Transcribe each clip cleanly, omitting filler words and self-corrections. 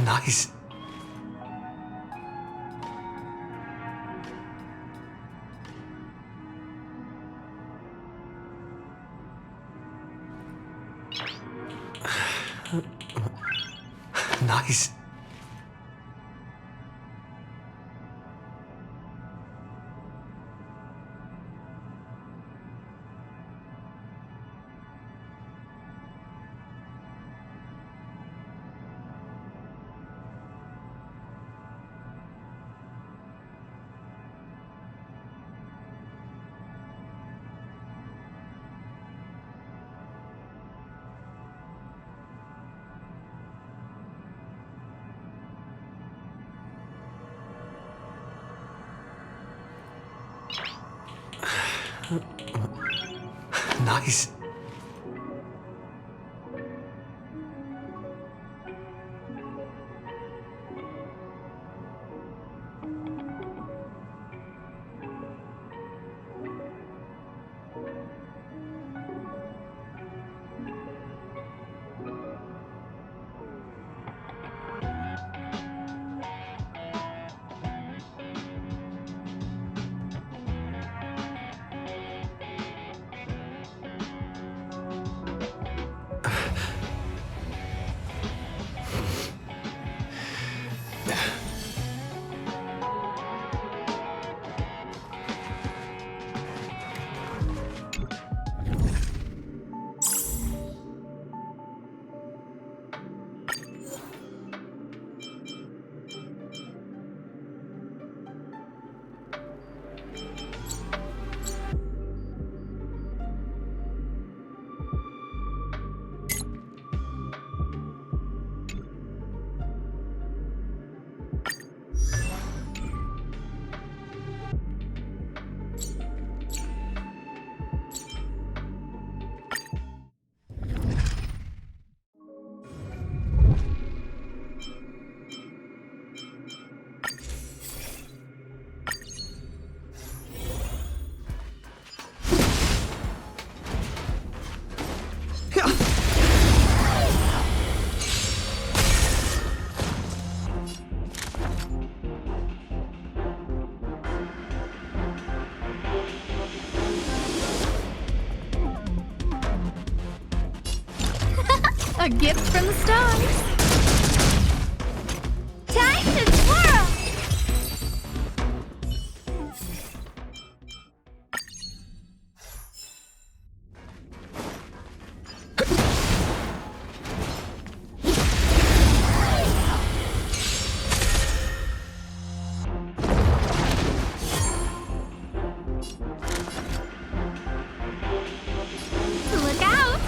Nice. Nice. Nice. A gift from the stars. Time to twirl! Look out!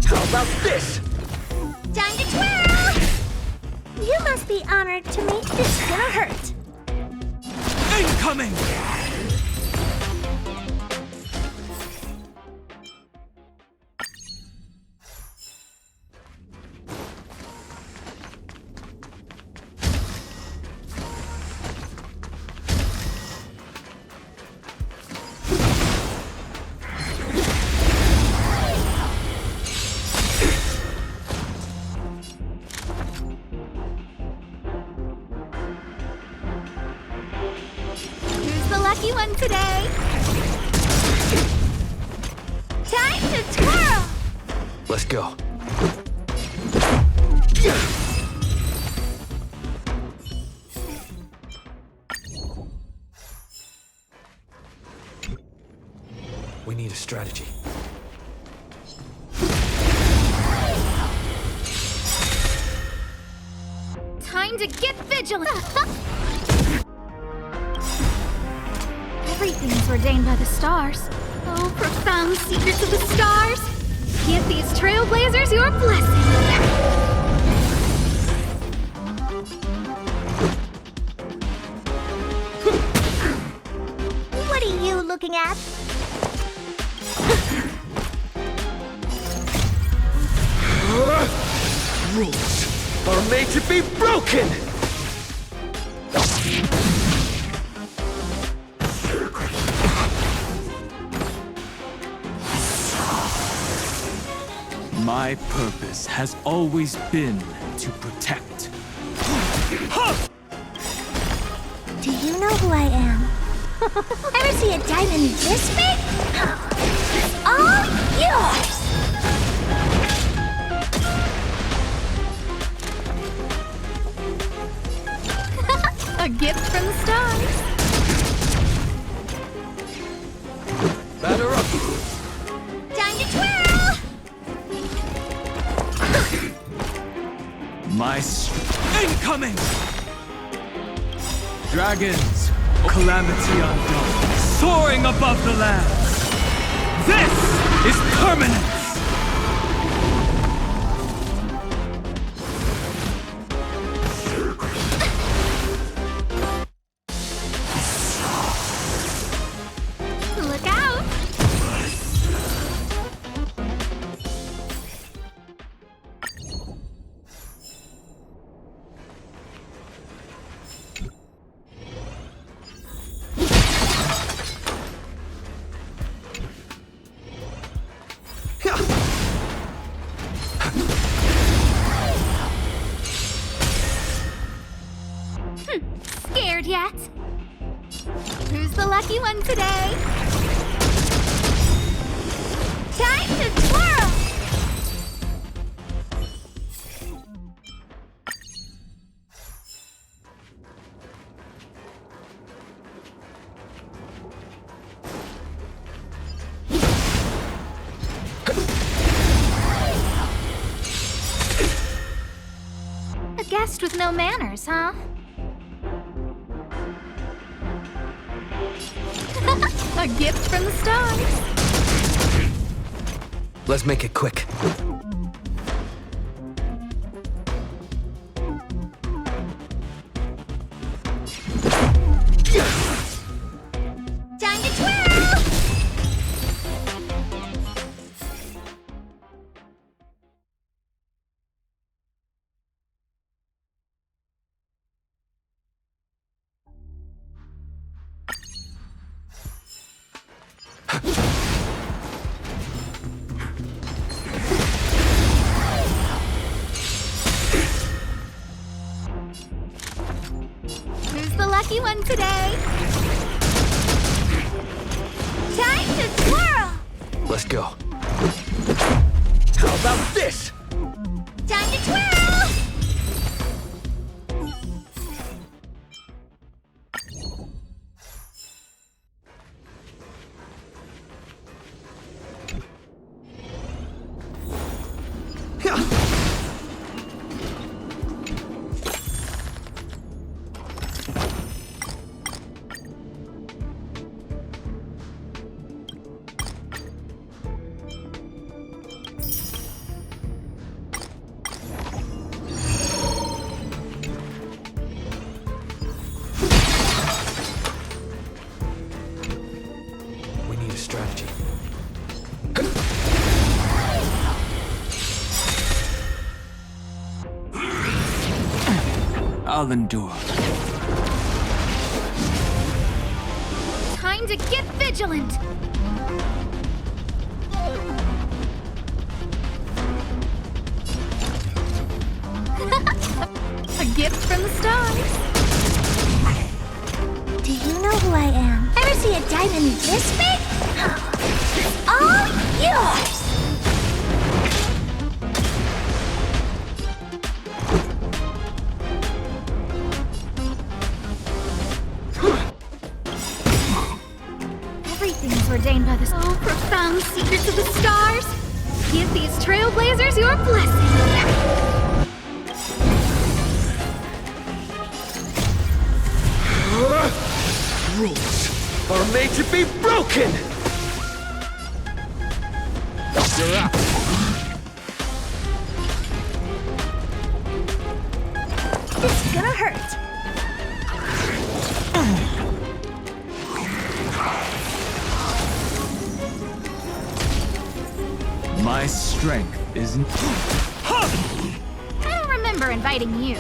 How about this? Time to twirl! You must be honored to me. It's gonna hurt. Incoming! Who's the lucky one today? Time to twirl! Let's go. We need a strategy. Time to get vigilant! Everything's ordained by the stars. Oh, profound secrets of the stars! Give these Trailblazers your blessing! What are you looking at? Rules are made to be broken! My purpose has always been to protect. Do you know who I am? Ever see a diamond this big? It's all yours! A gift from the stars. Batter up! Time to twirl! Incoming! Dragons, calamity unknown, soaring above the lands. This is permanence! Look out! Scared yet? Who's the lucky one today? Time to twirl! A guest with no manners, huh? A gift from the stars. Let's make it quick. Time to twirl! Who's the lucky one today? Time to twirl! Let's go. How about this? Time to twirl! We need a strategy. I'll endure. Time to get vigilant! A gift from the stars! Do you know who I am? Ever see a diamond this big? It's all yours! Everything's ordained by the profound secrets of the stars. Give these trailblazers your blessing. Rules are made to be broken! You're up. It's gonna hurt. My strength isn't. I don't remember inviting you.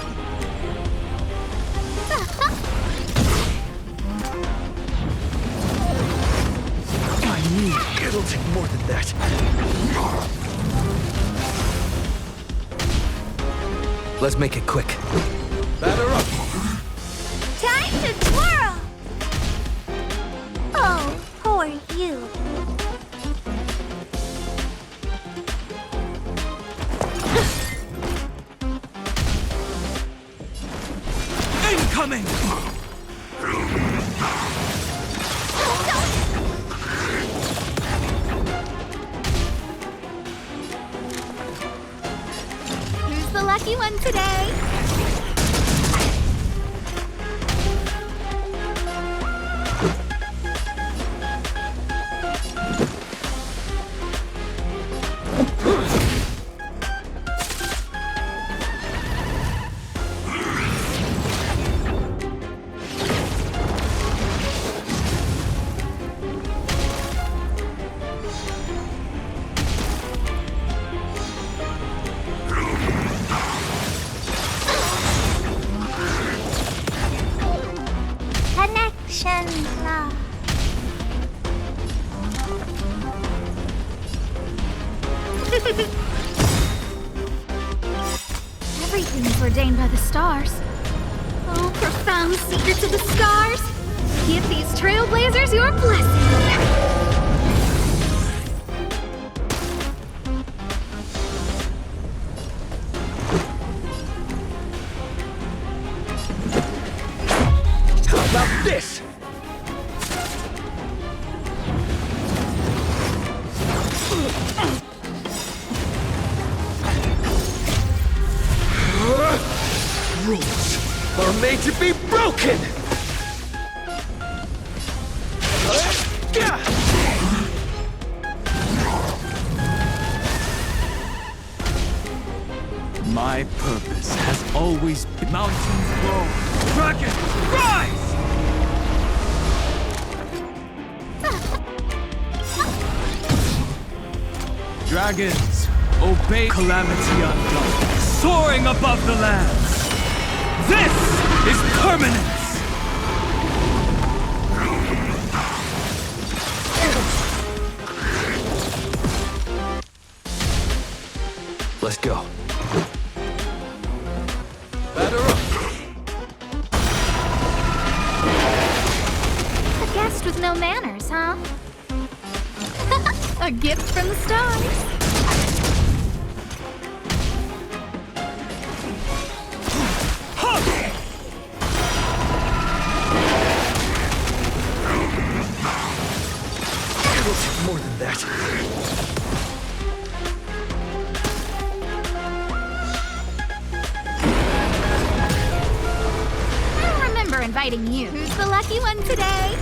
I knew it'll take more than that. Let's make it quick. Batter up. Time to twirl! Oh, poor you. Incoming! Who's the lucky one today? Connection lost. Everything's ordained by the stars. Oh, profound secrets of the stars. Give these trailblazers your blessing. How about this? Rules are made to be broken! My purpose has always been mountains grow. Dragon, rise! Dragons, obey calamity undone, soaring above the lands. This is permanence! Let's go. Batter up! A guest with no manners, huh? A gift from the stars. It'll take more than that. I remember inviting you. Who's the lucky one today?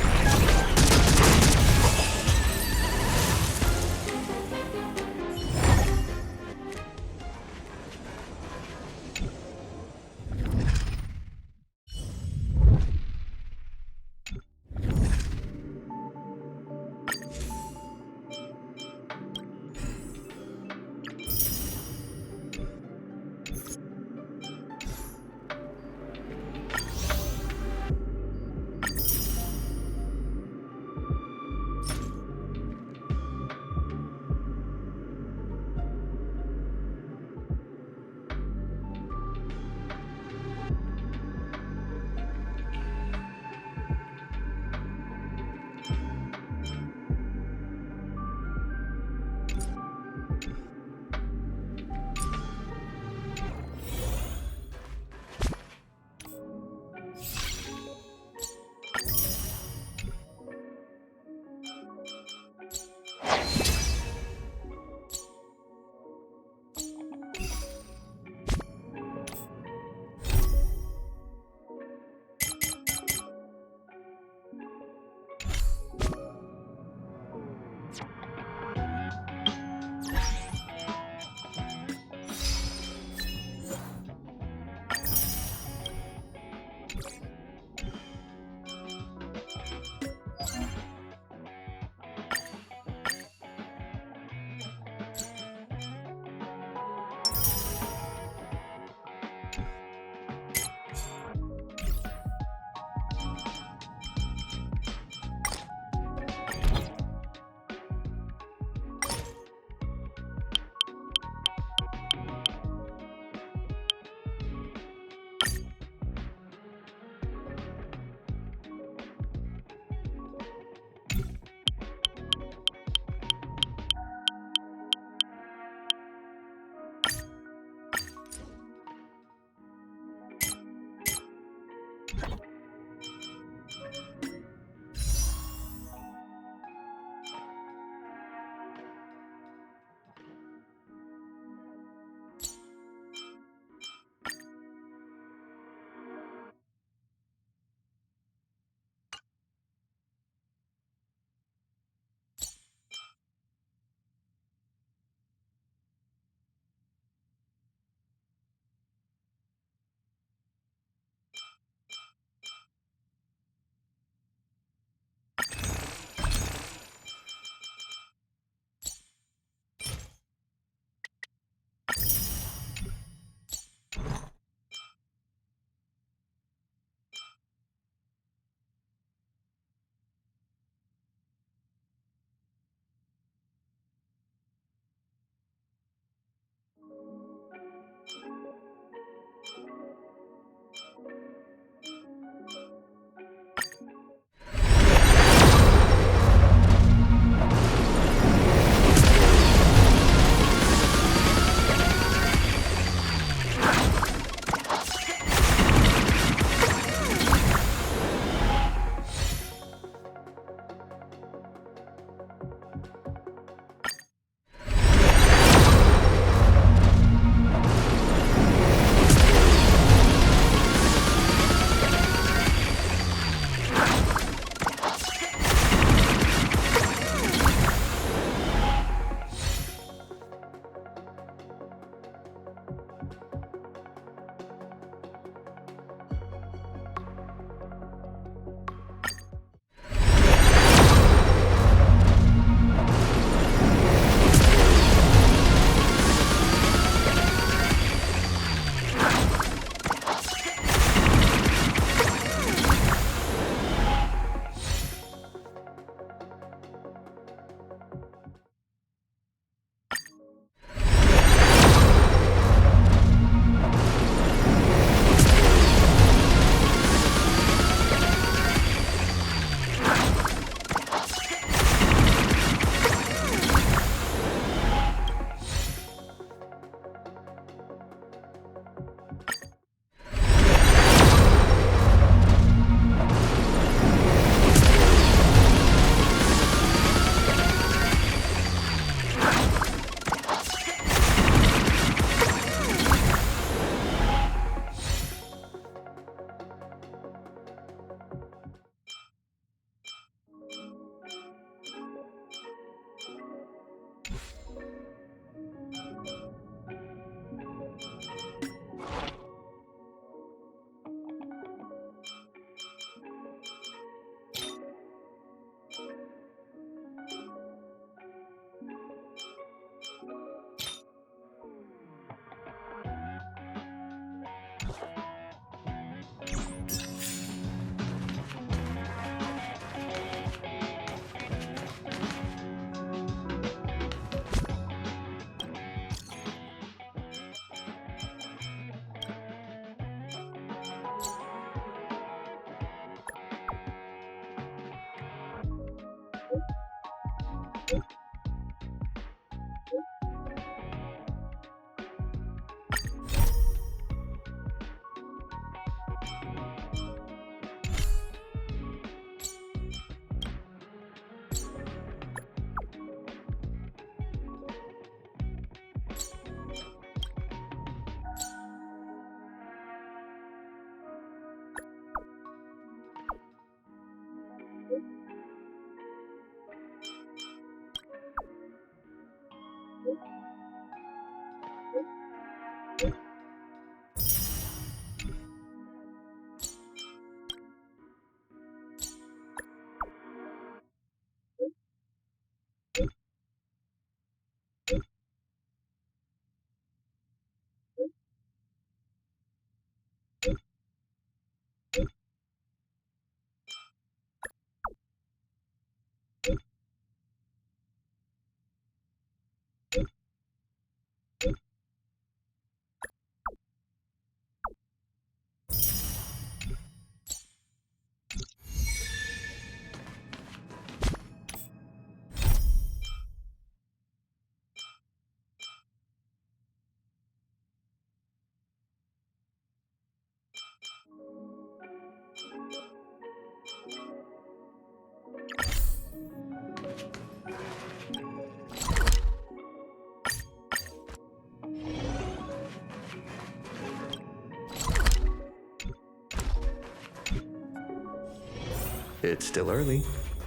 It's still early.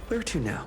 Where to now?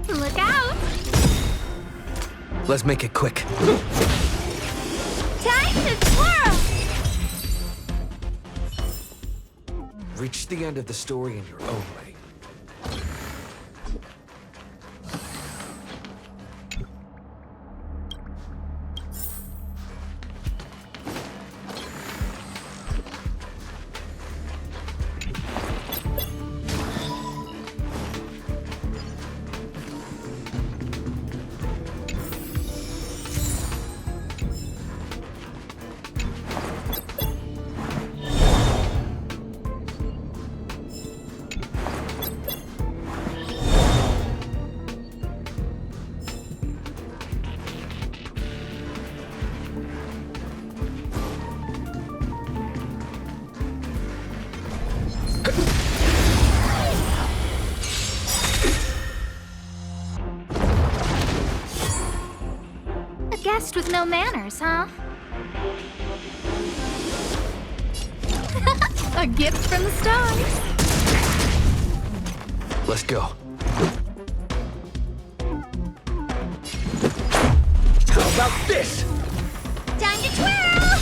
Look out! Let's make it quick. Time to twirl! Reach the end of the story in your own way. A guest with no manners, huh? A gift from the stars. Let's go. How about this? Time to twirl!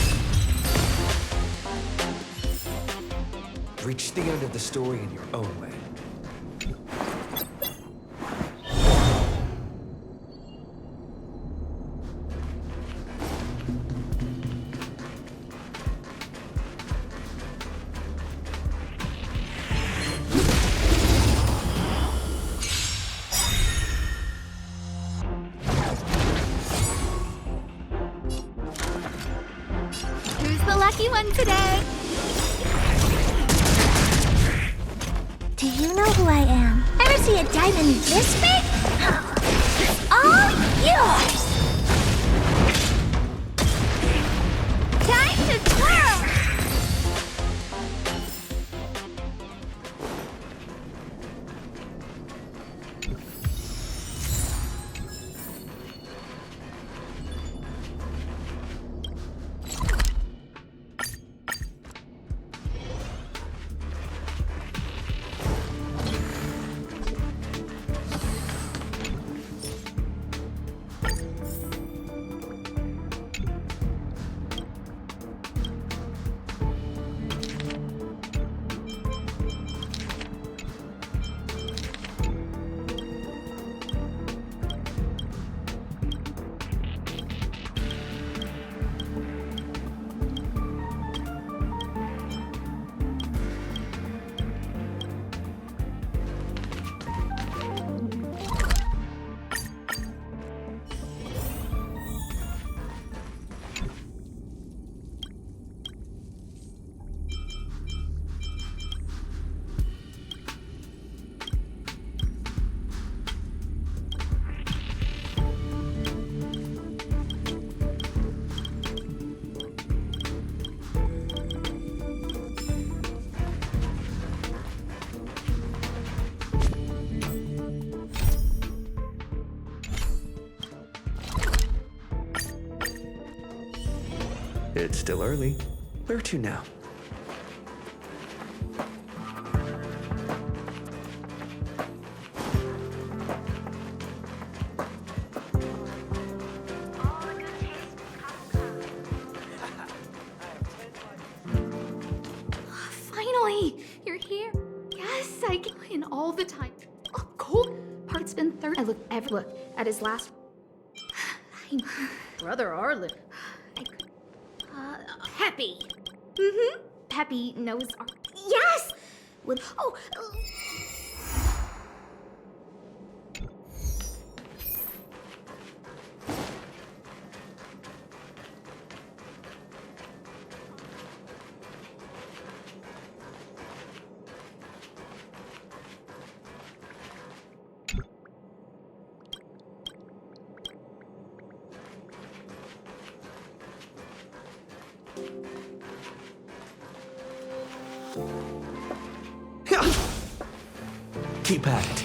Reach the end of the story in your own way. one today. Do you know who I am? Ever see a diamond this big? It's all yours! Time to twirl. It's still early. Where to now? Finally, you're here. Yes, I can win all the time. Oh, cold. Part's been third. I look at his last. Brother Arlen. Peppy. Peppy knows. Yes. With Keep at it.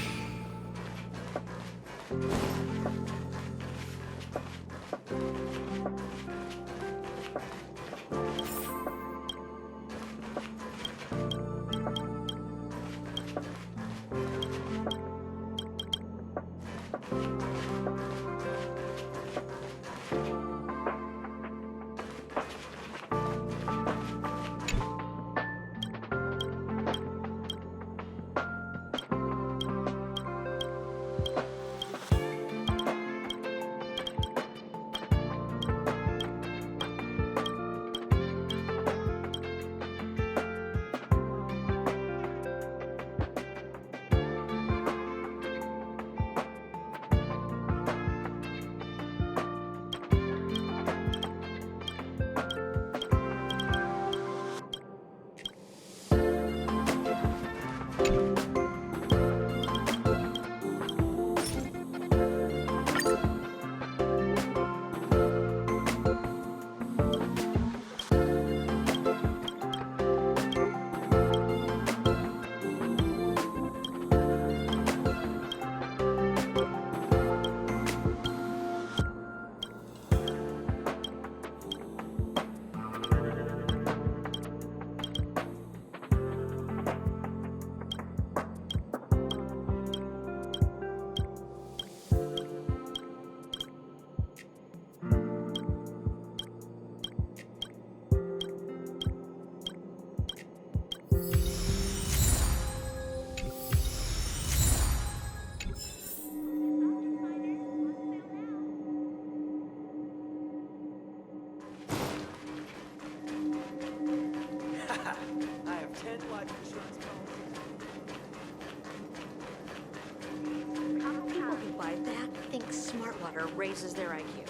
Raises their IQ.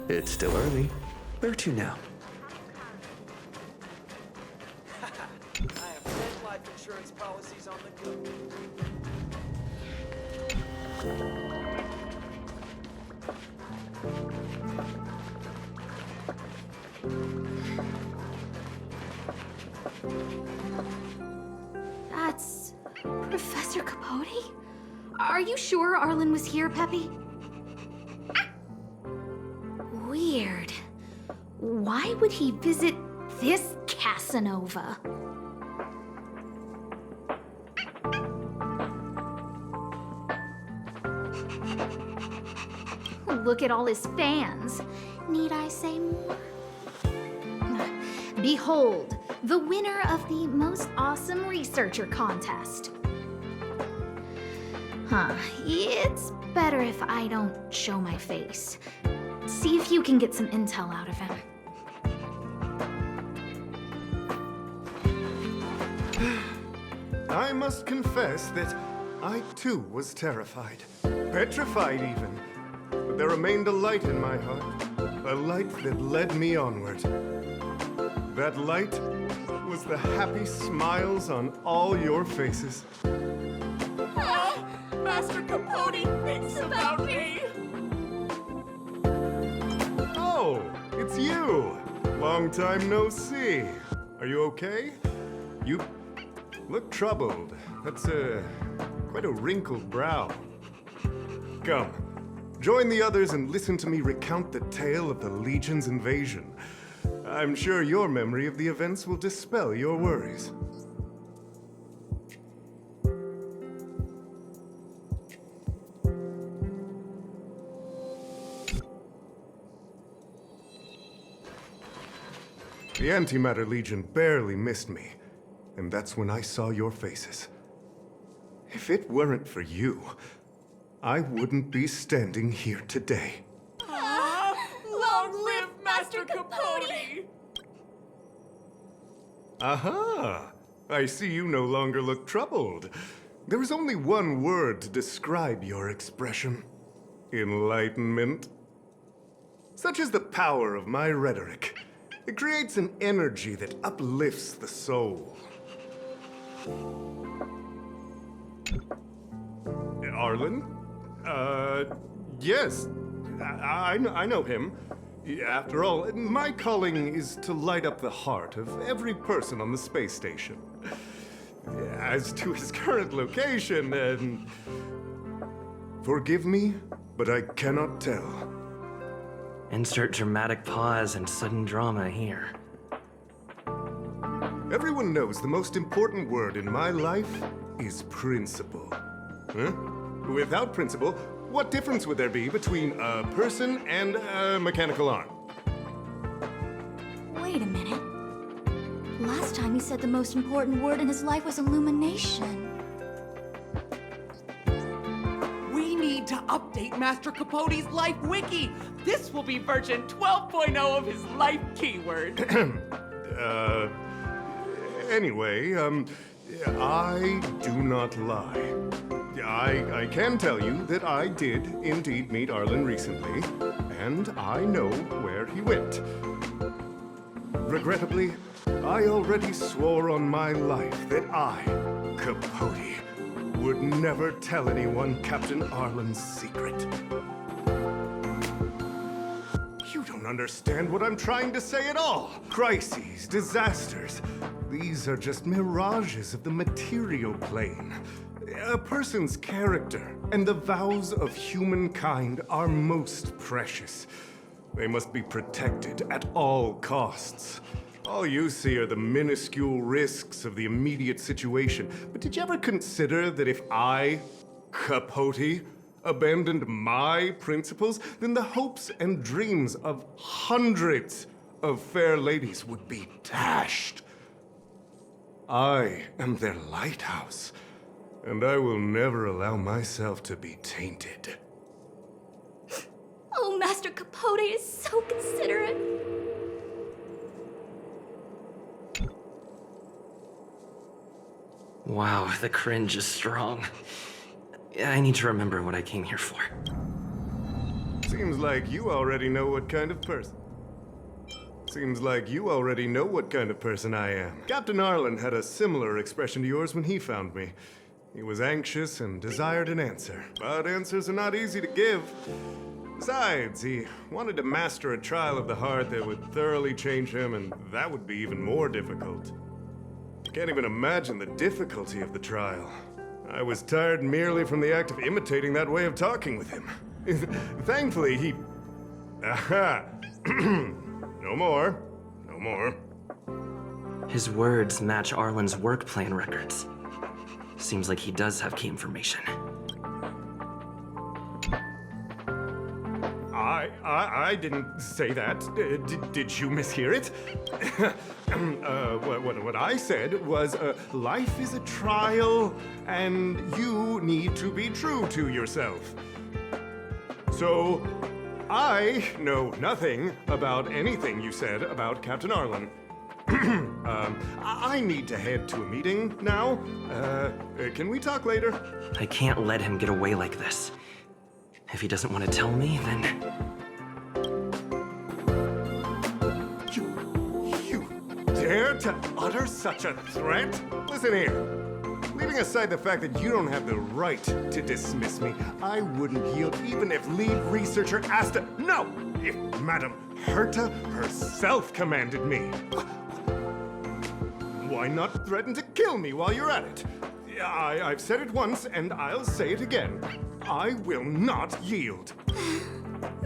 It's still early. Where to now? I have 10 life insurance policies on the go. Capote? Are you sure Arlen was here, Peppy? Weird. Why would he visit this Casanova? Look at all his fans. Need I say more? Behold, the winner of the most awesome researcher contest. It's better if I don't show my face. See if you can get some intel out of him. I must confess that I too was terrified. Petrified even. But there remained a light in my heart. A light that led me onward. That light was the happy smiles on all your faces. Master Capote thinks about me! Oh, it's you! Long time no see. Are you okay? You look troubled. That's quite a wrinkled brow. Come, join the others and listen to me recount the tale of the Legion's invasion. I'm sure your memory of the events will dispel your worries. The Antimatter Legion barely missed me, and that's when I saw your faces. If it weren't for you, I wouldn't be standing here today. Long live Master Capote! Aha! I see you no longer look troubled. There is only one word to describe your expression. Enlightenment. Such is the power of my rhetoric. It creates an energy that uplifts the soul. Arlen? Yes. I know him. After all, my calling is to light up the heart of every person on the space station. As to his current location, forgive me, but I cannot tell. Insert dramatic pause and sudden drama here. Everyone knows the most important word in my life is principle. Huh? Without principle, what difference would there be between a person and a mechanical arm? Wait a minute. Last time he said the most important word in his life was illumination. We need to update Master Capote's life wiki. This will be version 12.0 of his life keyword. Anyway, I do not lie. I can tell you that I did indeed meet Arlen recently, and I know where he went. Regrettably, I already swore on my life that I, Capote, would never tell anyone Captain Arlen's secret. You don't understand what I'm trying to say at all. Crises, disasters, these are just mirages of the material plane. A person's character and the vows of humankind are most precious. They must be protected at all costs. All you see are the minuscule risks of the immediate situation. But did you ever consider that if I, Capote, abandoned my principles, then the hopes and dreams of hundreds of fair ladies would be dashed? I am their lighthouse, and I will never allow myself to be tainted. Oh, Master Capote is so considerate. Wow, the cringe is strong. I need to remember what I came here for. Seems like you already know what kind of person. I am. Captain Arlen had a similar expression to yours when he found me. He was anxious and desired an answer, but answers are not easy to give. Besides, he wanted to master a trial of the heart that would thoroughly change him, and that would be even more difficult. I can't even imagine the difficulty of the trial. I was tired merely from the act of imitating that way of talking with him. Thankfully, he... Aha! No more. No more. His words match Arlen's work plan records. Seems like he does have key information. I didn't say that. Did you mishear it? What I said was, life is a trial, and you need to be true to yourself. So, I know nothing about anything you said about Captain Arlen. I need to head to a meeting now. Can we talk later? I can't let him get away like this. If he doesn't want to tell me, then... You dare to utter such a threat? Listen here. Leaving aside the fact that you don't have the right to dismiss me, I wouldn't yield even if lead researcher Asta... No! If Madame Herta herself commanded me. Why not threaten to kill me while you're at it? I've said it once, and I'll say it again. I will not yield.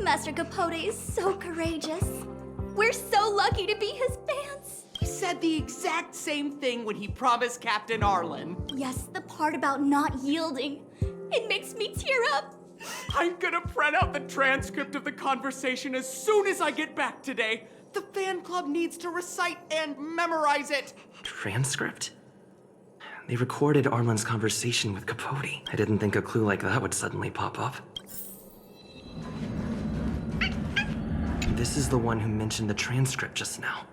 Master Capote is so courageous. We're so lucky to be his fans. He said the exact same thing when he promised Captain Arlen. Yes, the part about not yielding. It makes me tear up. I'm gonna print out the transcript of the conversation as soon as I get back today. The fan club needs to recite and memorize it. Transcript? They recorded Arlen's conversation with Capote. I didn't think a clue like that would suddenly pop up. This is the one who mentioned the transcript just now.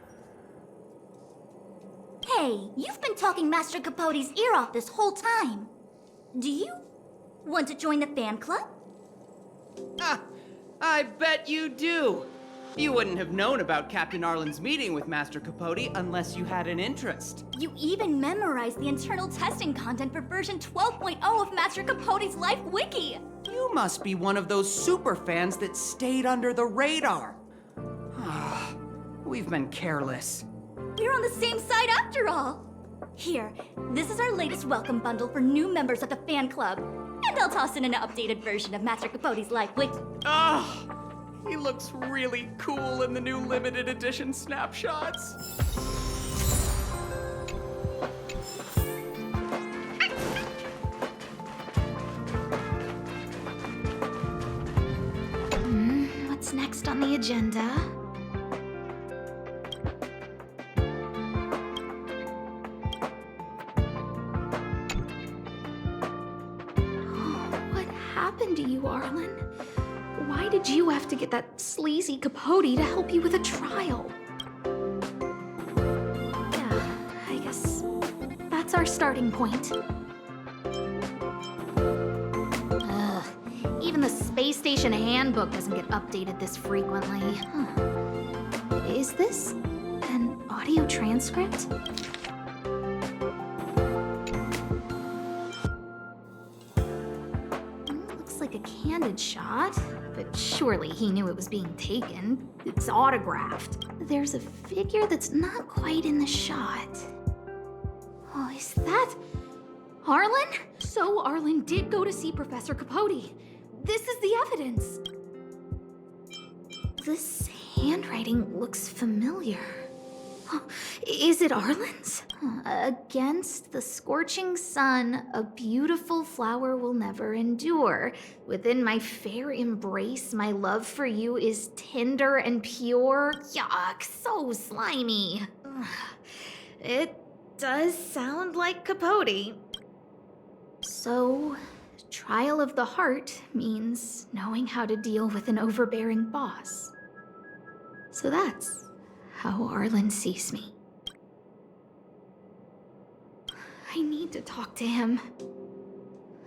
Hey, you've been talking Master Capote's ear off this whole time. Do you want to join the fan club? Ah, I bet you do. You wouldn't have known about Captain Arlen's meeting with Master Capote unless you had an interest. You even memorized the internal testing content for version 12.0 of Master Capote's Life Wiki. You must be one of those super fans that stayed under the radar. We've been careless. We're on the same side after all. Here, this is our latest welcome bundle for new members of the fan club. And I'll toss in an updated version of Master Capote's Life Wiki. He looks really cool in the new limited edition snapshots. What's next on the agenda? What happened to you, Arlen? Why did you have to get that sleazy Capote to help you with a trial? Yeah, I guess that's our starting point. Ugh, even the space station handbook doesn't get updated this frequently. Is this an audio transcript? Looks like a candid shot. But surely he knew it was being taken. It's autographed. There's a figure that's not quite in the shot. Oh, is that Arlen? So Arlen did go to see Professor Capote. This is the evidence. This handwriting looks familiar. Is it Arlen's? Against the scorching sun, a beautiful flower will never endure. Within my fair embrace, my love for you is tender and pure. Yuck, so slimy. It does sound like Capote. So, trial of the heart means knowing how to deal with an overbearing boss. So that's how Arlen sees me. I need to talk to him.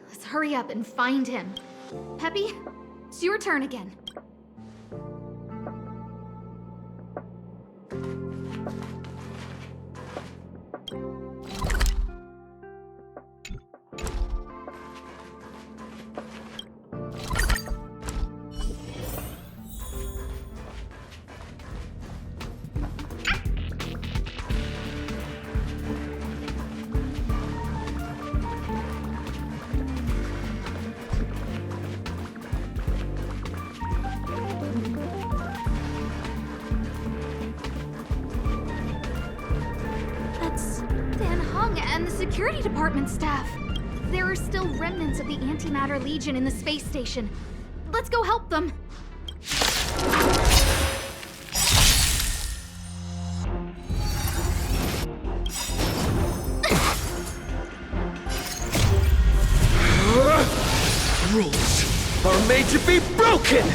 Let's hurry up and find him. Peppy, it's your turn again. Wong and the security department staff. There are still remnants of the Antimatter Legion in the space station. Let's go help them. Rules are made to be broken!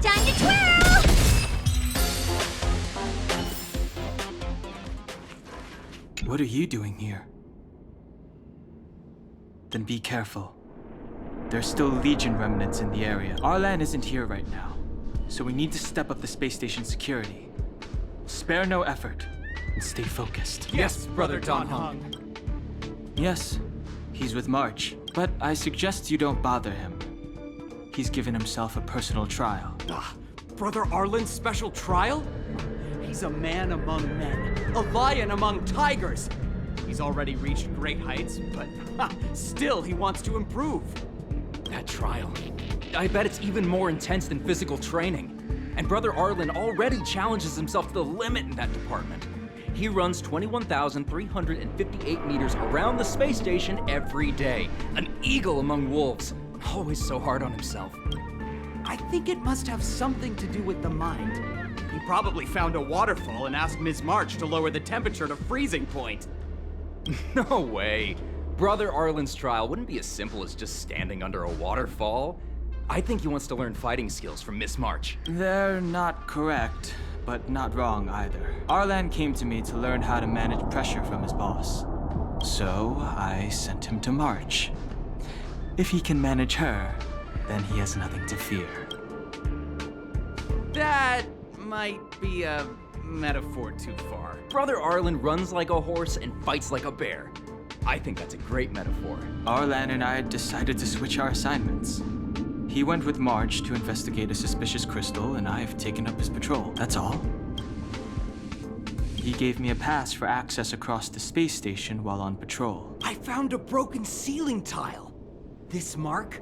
Time to twirl! What are you doing here? Then be careful. There's still Legion remnants in the area. Arlan isn't here right now, so we need to step up the space station security. Spare no effort and stay focused. Yes, Brother Don Hung. Yes, he's with March, but I suggest you don't bother him. He's given himself a personal trial. Brother Arlen's special trial? He's a man among men, a lion among tigers. He's already reached great heights, but still he wants to improve. That trial. I bet it's even more intense than physical training. And Brother Arlen already challenges himself to the limit in that department. He runs 21,358 meters around the space station every day. An eagle among wolves. Always so hard on himself. I think it must have something to do with the mind. He probably found a waterfall and asked Ms. March to lower the temperature to freezing point. No way. Brother Arlen's trial wouldn't be as simple as just standing under a waterfall. I think he wants to learn fighting skills from Miss March. They're not correct, but not wrong either. Arlan came to me to learn how to manage pressure from his boss. So I sent him to March. If he can manage her, then he has nothing to fear. That might be a metaphor too far. Brother Arlen runs like a horse and fights like a bear. I think that's a great metaphor. Arlan and I decided to switch our assignments. He went with March to investigate a suspicious crystal, and I've taken up his patrol, that's all. He gave me a pass for access across the space station while on patrol. I found a broken ceiling tile. This mark?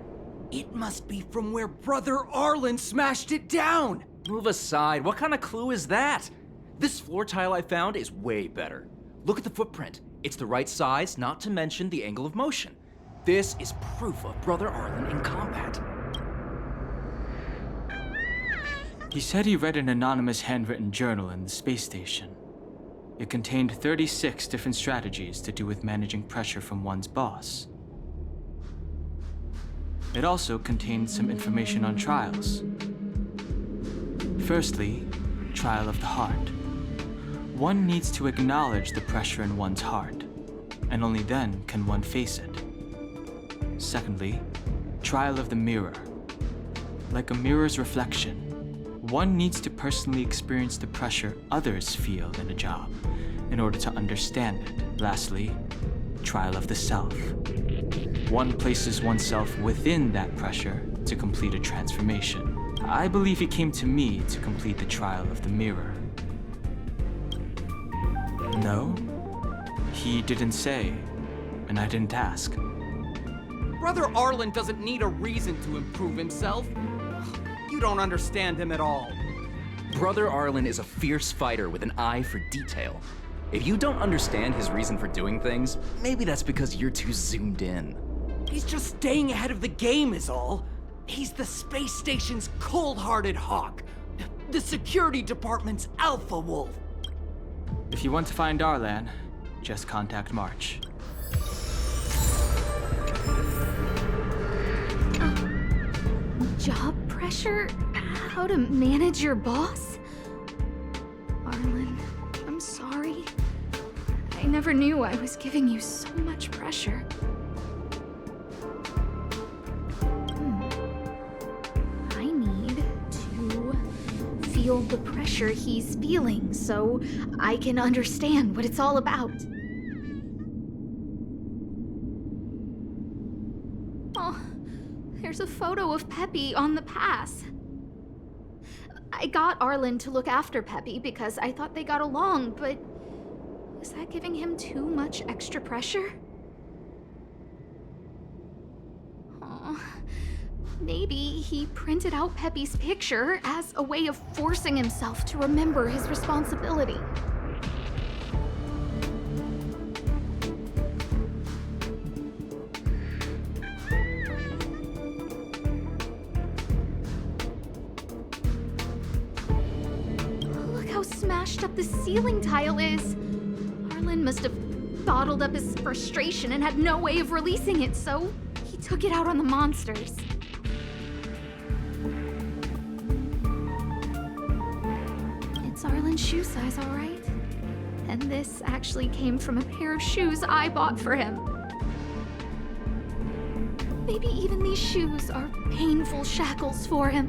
It must be from where Brother Arlen smashed it down! Move aside, what kind of clue is that? This floor tile I found is way better. Look at the footprint. It's the right size, not to mention the angle of motion. This is proof of Brother Arlen in combat. He said he read an anonymous handwritten journal in the space station. It contained 36 different strategies to do with managing pressure from one's boss. It also contained some information on trials. Firstly, trial of the heart. One needs to acknowledge the pressure in one's heart, and only then can one face it. Secondly, trial of the mirror. Like a mirror's reflection, one needs to personally experience the pressure others feel in a job in order to understand it. Lastly, trial of the self. One places oneself within that pressure to complete a transformation. I believe he came to me to complete the trial of the mirror. No, he didn't say, and I didn't ask. Brother Arlen doesn't need a reason to improve himself. You don't understand him at all. Brother Arlen is a fierce fighter with an eye for detail. If you don't understand his reason for doing things, maybe that's because you're too zoomed in. He's just staying ahead of the game is all. He's the space station's cold-hearted hawk. The security department's alpha wolf. If you want to find Arlan, just contact March. Job pressure? How to manage your boss? Arlen, I'm sorry. I never knew I was giving you so much pressure. I need to feel the pressure he's feeling so I can understand what it's all about. Oh, there's a photo of Peppy on the pass. I got Arlen to look after Peppy because I thought they got along, but was that giving him too much extra pressure? Oh, Maybe he printed out Peppy's picture as a way of forcing himself to remember his responsibility. Look how smashed up the ceiling tile is. Arlen must have bottled up his frustration and had no way of releasing it, so he took it out on the monsters. It's Arlen's shoe size, all right. And this actually came from a pair of shoes I bought for him. Maybe even these shoes are painful shackles for him.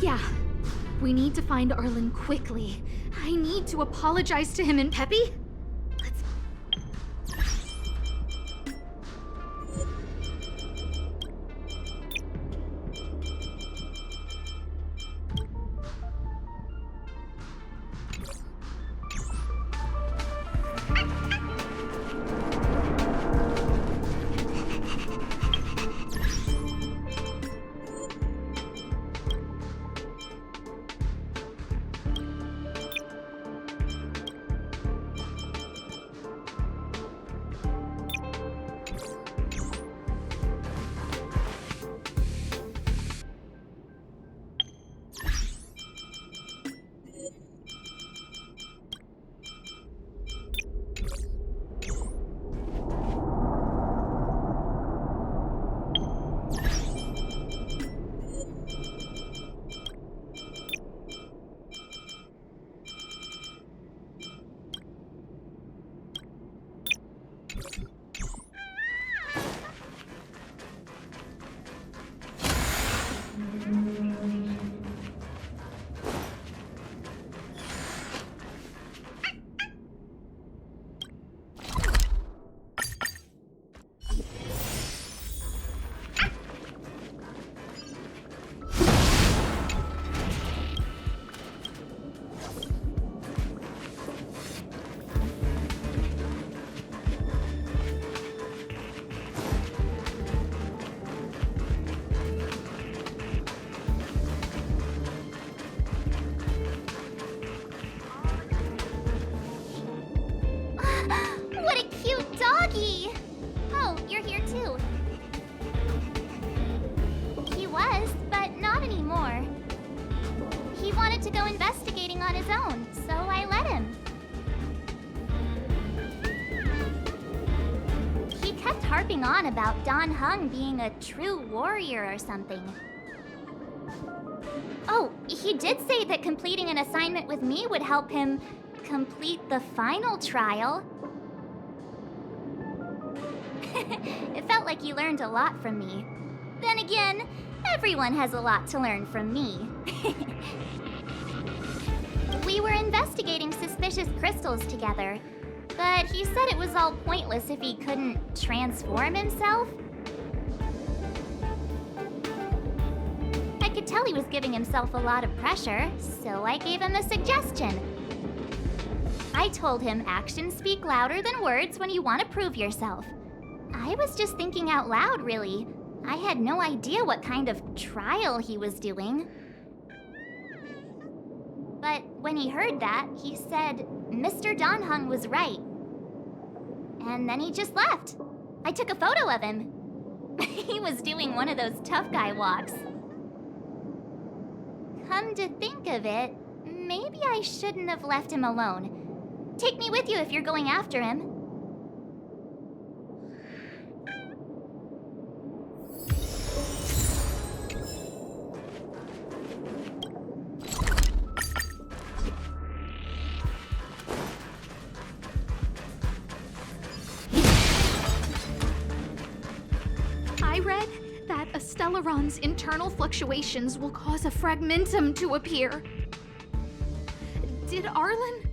Yeah, we need to find Arlen quickly. I need to apologize to him and Peppy. Let's... harping on about Dan Heng being a true warrior or something. Oh, he did say that completing an assignment with me would help him complete the final trial. It felt like he learned a lot from me. Then again, everyone has a lot to learn from me. We were investigating suspicious crystals together, but he said it was all pointless if he couldn't transform himself. I could tell he was giving himself a lot of pressure, so I gave him a suggestion. I told him actions speak louder than words when you want to prove yourself. I was just thinking out loud, really. I had no idea what kind of trial he was doing. But when he heard that, he said Mr. Dan Heng was right. And then he just left. I took a photo of him. He was doing one of those tough guy walks. Come to think of it, maybe I shouldn't have left him alone. Take me with you if you're going after him. I read that a Stellarons' internal fluctuations will cause a fragmentum to appear. Did Arlen?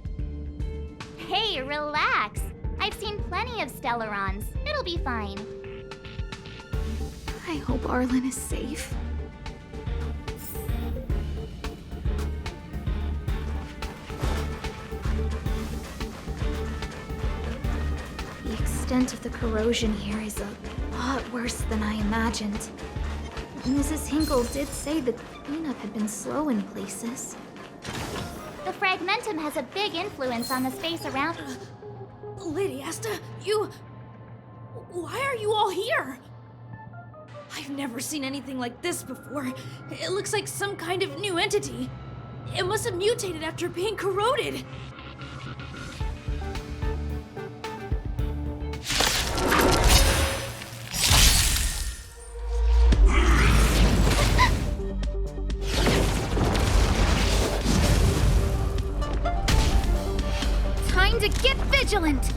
Hey, relax. I've seen plenty of Stellarons. It'll be fine. I hope Arlen is safe. extent of the corrosion here is a lot worse than I imagined. Mrs. Hinkle did say the cleanup had been slow in places. The fragmentum has a big influence on the space around. Lady Asta, you... Why are you all here? I've never seen anything like this before. It looks like some kind of new entity. It must have mutated after being corroded. Time to get vigilant!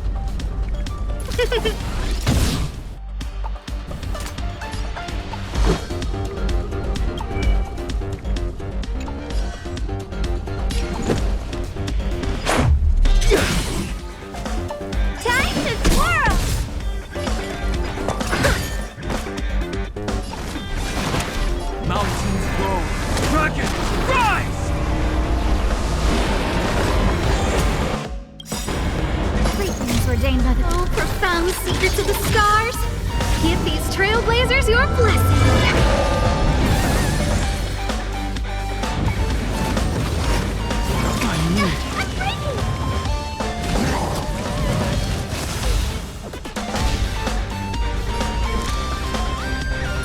Ordained by the profound secrets of the stars. Give these Trailblazers your blessing.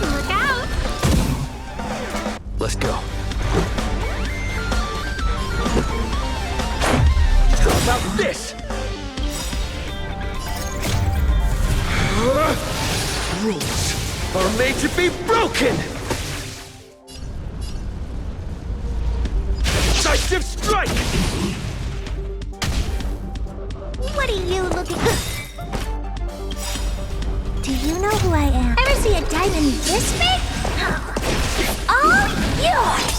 Look out! Let's go. How about this? Rules are made to be broken! Decisive strike! What are you looking at? Do you know who I am? Ever see a diamond this big? It's all yours!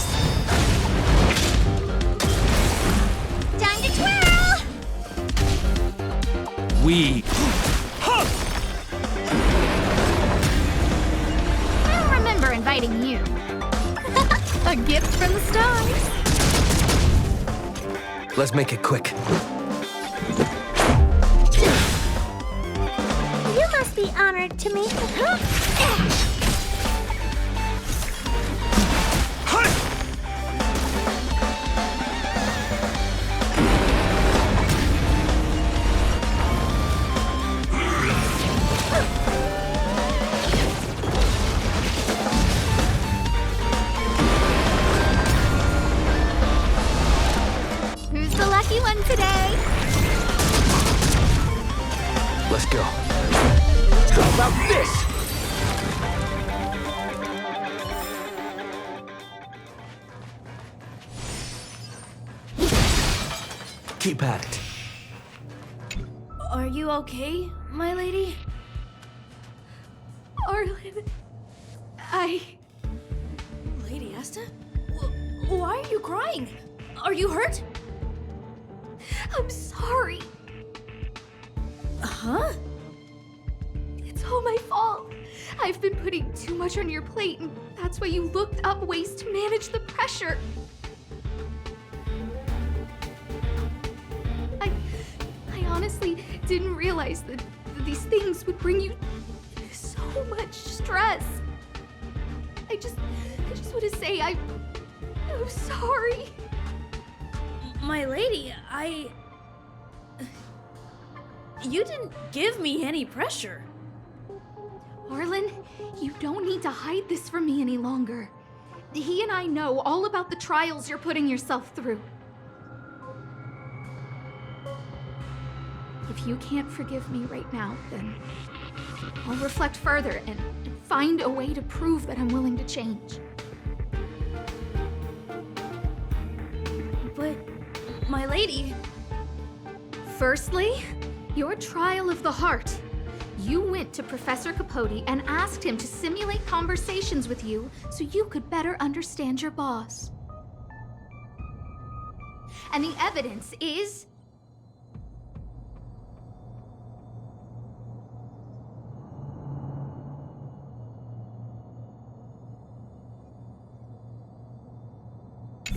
Time to twirl! We... Inviting you. A gift from the stars. Let's make it quick. You must be honored to meet me. One today. Let's go. How about this? Keep at it. Are you okay, my lady? Arlen, Lady Asta? Why are you crying? Are you hurt? I'm sorry. Huh? It's all my fault. I've been putting too much on your plate, and that's why you looked up ways to manage the pressure. I honestly didn't realize that these things would bring you so much stress. I just want to say I'm sorry. My lady, You didn't give me any pressure. Arlen, you don't need to hide this from me any longer. He and I know all about the trials you're putting yourself through. If you can't forgive me right now, then I'll reflect further and find a way to prove that I'm willing to change. But, my lady... Firstly, your trial of the heart. You went to Professor Capote and asked him to simulate conversations with you so you could better understand your boss. And the evidence is...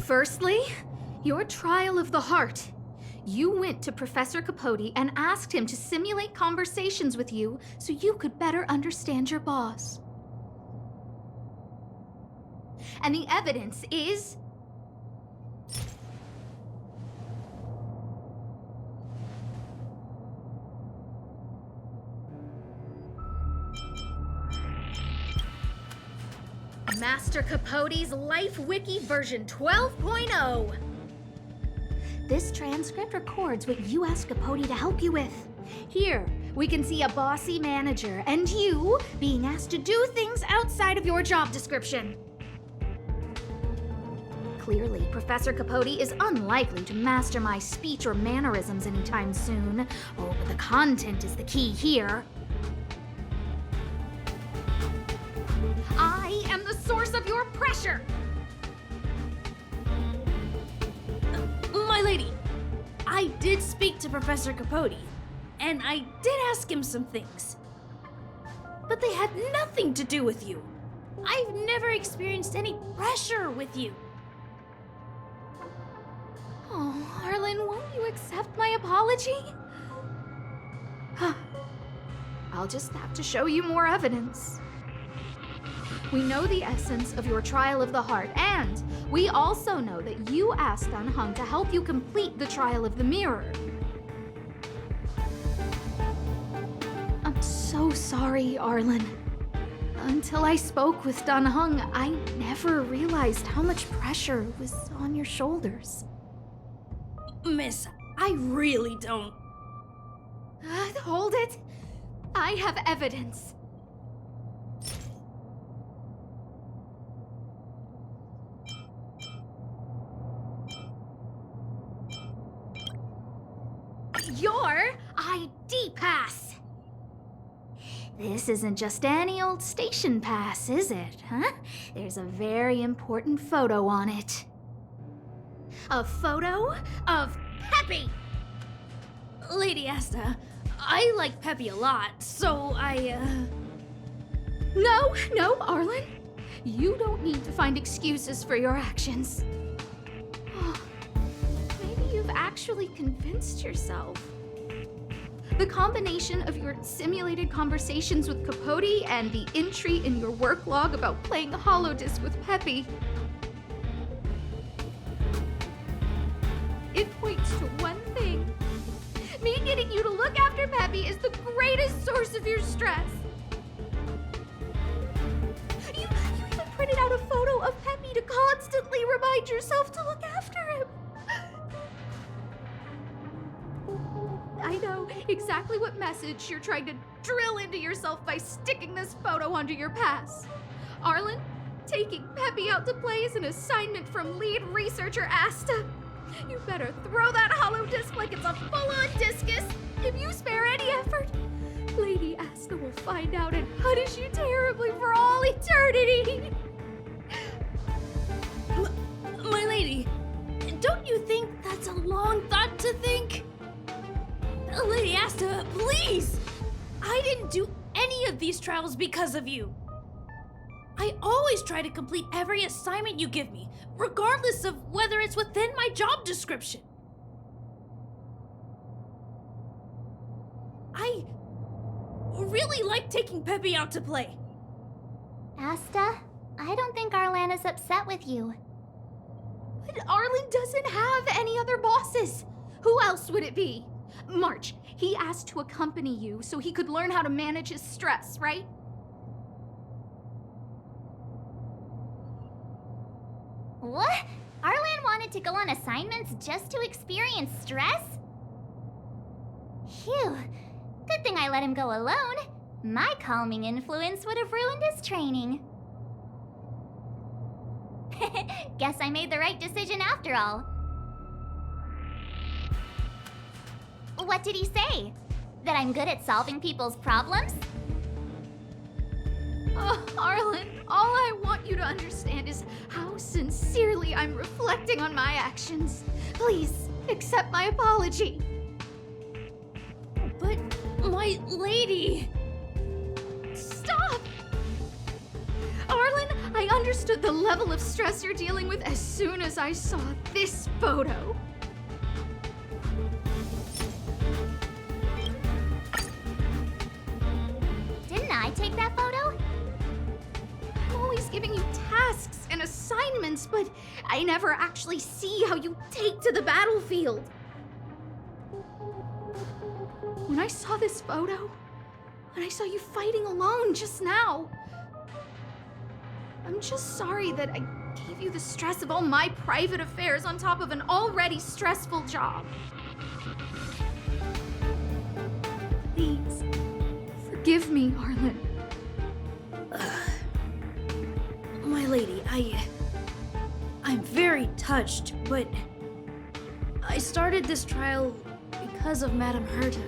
Firstly, your trial of the heart. You went to Professor Capote and asked him to simulate conversations with you so you could better understand your boss. And the evidence is... Master Capote's Life Wiki version 12.0. This transcript records what you asked Capote to help you with. Here, we can see a bossy manager and you being asked to do things outside of your job description. Clearly, Professor Capote is unlikely to master my speech or mannerisms anytime soon. Oh, but the content is the key here. I am the source of your pressure! My lady, I did speak to Professor Capote, and I did ask him some things. But they had nothing to do with you. I've never experienced any pressure with you. Oh, Arlen, won't you accept my apology? I'll just have to show you more evidence. We know the essence of your trial of the heart, and we also know that you asked Dan Heng to help you complete the trial of the mirror. I'm so sorry, Arlen. Until I spoke with Dan Heng, I never realized how much pressure was on your shoulders. Miss, I really don't. Hold it. I have evidence. Your ID pass. This isn't just any old station pass, is it, huh? There's a very important photo on it. A photo of Peppy! Lady Asta, I like Peppy a lot, so No, Arlen. You don't need to find excuses for your actions. Maybe you've actually convinced yourself. The combination of your simulated conversations with Capote and the entry in your work log about playing holodisc with Peppy. It points to one thing. Me getting you to look after Peppy is the greatest source of your stress. You even printed out a photo of Peppy to constantly remind yourself to look after him. I know exactly what message you're trying to drill into yourself by sticking this photo onto your pass. Arlen, taking Peppy out to play is an assignment from lead researcher Asta. You better throw that holodisc like it's a full-on discus. If you spare any effort, Lady Asta will find out and punish you terribly for all eternity. My lady, don't you think that's a long thought to think? Lady Asta, please! I didn't do any of these trials because of you. I always try to complete every assignment you give me, regardless of whether it's within my job description. I really like taking Peppy out to play. Asta, I don't think Arlan is upset with you. But Arlen doesn't have any other bosses. Who else would it be? March, he asked to accompany you so he could learn how to manage his stress, right? What? Arlan wanted to go on assignments just to experience stress? Phew. Good thing I let him go alone. My calming influence would have ruined his training. Guess I made the right decision after all. What did he say? That I'm good at solving people's problems? Arlen, all I want you to understand is how sincerely I'm reflecting on my actions. Please, accept my apology. But, my lady... Stop! Arlen, I understood the level of stress you're dealing with as soon as I saw this photo. giving you tasks and assignments, but I never actually see how you take to the battlefield. When I saw this photo, when I saw you fighting alone just now, I'm just sorry that I gave you the stress of all my private affairs on top of an already stressful job. Please, forgive me, Arlen. My lady, I'm very touched, but I started this trial because of Madame Herta.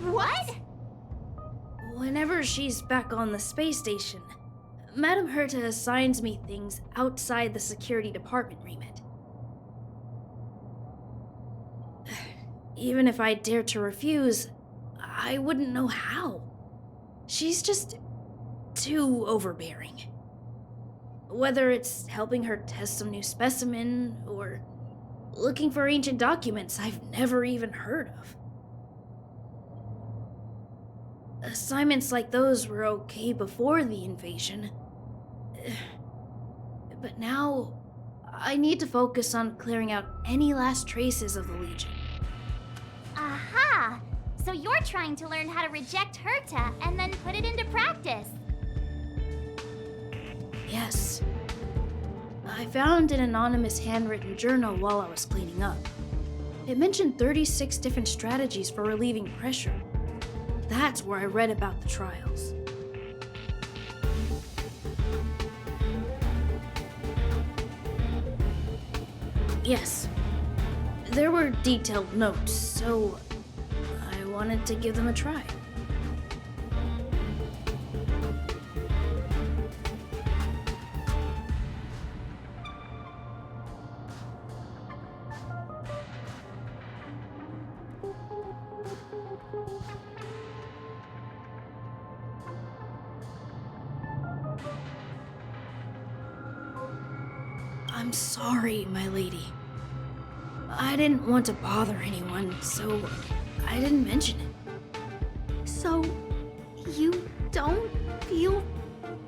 What? Whenever she's back on the space station, Madame Herta assigns me things outside the security department remit. Even if I dared to refuse, I wouldn't know how. She's just too overbearing. Whether it's helping her test some new specimen, or looking for ancient documents I've never even heard of. Assignments like those were okay before the invasion. But now, I need to focus on clearing out any last traces of the Legion. Aha! So you're trying to learn how to reject Herta and then put it into practice. Yes. I found an anonymous handwritten journal while I was cleaning up. It mentioned 36 different strategies for relieving pressure. That's where I read about the trials. Yes. There were detailed notes, so I wanted to give them a try. I'm sorry, my lady. I didn't want to bother anyone, so I didn't mention it. So, you don't feel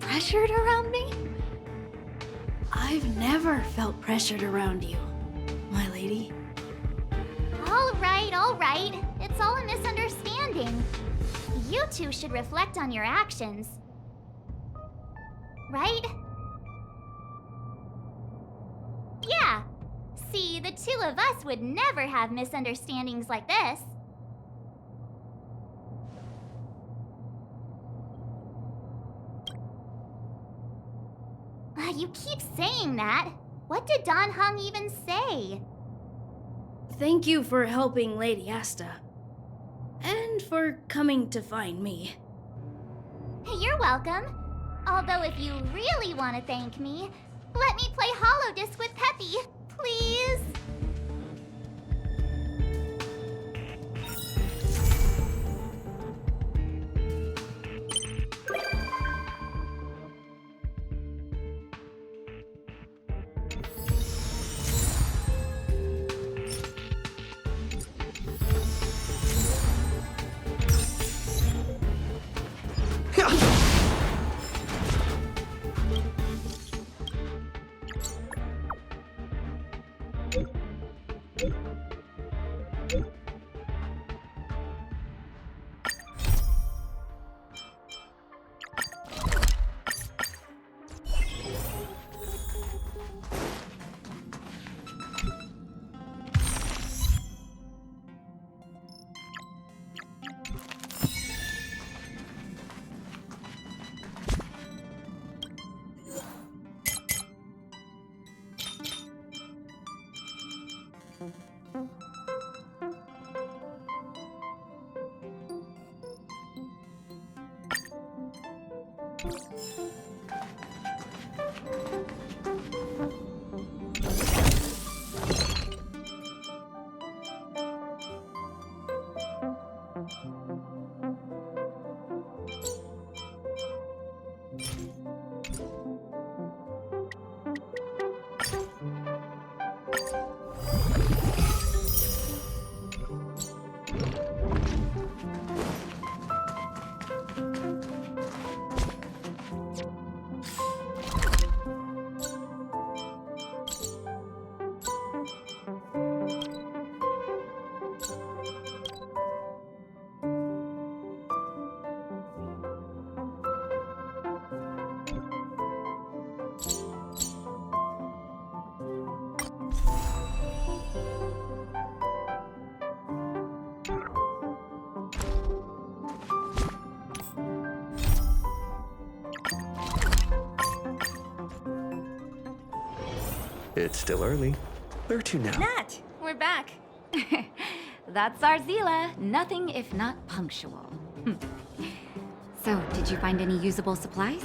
pressured around me? I've never felt pressured around you, my lady. All right. It's all a misunderstanding. You two should reflect on your actions. Right? Yeah. See, the two of us would never have misunderstandings like this. You keep saying that. What did Don Hung even say? Thank you for helping Lady Asta. And for coming to find me. You're welcome. Although if you really want to thank me, let me play Holodisc with Peppy, please. It's still early. Where to now? Nat, we're back. That's our Zila. Nothing if not punctual. So, did you find any usable supplies?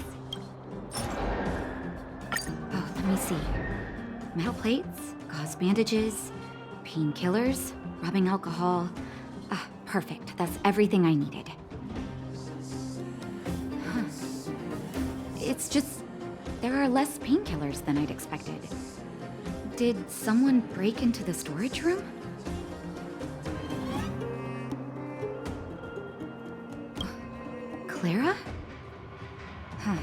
Oh, let me see. Metal plates, gauze bandages, painkillers, rubbing alcohol. Ah, perfect. That's everything I needed. Huh. It's just, there are less painkillers than I'd expected. Did someone break into the storage room? Clara? Huh.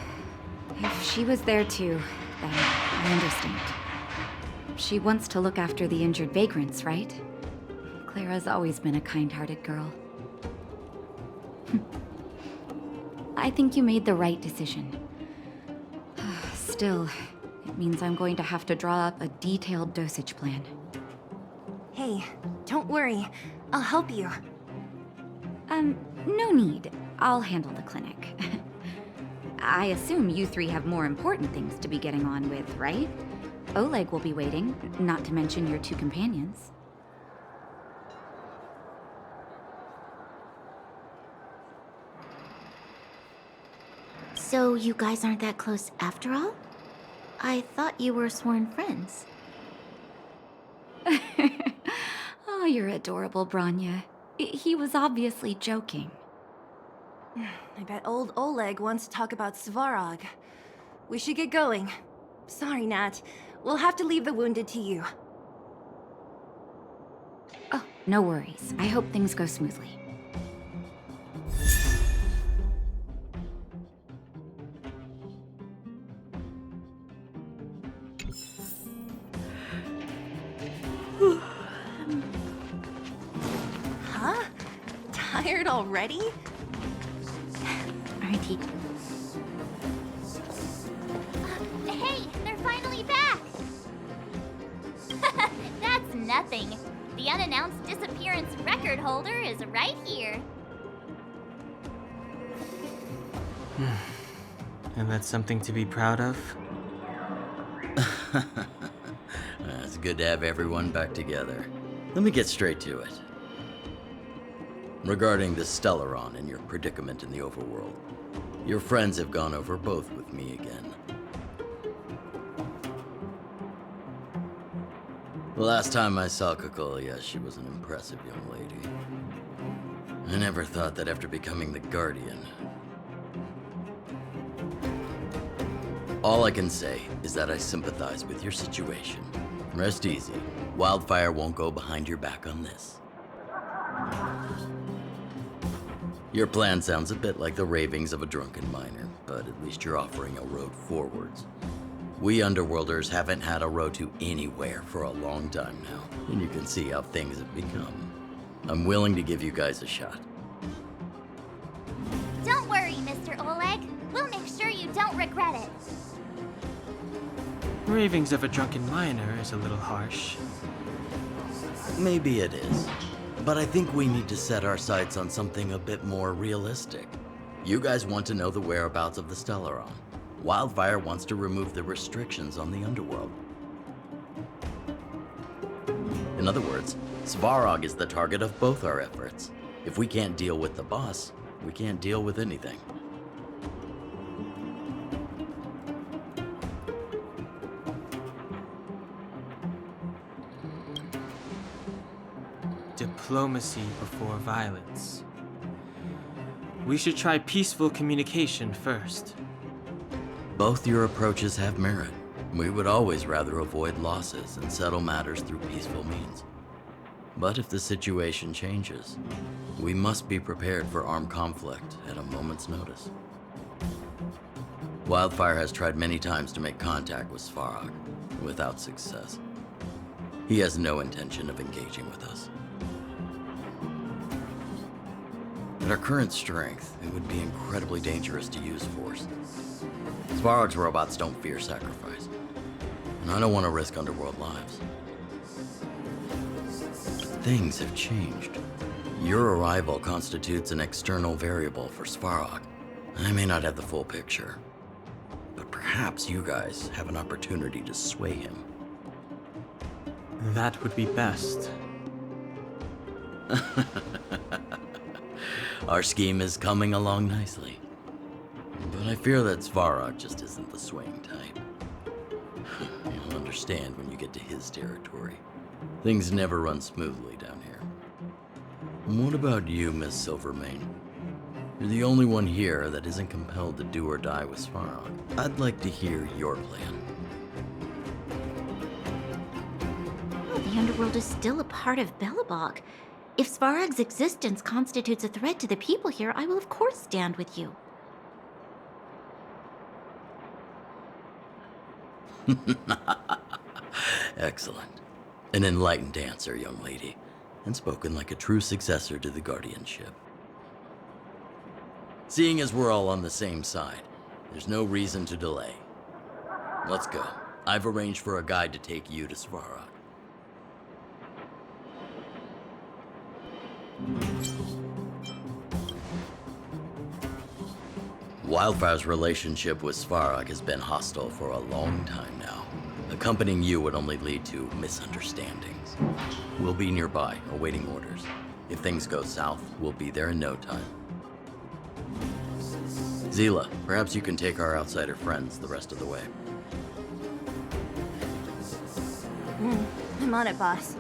If she was there too, then I understand. She wants to look after the injured vagrants, right? Clara's always been a kind-hearted girl. I think you made the right decision. Still, it means I'm going to have to draw up a detailed dosage plan. Hey, don't worry. I'll help you. No need. I'll handle the clinic. I assume you three have more important things to be getting on with, right? Oleg will be waiting, not to mention your two companions. So you guys aren't that close after all? I thought you were sworn friends. Oh, you're adorable, Branya. He was obviously joking. I bet old Oleg wants to talk about Svarog. We should get going. Sorry, Nat. We'll have to leave the wounded to you. Oh, no worries. I hope things go smoothly. Huh? Tired already? Alrighty. Hey, they're finally back! That's nothing. The unannounced disappearance record holder is right here. And that's something to be proud of? It's good to have everyone back together. Let me get straight to it. Regarding the Stellaron and your predicament in the overworld, your friends have gone over both with me again. The last time I saw Kokolia, she was an impressive young lady. I never thought that after becoming the Guardian. All I can say is that I sympathize with your situation. Rest easy. Wildfire won't go behind your back on this. Your plan sounds a bit like the ravings of a drunken miner, but at least you're offering a road forwards. We Underworlders haven't had a road to anywhere for a long time now, and you can see how things have become. I'm willing to give you guys a shot. Don't worry, Mr. Oleg. We'll make sure you don't regret it. Ravings of a drunken miner is a little harsh. Maybe it is. But I think we need to set our sights on something a bit more realistic. You guys want to know the whereabouts of the Stellaron. Wildfire wants to remove the restrictions on the Underworld. In other words, Svarog is the target of both our efforts. If we can't deal with the boss, we can't deal with anything. Diplomacy before violence. We should try peaceful communication first. Both your approaches have merit. We would always rather avoid losses and settle matters through peaceful means. But if the situation changes, we must be prepared for armed conflict at a moment's notice. Wildfire has tried many times to make contact with Svarog, without success. He has no intention of engaging with us. At our current strength, it would be incredibly dangerous to use force. Svarog's robots don't fear sacrifice, and I don't want to risk Underworld lives. But things have changed. Your arrival constitutes an external variable for Svarog. I may not have the full picture, but perhaps you guys have an opportunity to sway him. That would be best. Our scheme is coming along nicely. But I fear that Svarog just isn't the swaying type. You'll understand when you get to his territory. Things never run smoothly down here. And what about you, Miss Silvermane? You're the only one here that isn't compelled to do or die with Svarog. I'd like to hear your plan. The underworld is still a part of Belobog. If Svarog's existence constitutes a threat to the people here, I will of course stand with you. Excellent. An enlightened answer, young lady, and spoken like a true successor to the guardianship. Seeing as we're all on the same side, there's no reason to delay. Let's go. I've arranged for a guide to take you to Svarog. Wildfire's relationship with Svarog has been hostile for a long time now. Accompanying you would only lead to misunderstandings. We'll be nearby, awaiting orders. If things go south, we'll be there in no time. Zila, perhaps you can take our outsider friends the rest of the way. I'm on it, boss.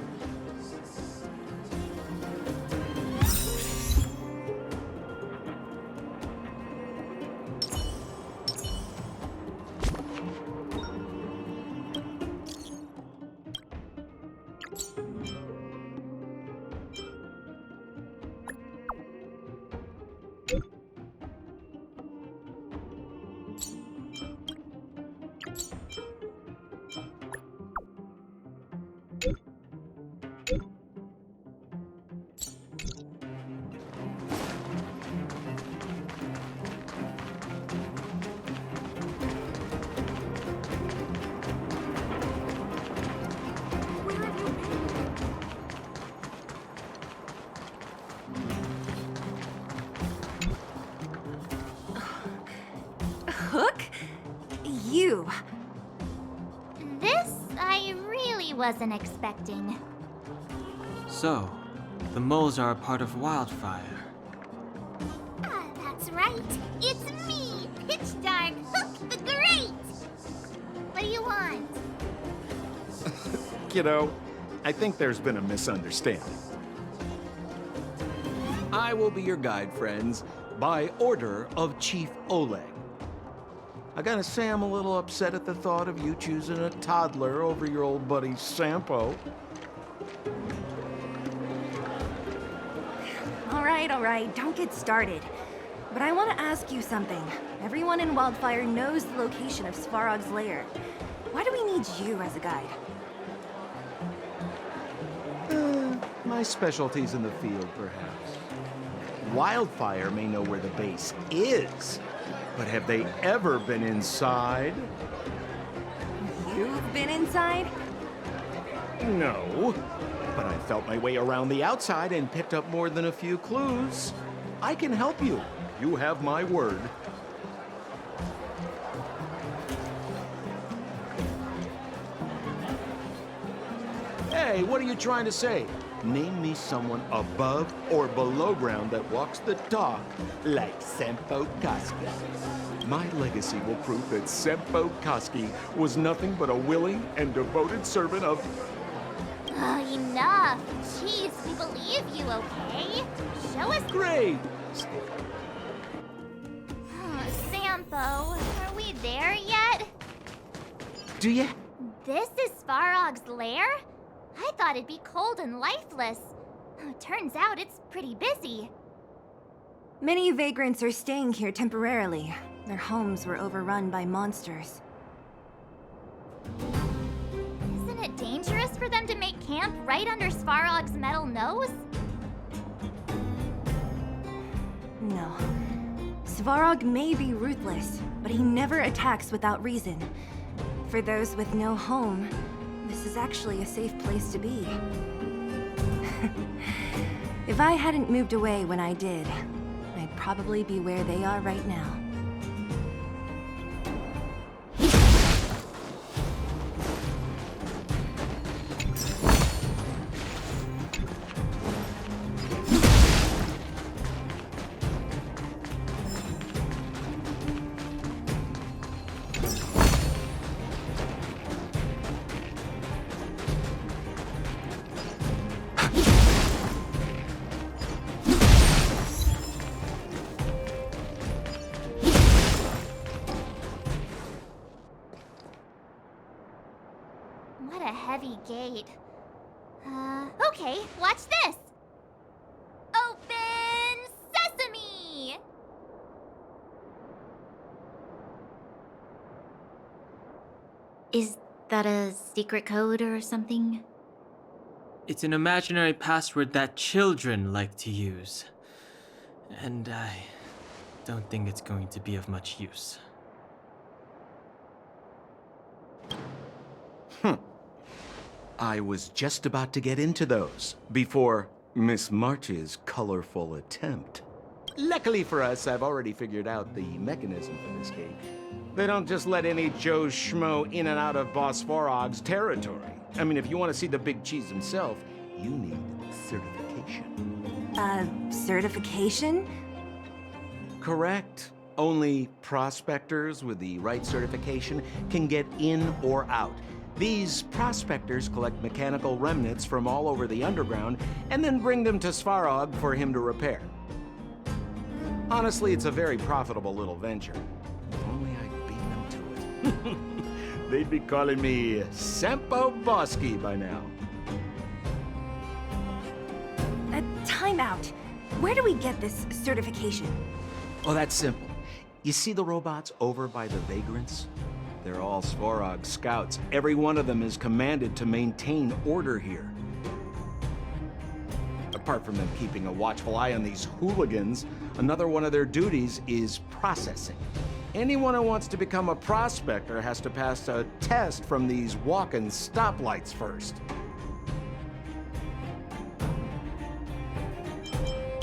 Hook? You. This I really wasn't expecting. So, the moles are a part of Wildfire. That's right. It's me, Pitch Dark Hook the Great. What do you want? Kiddo, I think there's been a misunderstanding. I will be your guide, friends, by order of Chief Oleg. I gotta say I'm a little upset at the thought of you choosing a toddler over your old buddy Sampo. All right, don't get started. But I want to ask you something. Everyone in Wildfire knows the location of Svarog's lair. Why do we need you as a guide? My specialty's in the field, perhaps. Wildfire may know where the base is, but have they ever been inside? You've been inside? No, but I felt my way around the outside and picked up more than a few clues. I can help you. You have my word. Hey, what are you trying to say? Name me someone above or below ground that walks the talk like Sempo Koski. My legacy will prove that Sempo Koski was nothing but a willing and devoted servant of... Oh, enough. Jeez, we believe you, okay? Show us... Great! Sampo, are we there yet? Do ya? This is Svarog's lair? I thought it'd be cold and lifeless. Turns out it's pretty busy. Many vagrants are staying here temporarily. Their homes were overrun by monsters. Isn't it dangerous for them to make camp right under Svarog's metal nose? No. Svarog may be ruthless, but he never attacks without reason. For those with no home, this is actually a safe place to be. If I hadn't moved away when I did, I'd probably be where they are right now. gate. Okay, watch this! Open sesame! Is that a secret code or something? It's an imaginary password that children like to use. And I don't think it's going to be of much use. I was just about to get into those before Miss March's colorful attempt. Luckily for us, I've already figured out the mechanism for this gate. They don't just let any Joe Schmo in and out of Boss Farog's territory. I mean, if you want to see the big cheese himself, you need certification. Certification? Correct. Only prospectors with the right certification can get in or out. These prospectors collect mechanical remnants from all over the underground and then bring them to Svarog for him to repair. Honestly, it's a very profitable little venture. If only I'd beat them to it. They'd be calling me Sempo Bosky by now. Time out. Where do we get this certification? Oh, that's simple. You see the robots over by the vagrants? They're all Svarog scouts. Every one of them is commanded to maintain order here. Apart from them keeping a watchful eye on these hooligans, another one of their duties is processing. Anyone who wants to become a prospector has to pass a test from these walking stoplights first.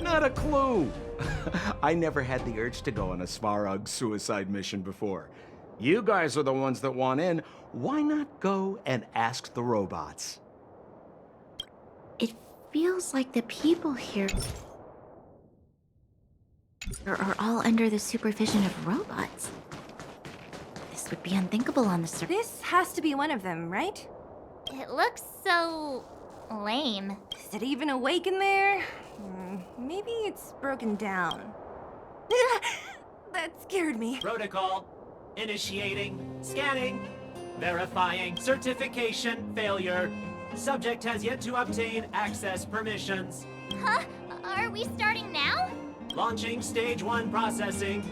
Not a clue. I never had the urge to go on a Svarog suicide mission before. You guys are the ones that want in. Why not go and ask the robots? It feels like the people here are all under the supervision of robots. This would be unthinkable on the surface. This has to be one of them, right? It looks so lame. Is it even awake in there? Maybe it's broken down. That scared me. Protocol. Initiating. Scanning. Verifying. Certification. Failure. Subject has yet to obtain access permissions. Huh? Are we starting now? Launching stage 1 processing.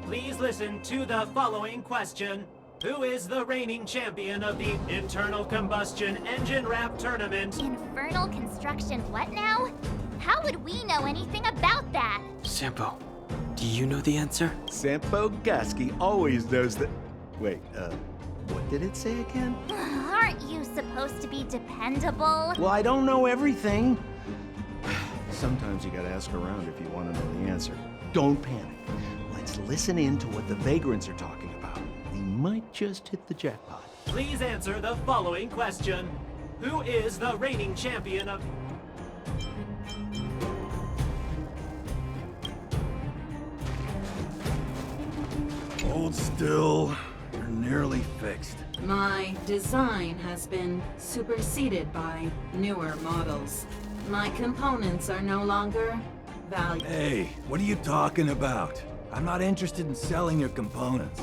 Please listen to the following question. Who is the reigning champion of the Internal Combustion Engine Wrap Tournament? Infernal construction what now? How would we know anything about that? Sampo, do you know the answer? Sampo Gasky always knows that... Wait, what did it say again? Aren't you supposed to be dependable? Well, I don't know everything. Sometimes you gotta ask around if you want to know the answer. Don't panic. Let's listen in to what the vagrants are talking about. We might just hit the jackpot. Please answer the following question. Who is the reigning champion of... Hold still. You're nearly fixed. My design has been superseded by newer models. My components are no longer valuable. Hey, what are you talking about? I'm not interested in selling your components.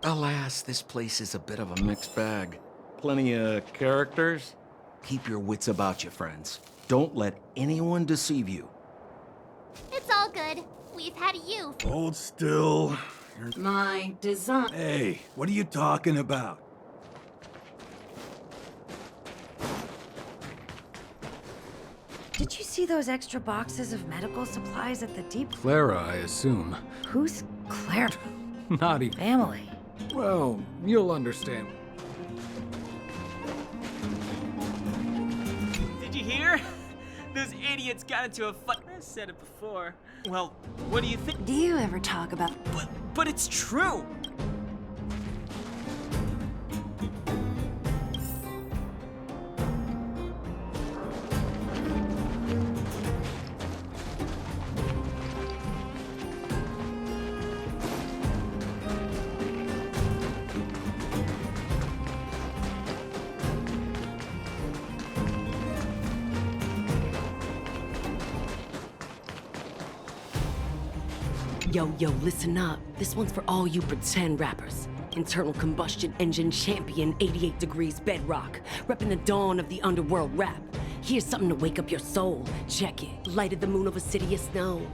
Alas, this place is a bit of a mixed bag. Plenty of characters. Keep your wits about you, friends. Don't let anyone deceive you. It's all good. We've had you. Hold still. My design... Hey, what are you talking about? Did you see those extra boxes of medical supplies at the deep... Clara, I assume. Who's Clara? Not even... Family. Well, you'll understand. Did you hear? Those idiots got into a fight. I said it before. Well, what do you think? Do you ever talk about... But it's true! Yo, listen up. This one's for all you pretend rappers. internal combustion engine champion, 88 degrees bedrock, repping the dawn of the underworld rap. Here's something to wake up your soul. Check it. Lighted the moon of a city of snow.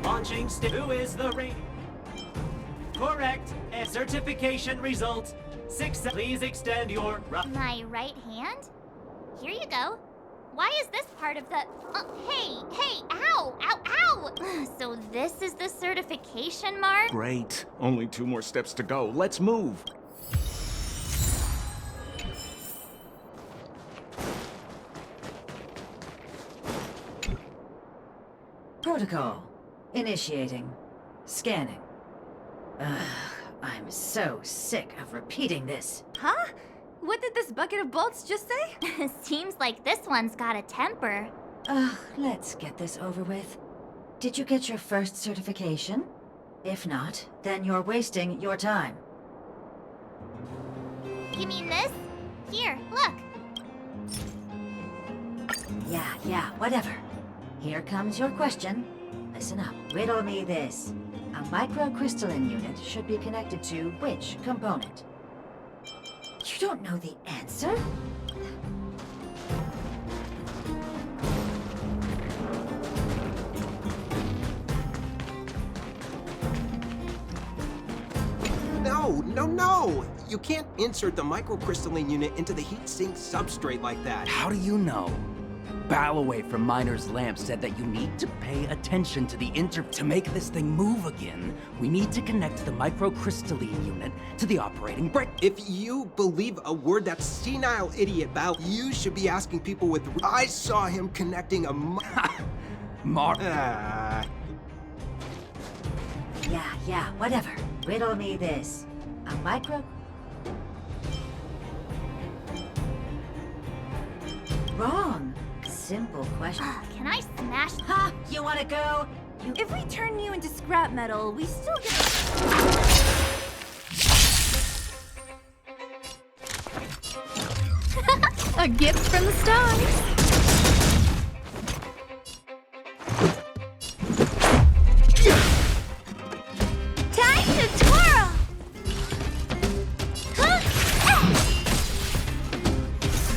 Launching who is the rating? Correct. And certification result. 6. Please extend your My right hand? Here you go. Why is this part of the... hey, ow, ow, ow! So this is the certification mark? Great. Only 2 more steps to go. Let's move. Protocol. Initiating. Scanning. Ugh, I'm so sick of repeating this. Huh? What did this bucket of bolts just say? Seems like this one's got a temper. Ugh, let's get this over with. Did you get your first certification? If not, then you're wasting your time. You mean this? Here, look. Yeah, whatever. Here comes your question. Listen up, riddle me this. A microcrystalline unit should be connected to which component? You don't know the answer? No! You can't insert the microcrystalline unit into the heat sink substrate like that. How do you know? Balloway from Miner's Lamp said that you need to pay attention to the To make this thing move again, we need to connect the microcrystalline unit to the operating brick. If you believe a word that senile idiot Bal, you should be asking people with... I saw him connecting a... Yeah, whatever. Riddle me this. A micro... Wrong. Simple question. Can I smash... Ha! You wanna go? If we turn you into scrap metal, we still get... A gift from the stars. Time to twirl!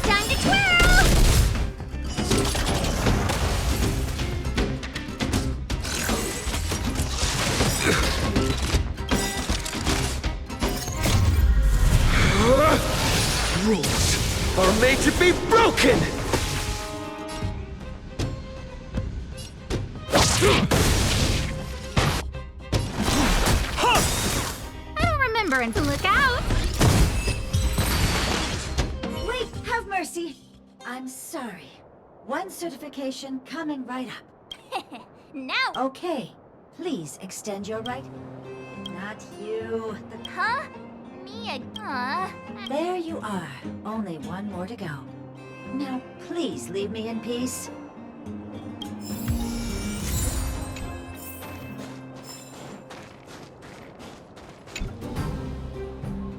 Time to twirl! Rules are made to be broken! I don't remember and to look out. Wait, have mercy. I'm sorry. One certification coming right up. Now. Okay, please extend your right. Not you. Huh? Me again? There you are. Only 1 more to go. Now, please leave me in peace.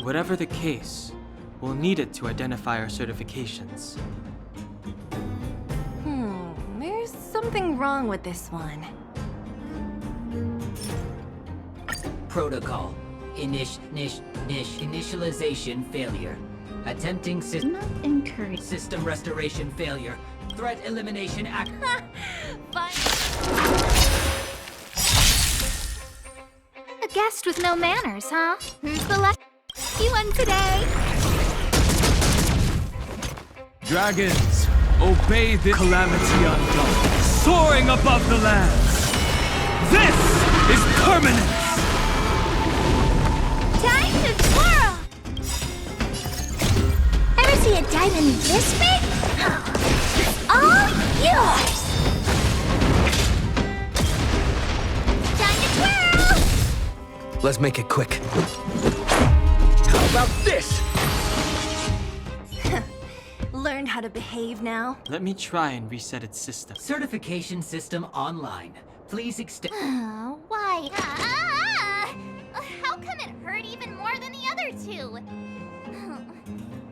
Whatever the case, we'll need it to identify our certifications. There's something wrong with this one. Protocol. Initialization failure. Attempting system... Not encouraged. System restoration failure. Threat elimination act... A guest with no manners, huh? Who's the lucky one today? Dragons, obey the calamity undone, soaring above the lands. This is permanence! Time to twirl! Ever see a diamond this big? It's all yours! Time to twirl! Let's make it quick. How about this? Learn how to behave now. Let me try and reset its system. Certification system online. Please extend... Why? How come it hurt even more than the other 2?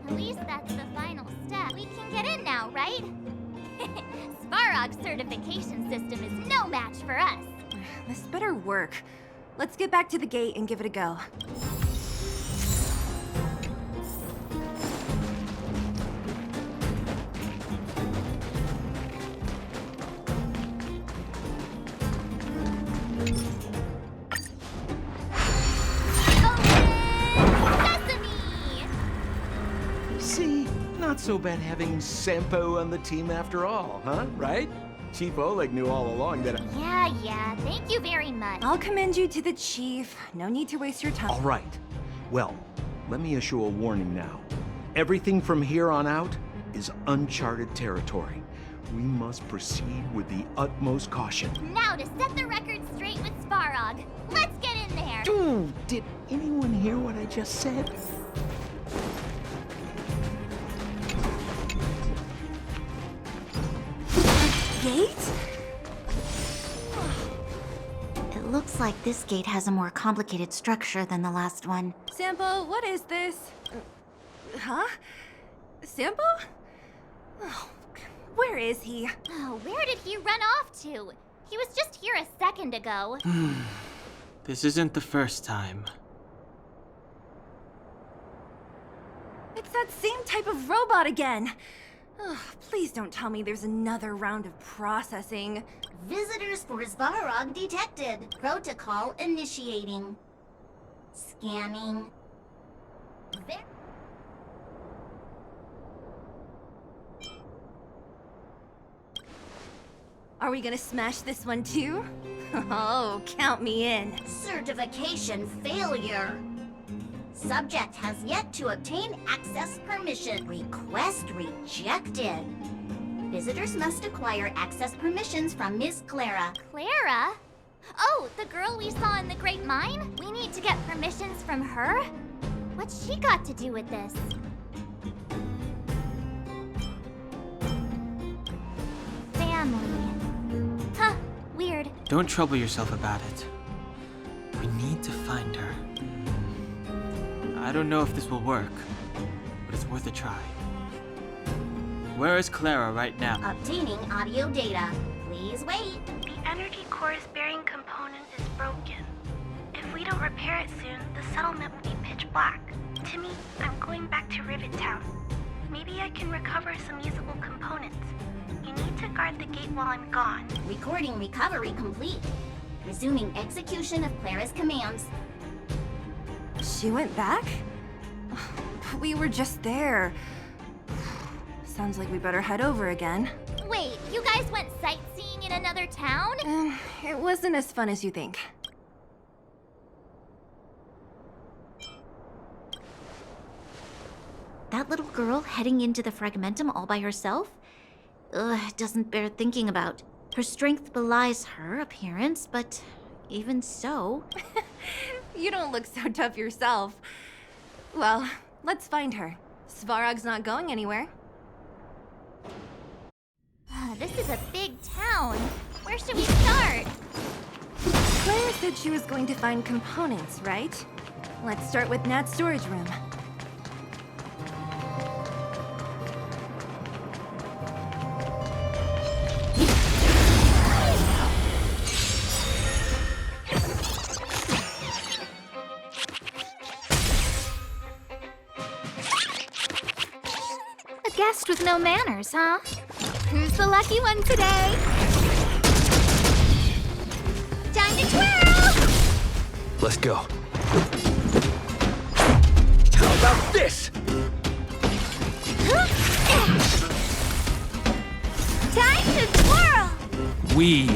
At least that's the final step. We can get in now, right? Svarog's certification system is no match for us. This better work. Let's get back to the gate and give it a go. See, not so bad having Sampo on the team after all, huh? Right? Chief Oleg knew all along that Yeah, thank you very much. I'll commend you to the chief. No need to waste your time. All right. Well, let me issue a warning now. Everything from here on out is uncharted territory. We must proceed with the utmost caution. Now to set the record straight with Svarog. Let's get in there. Ooh, did anyone hear what I just said? Gate? It looks like this gate has a more complicated structure than the last one. Sampo, what is this? Huh? Sampo? Oh, where is he? Oh, where did he run off to? He was just here a second ago. This isn't the first time. It's that same type of robot again. Ugh, please don't tell me there's another round of processing. Visitors for Svarog detected. Protocol initiating. Scanning. Are we gonna smash this one too? Oh, count me in. Certification failure. Subject has yet to obtain access permission. Request rejected. Visitors must acquire access permissions from Miss Clara. Clara? Oh, the girl we saw in the Great Mine? We need to get permissions from her? What's she got to do with this? Family. Huh, weird. Don't trouble yourself about it. We need to find her. I don't know if this will work, but it's worth a try. Where is Clara right now? Obtaining audio data. Please wait. The energy core's bearing component is broken. If we don't repair it soon, the settlement will be pitch black. Timmy, I'm going back to Rivet Town. Maybe I can recover some usable components. You need to guard the gate while I'm gone. Recording recovery complete. Resuming execution of Clara's commands. She went back? We were just there. Sounds like we better head over again. Wait, you guys went sightseeing in another town? It wasn't as fun as you think. That little girl heading into the Fragmentum all by herself? Ugh, it doesn't bear thinking about. Her strength belies her appearance, but even so... You don't look so tough yourself. Well, let's find her. Svarog's not going anywhere. This is a big town. Where should we start? Clara said she was going to find components, right? Let's start with Nat's storage room. A guest with no manners, huh? Who's the lucky one today? Time to twirl! Let's go. How about this? Time to twirl! We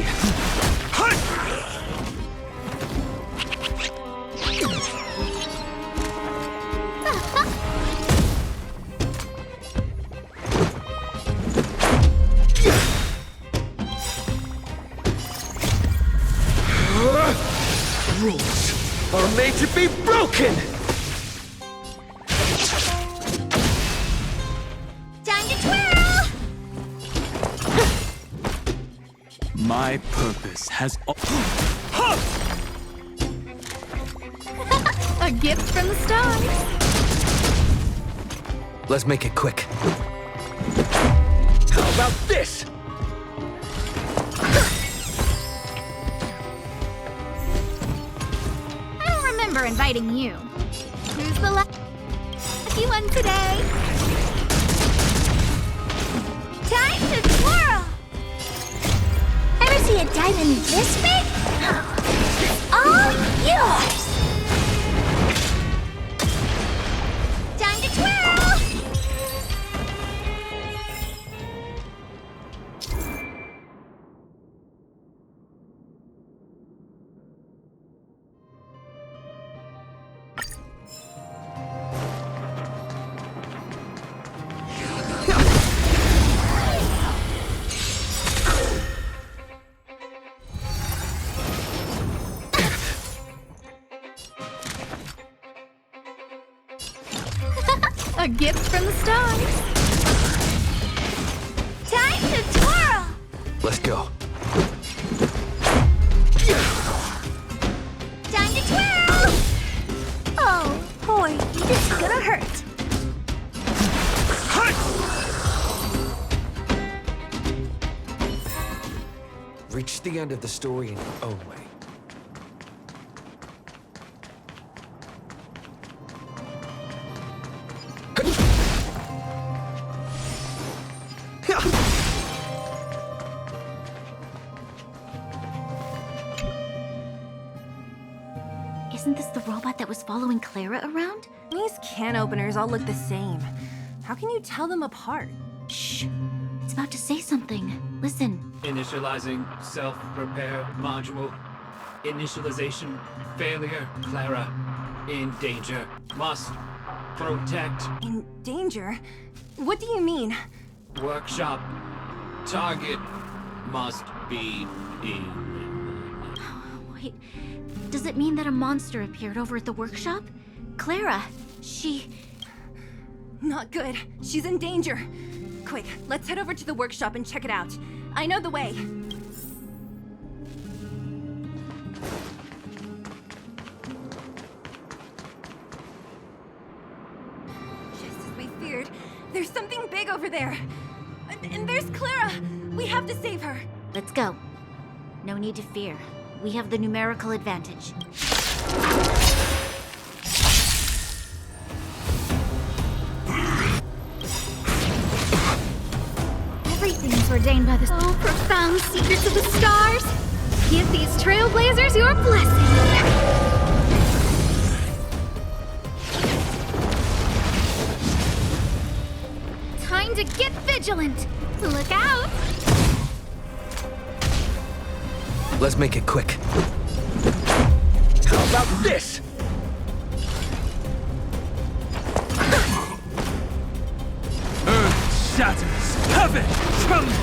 Rules are made to be broken! Time to twirl! My purpose has A gift from the stars. Let's make it quick. How about this? remember inviting you. Who's the lucky one today? Time to twirl! Ever see a diamond this big? It's all yours! Time to twirl! A gift from the stars. Time to twirl! Let's go. Time to twirl! Oh, boy, this is gonna hurt. Reach the end of the story in your own way. Isn't this the robot that was following Clara around? These can openers all look the same. How can you tell them apart? Shh. It's about to say something. Listen. Initializing self-repair module. Initialization failure. Clara. In danger. Must protect. In danger? What do you mean? Workshop. Target must be in. Wait. Does it mean that a monster appeared over at the workshop? Clara, she... Not good. She's in danger. Quick, let's head over to the workshop and check it out. I know the way. Just as we feared, there's something big over there. And there's Clara. We have to save her. Let's go. No need to fear. We have the numerical advantage. Everything's ordained by the profound secrets of the stars. Give these Trailblazers your blessing. Time to get vigilant. Look out! Let's make it quick. How about this? Earth shatters, heaven trembles!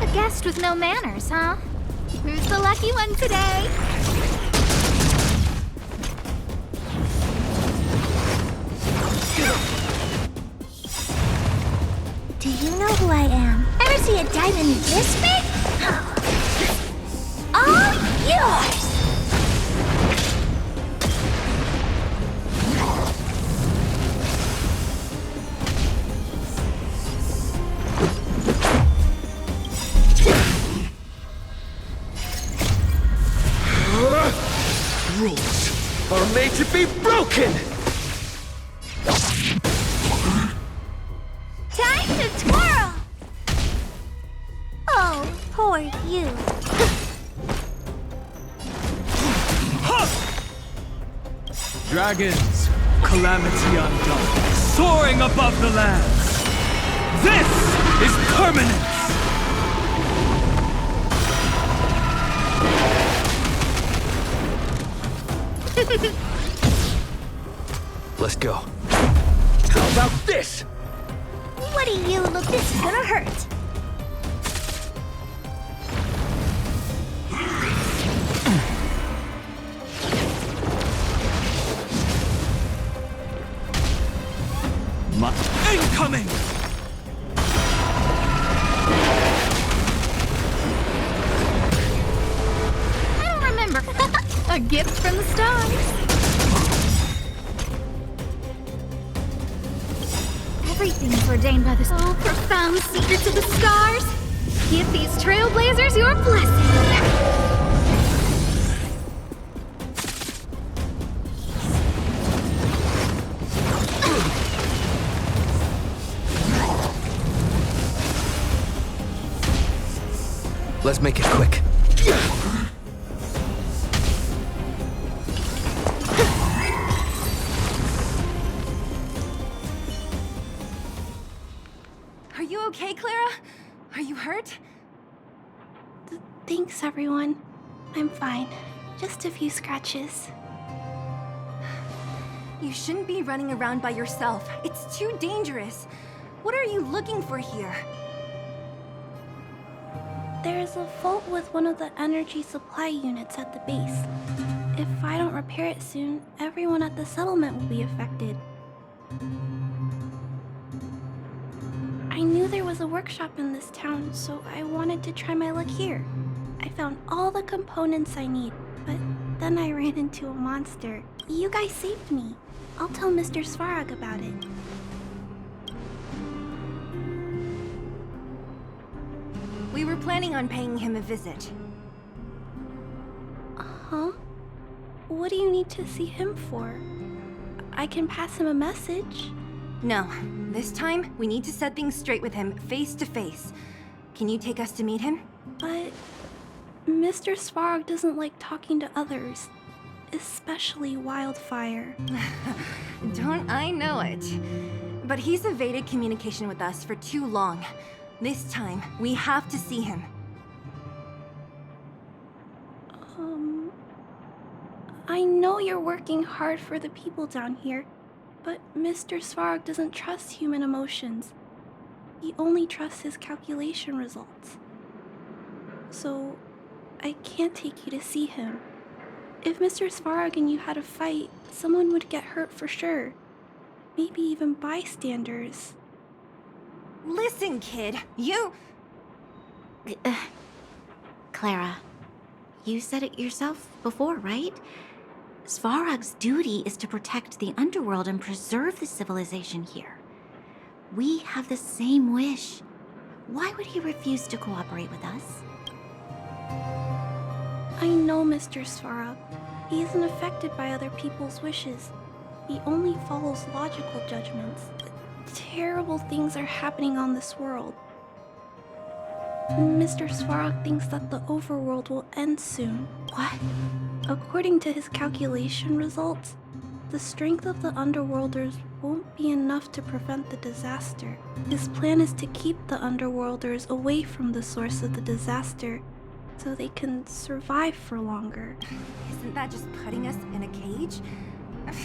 A guest with no manners, huh? Who's the lucky one today? Do you know who I am? Ever see a diamond this big? All yours! Rules are made to be broken! Time to twirl! Oh, poor you. Dragons, calamity undone, soaring above the lands. This is permanence! Let's go. How about this? What do you look? This is gonna hurt. Incoming! I don't remember. A gift from the stars. Everything's ordained by the profound secrets of the stars. Give these Trailblazers your blessing. Let's make it quick. Are you okay, Clara? Are you hurt? Thanks, everyone. I'm fine. Just a few scratches. You shouldn't be running around by yourself. It's too dangerous. What are you looking for here? There's a fault with one of the energy supply units at the base. If I don't repair it soon, everyone at the settlement will be affected. I knew there was a workshop in this town, so I wanted to try my luck here. I found all the components I need, but then I ran into a monster. You guys saved me. I'll tell Mr. Svarog about it. We were planning on paying him a visit. Huh? What do you need to see him for? I can pass him a message. No, this time we need to set things straight with him face to face. Can you take us to meet him? But Mr. Svarog doesn't like talking to others, especially Wildfire. Don't I know it? But he's evaded communication with us for too long. This time, we have to see him. I know you're working hard for the people down here, but Mr. Svarog doesn't trust human emotions. He only trusts his calculation results. So, I can't take you to see him. If Mr. Svarog and you had a fight, someone would get hurt for sure. Maybe even bystanders. Listen, kid, you... Clara, you said it yourself before, right? Svarog's duty is to protect the underworld and preserve the civilization here. We have the same wish. Why would he refuse to cooperate with us? I know Mr. Svarog. He isn't affected by other people's wishes. He only follows logical judgments. Terrible things are happening on this world. Mr. Svarog thinks that the overworld will end soon. What? According to his calculation results, the strength of the Underworlders won't be enough to prevent the disaster. His plan is to keep the Underworlders away from the source of the disaster, so they can survive for longer. Isn't that just putting us in a cage?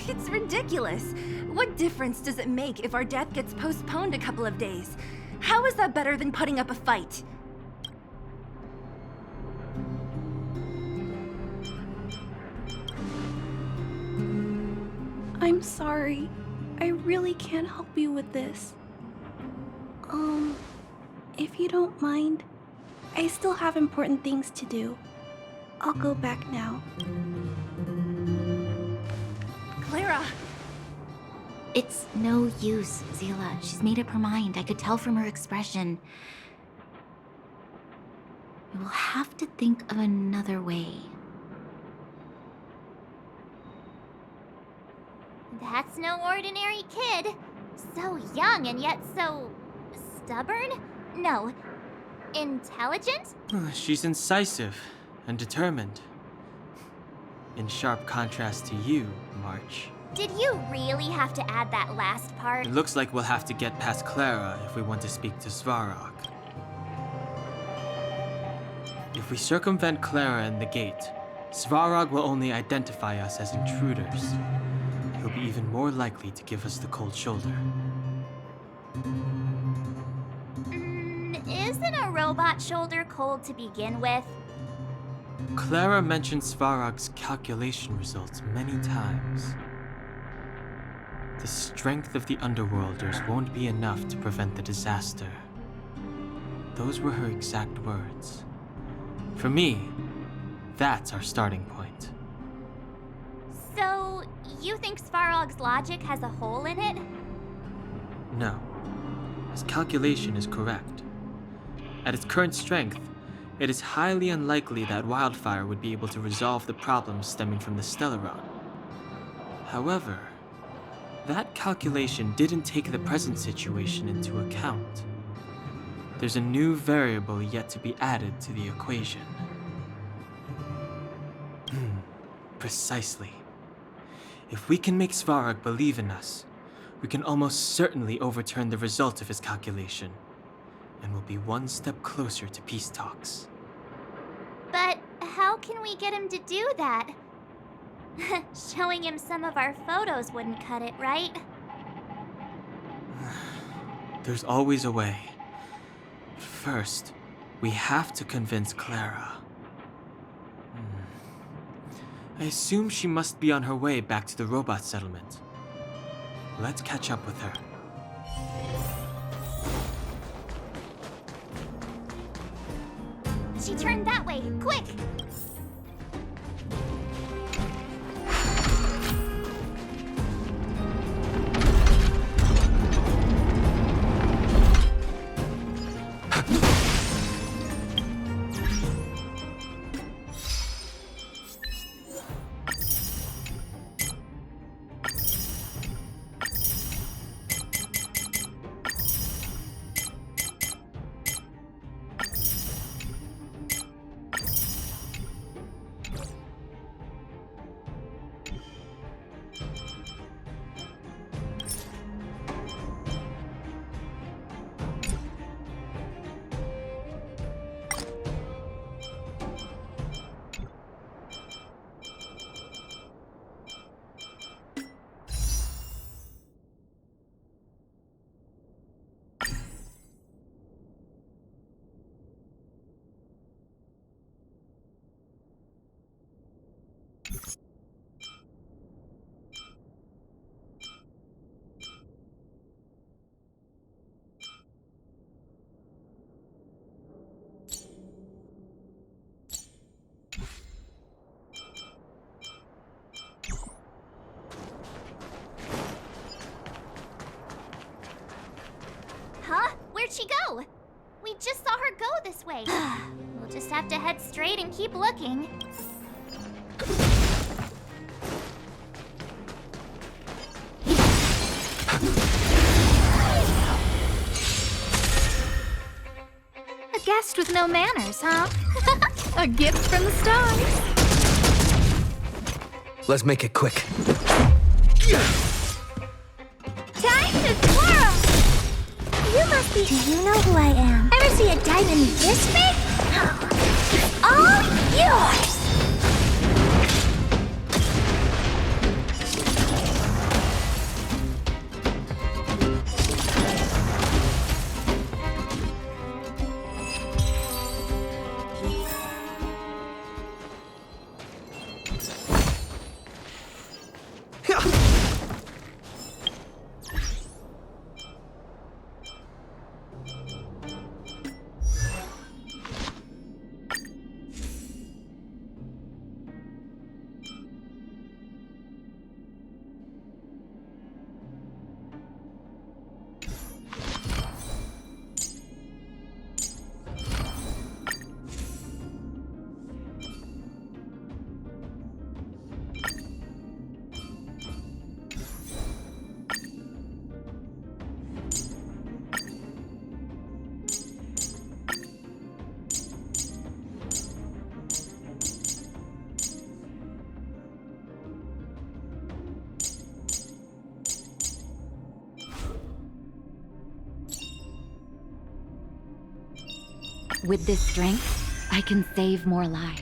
It's ridiculous. What difference does it make if our death gets postponed a couple of days? How is that better than putting up a fight? I'm sorry. I really can't help you with this. If you don't mind, I still have important things to do. I'll go back now. Clara! It's no use, Zila. She's made up her mind. I could tell from her expression. We'll have to think of another way. That's no ordinary kid. So young and yet so... stubborn? No. Intelligent? She's incisive and determined. In sharp contrast to you, March. Did you really have to add that last part? It looks like we'll have to get past Clara if we want to speak to Svarog. If we circumvent Clara and the gate, Svarog will only identify us as intruders. He'll be even more likely to give us the cold shoulder. Isn't a robot shoulder cold to begin with? Clara mentioned Svarog's calculation results many times. The strength of the Underworlders won't be enough to prevent the disaster. Those were her exact words. For me, that's our starting point. So, you think Svarog's logic has a hole in it? No. His calculation is correct. At its current strength, it is highly unlikely that Wildfire would be able to resolve the problems stemming from the Stellaron. However, that calculation didn't take the present situation into account. there's a new variable yet to be added to the equation. Precisely. If we can make Svarog believe in us, we can almost certainly overturn the result of his calculation, and we'll be one step closer to peace talks. But how can we get him to do that? Showing him some of our photos wouldn't cut it, right? There's always a way. First, we have to convince Clara. I assume she must be on her way back to the robot settlement. Let's catch up with her. She turned that way, quick! Where'd she go? We just saw her go this way. We'll just have to head straight and keep looking. A guest with no manners, huh? A gift from the stars. Let's make it quick. Time to twirl! You must be... Do you know who I am? Ever see a diamond this big? It's all yours! With this strength, I can save more lives.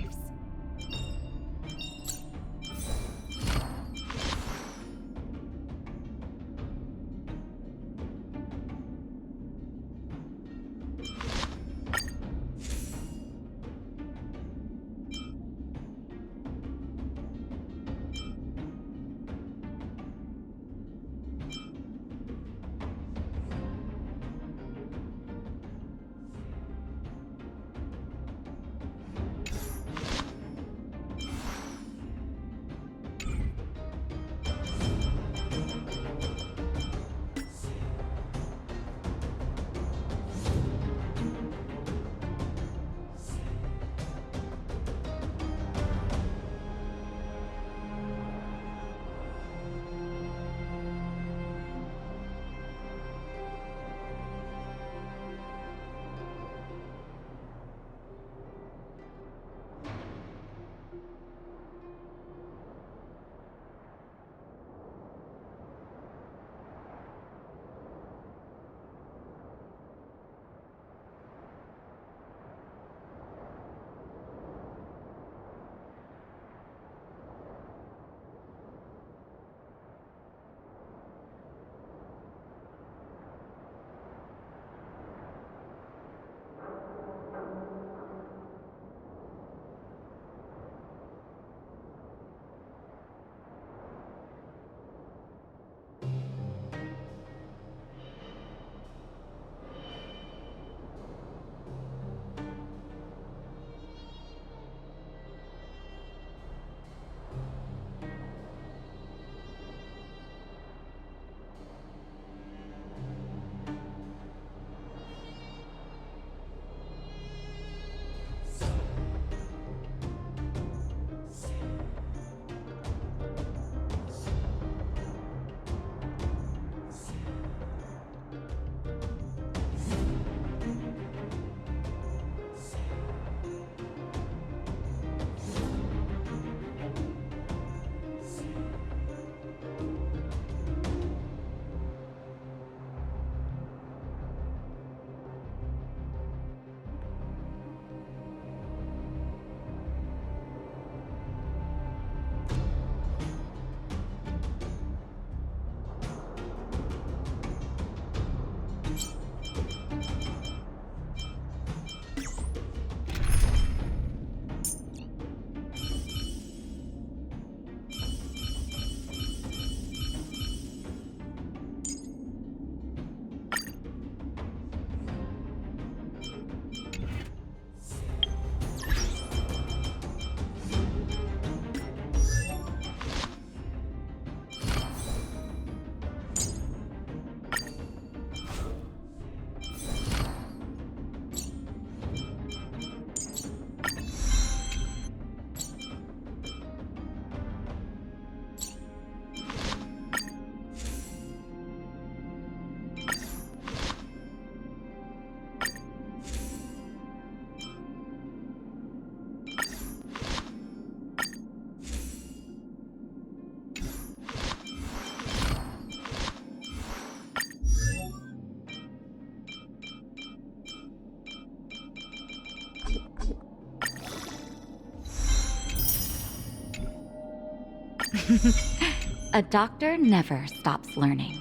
A doctor never stops learning.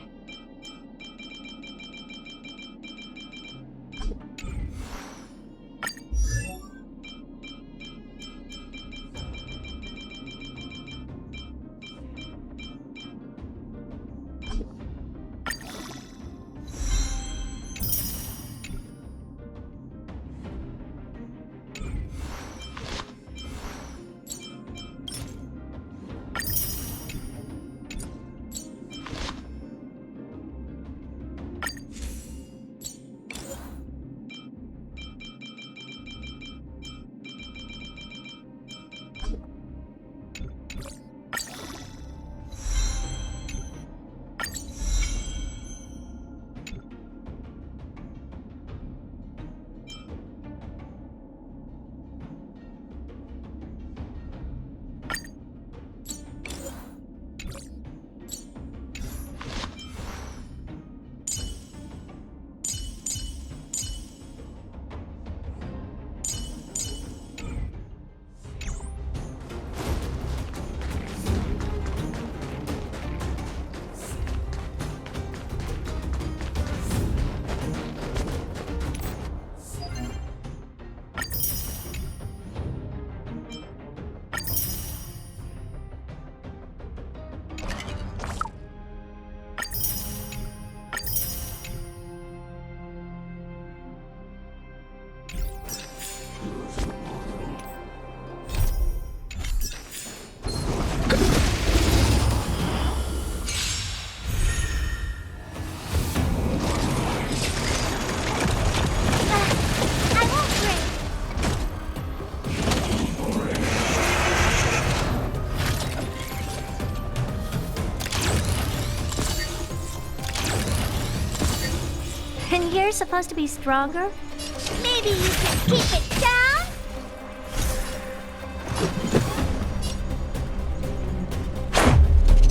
And you're supposed to be stronger? Maybe you can keep it down?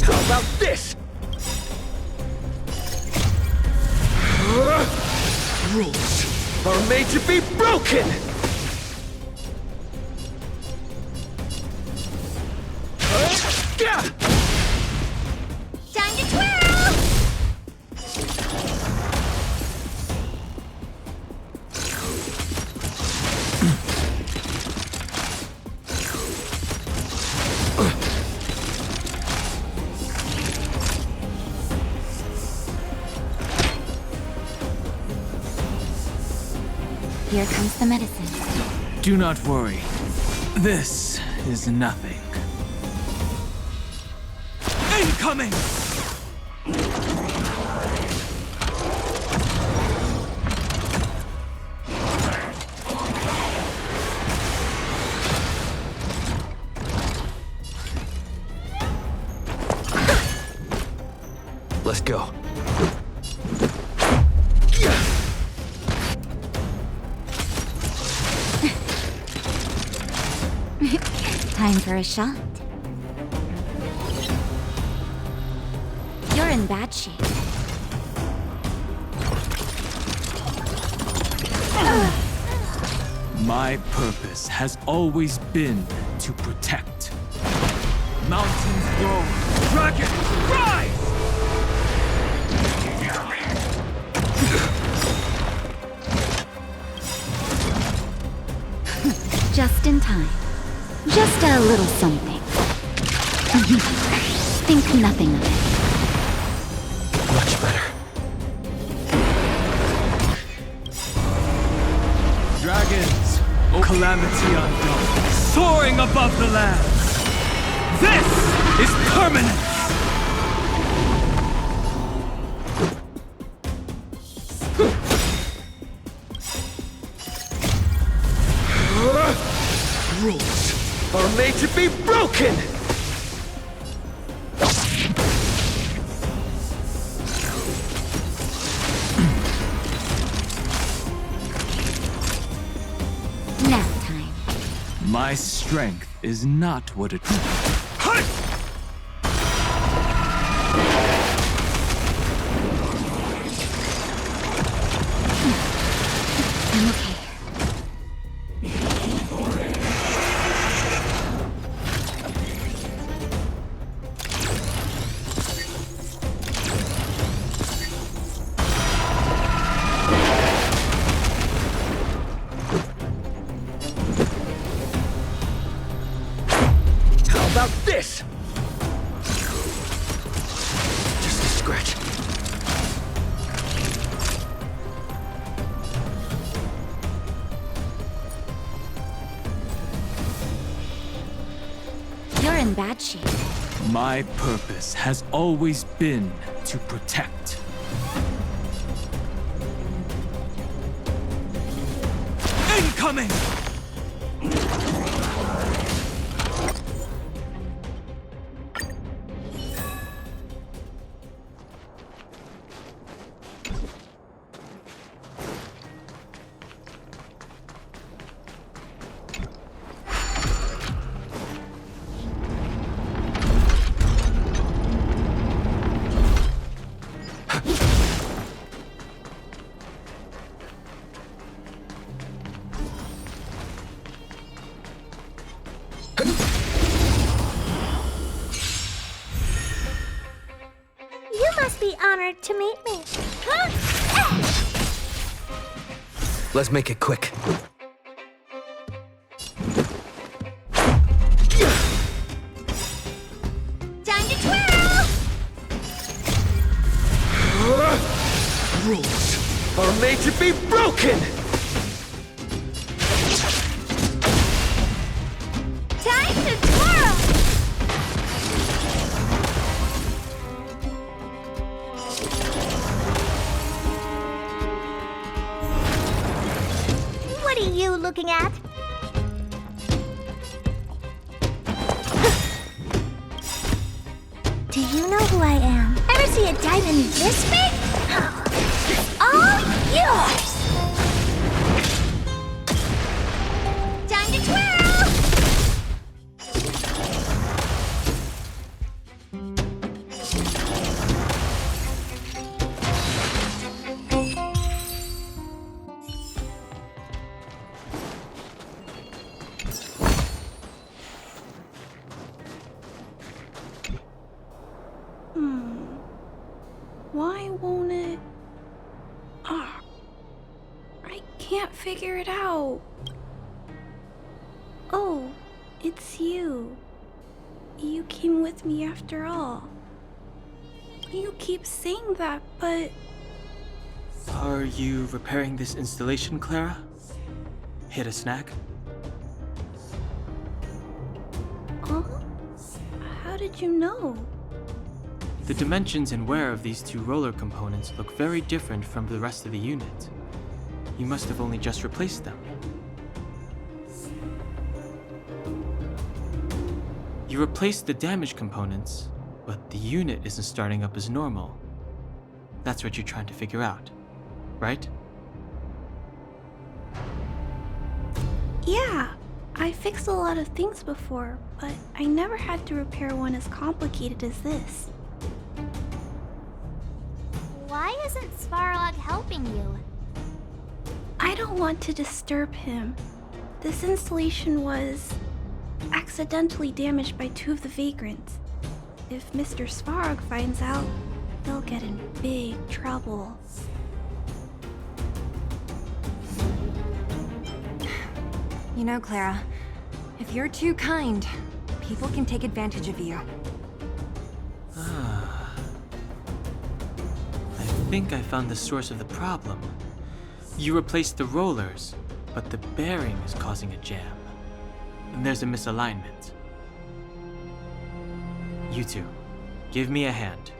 How about this? Rules are made to be broken! Time to twirl! Here comes the medicine. Do not worry. This is nothing. Incoming! Let's go. Time for a shot. You're in bad shape. My purpose has always been to protect. Mountains grow, dragons rise! Just in time. Just a little something. Think nothing of it. Much better. Dragons, calamity undone, soaring above the lands. This is permanence! Rules are made to be broken! Nap time. My strength is not what it is. I'm okay. this? Just a scratch. You're in bad shape. My purpose has always been to protect. Incoming! You must be honored to meet me. Let's make it quick. Time to twirl! Rules are made to be broken! Time to twirl! What are you looking at? Do you know who I am? Ever see a diamond this big? It's all yours! Time to twirl! Why won't it? Ah, I can't figure it out. Oh, it's you. You came with me after all. You keep saying that, but... Are you repairing this installation, Clara? Hit a snack? Huh? How did you know? The dimensions and wear of these two roller components look very different from the rest of the unit. You must have only just replaced them. You replaced the damaged components, but the unit isn't starting up as normal. That's what you're trying to figure out, right? Yeah, I fixed a lot of things before, but I never had to repair one as complicated as this. Why isn't Svarog helping you? I don't want to disturb him. This installation was accidentally damaged by two of the vagrants. If Mr. Svarog finds out, they'll get in big trouble. You know, Clara, if you're too kind, people can take advantage of you. I think I found the source of the problem. You replaced the rollers, but the bearing is causing a jam. And there's a misalignment. You two, give me a hand.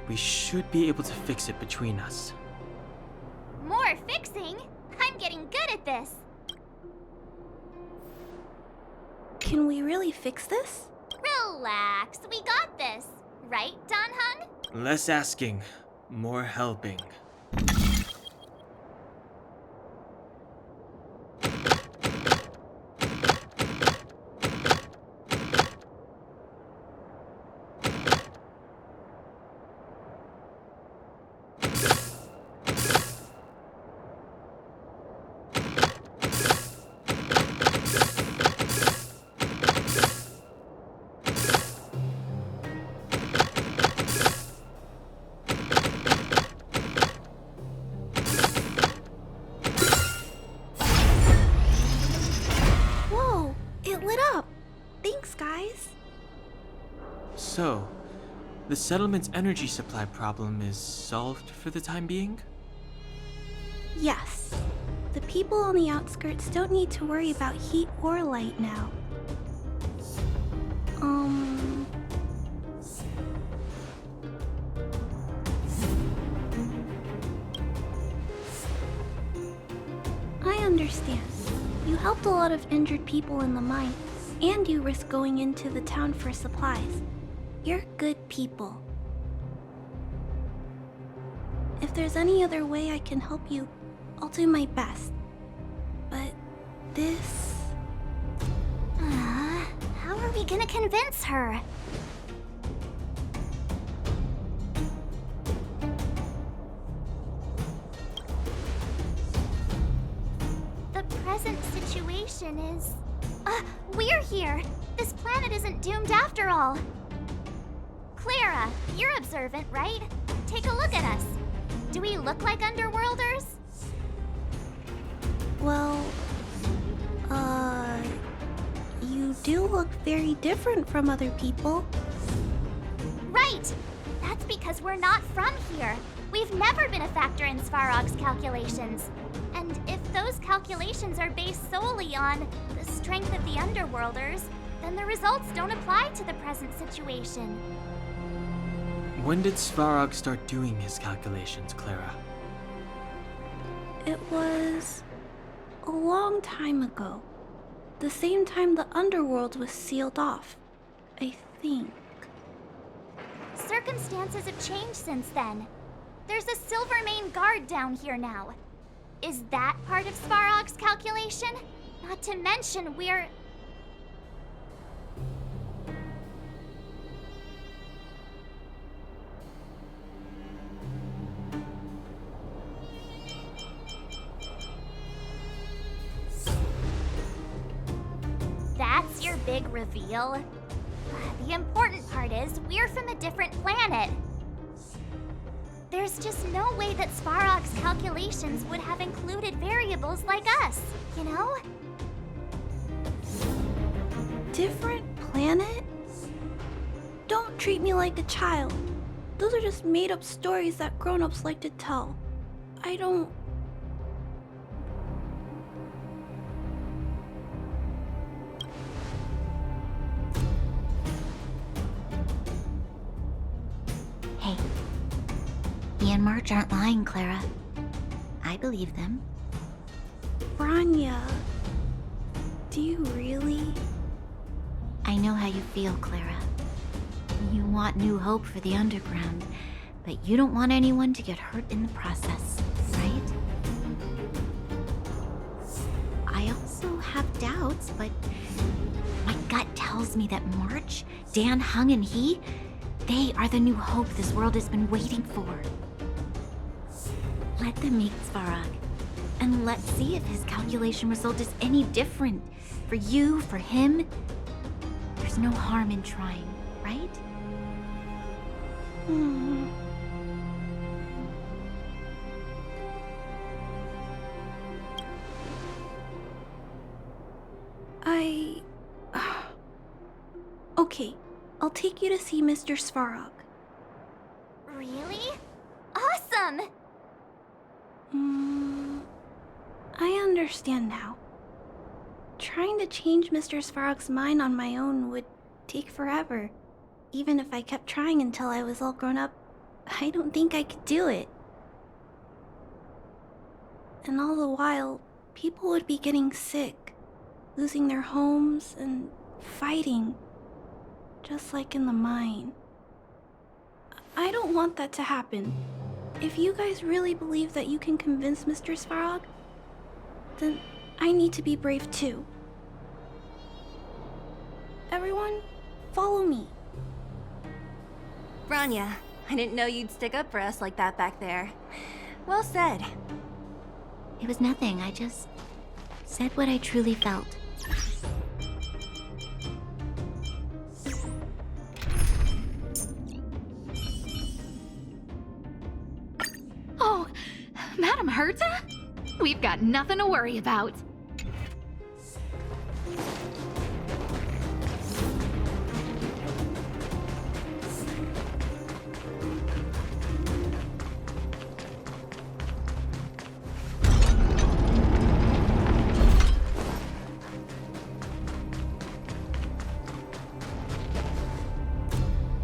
We should be able to fix it between us. More fixing? I'm getting good at this. Can we really fix this? Relax, we got this. Right, Don Hung? Less asking, more helping. So, the settlement's energy supply problem is solved for the time being? Yes. The people on the outskirts don't need to worry about heat or light now. I understand. You helped a lot of injured people in the mine, and you risked going into the town for supplies. You're good people. If there's any other way I can help you, I'll do my best. But this... How are we gonna convince her? The present situation is... we're here! This planet isn't doomed after all! Clara, you're observant, right? Take a look at us. Do we look like Underworlders? Well, you do look very different from other people. Right! That's because we're not from here. We've never been a factor in Svarog's calculations. And if those calculations are based solely on the strength of the Underworlders, then the results don't apply to the present situation. When did Svarog start doing his calculations, Clara? It was a long time ago. The same time the underworld was sealed off, I think. Circumstances have changed since then. There's a Silvermane guard down here now. Is that part of Svarog's calculation? Not to mention we're... That's your big reveal? The important part is, we're from a different planet. There's just no way that Svarog's calculations would have included variables like us, you know? Different planet? Don't treat me like a child. Those are just made-up stories that grown-ups like to tell. I don't... Hey, he and March aren't lying, Clara. I believe them. Branya, do you really? I know how you feel, Clara. You want new hope for the underground, but you don't want anyone to get hurt in the process, right? I also have doubts, but my gut tells me that March, Dan, Hung, and he, they are the new hope this world has been waiting for. Let them meet Svarog, and let's see if his calculation result is any different. For you, for him, there's no harm in trying, right? Okay, I'll take you to see Mr. Svarog. Really? Awesome! I understand now. Trying to change Mr. Svarog's mind on my own would take forever. Even if I kept trying until I was all grown up, I don't think I could do it. And all the while, people would be getting sick, losing their homes, and fighting. Just like in the mine. I don't want that to happen. If you guys really believe that you can convince Mr. Svarog, then I need to be brave too. Everyone, follow me. Branya, I didn't know you'd stick up for us like that back there. Well said. It was nothing, I just said what I truly felt. Oh, Madam Herta? We've got nothing to worry about.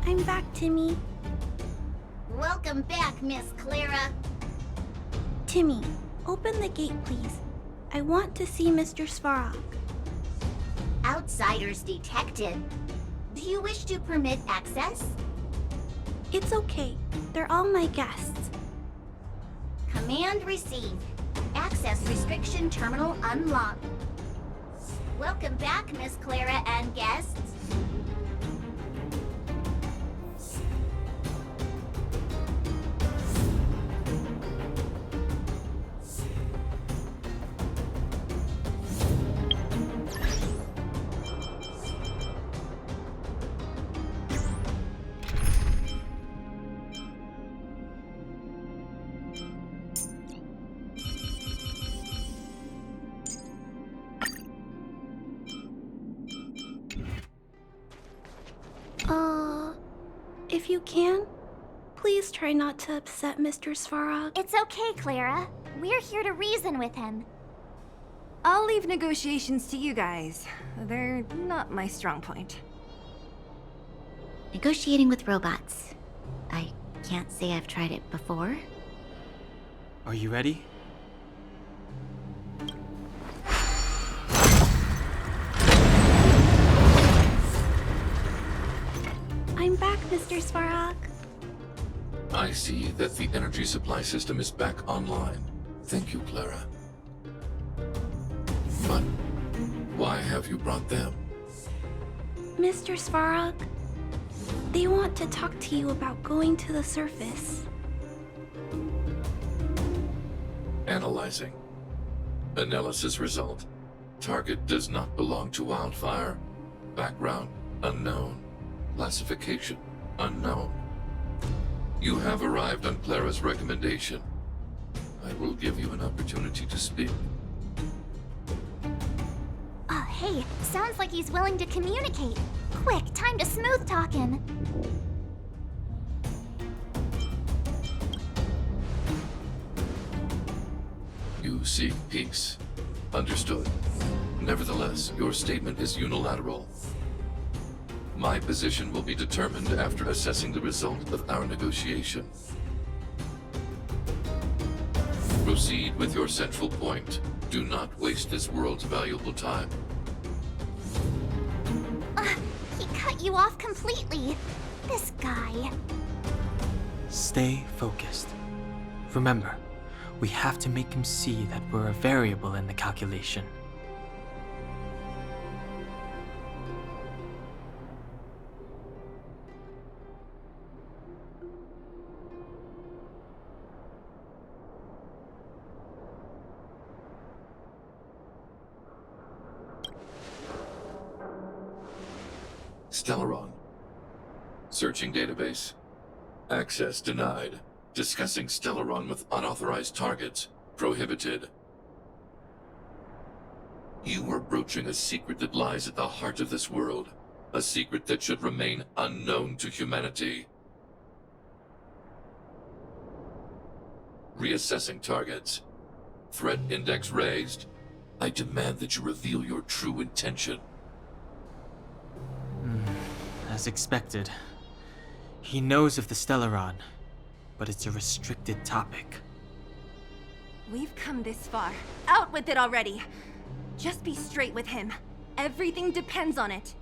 I'm back, Timmy. Welcome back, Miss Clara. Timmy, open the gate, please. I want to see Mr. Svarog. Outsiders detected. Do you wish to permit access? It's okay. They're all my guests. Command received. Access restriction terminal unlocked. Welcome back, Miss Clara and guests. If you can, please try not to upset Mr. Svarog. It's okay, Clara. We're here to reason with him. I'll leave negotiations to you guys. They're not my strong point. Negotiating with robots. I can't say I've tried it before. Are you ready? I'm back, Mr. Svarog. I see that the energy supply system is back online. Thank you, Clara. But why have you brought them? Mr. Svarog, they want to talk to you about going to the surface. Analyzing. Analysis result. Target does not belong to Wildfire. Background unknown. Classification unknown. You have arrived on Clara's recommendation. I will give you an opportunity to speak. Oh, hey, sounds like he's willing to communicate. Quick, time to smooth talking. You seek peace. Understood. Nevertheless, your statement is unilateral. My position will be determined after assessing the result of our negotiation. Proceed with your central point. Do not waste this world's valuable time. He cut you off completely. This guy. Stay focused. Remember, we have to make him see that we're a variable in the calculation. Stellaron. Searching database. Access denied. Discussing Stellaron with unauthorized targets. Prohibited. You are broaching a secret that lies at the heart of this world. A secret that should remain unknown to humanity. Reassessing targets. Threat index raised. I demand that you reveal your true intention. As expected. He knows of the Stellaron, but it's a restricted topic. We've come this far. Out with it already! Just be straight with him. Everything depends on it.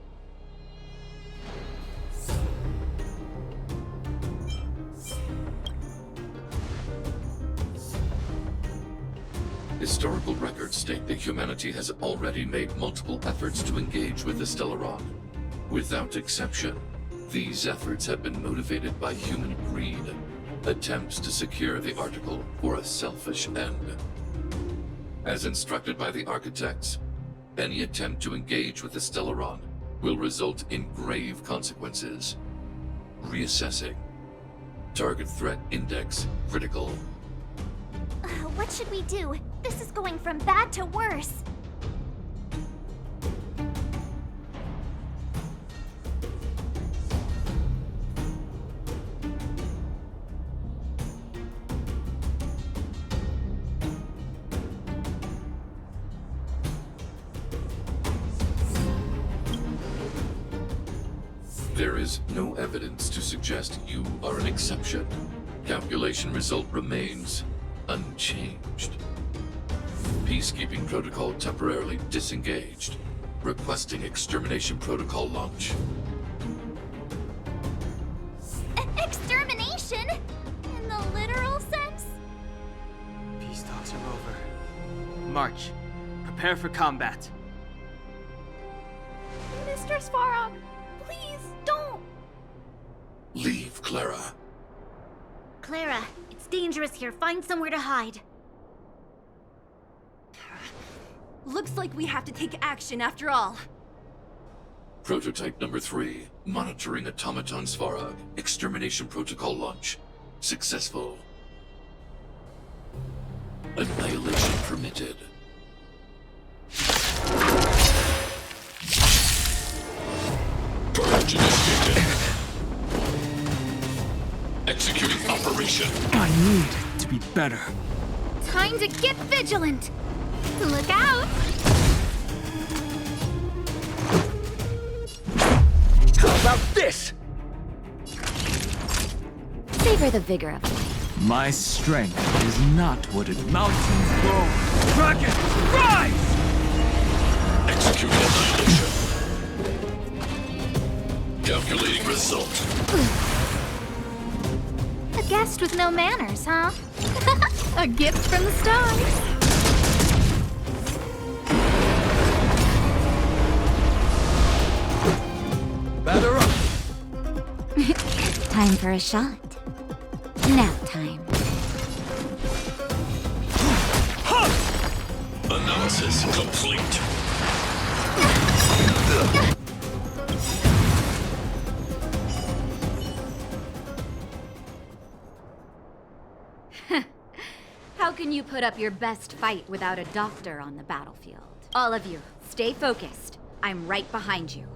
Historical records state that humanity has already made multiple efforts to engage with the Stellaron. Without exception, these efforts have been motivated by human greed, attempts to secure the article for a selfish end. As instructed by the architects, any attempt to engage with the Stellaron will result in grave consequences. Reassessing. Target threat index critical. What should we do? This is going from bad to worse. There is no evidence to suggest you are an exception. Calculation result remains unchanged. Peacekeeping protocol temporarily disengaged. Requesting extermination protocol launch. Extermination? In the literal sense? Peace talks are over. March. Prepare for combat. Mr. Svarog, please don't! Leave, Clara. Clara, it's dangerous here. Find somewhere to hide. Looks like we have to take action after all. Prototype number 3. Monitoring Automaton Svarog. Extermination protocol launch. Successful. Annihilation permitted. Purge initiated. Executing operation. I need to be better. Time to get vigilant! Look out! How about this? Savor the vigor of life. My strength is not what it mountains grow. Dragon, rise! Execute annihilation. Calculating result. A guest with no manners, huh? A gift from the stars. Batter up! Time for a shot. Nap time. Analysis complete. How can you put up your best fight without a doctor on the battlefield? All of you, stay focused. I'm right behind you.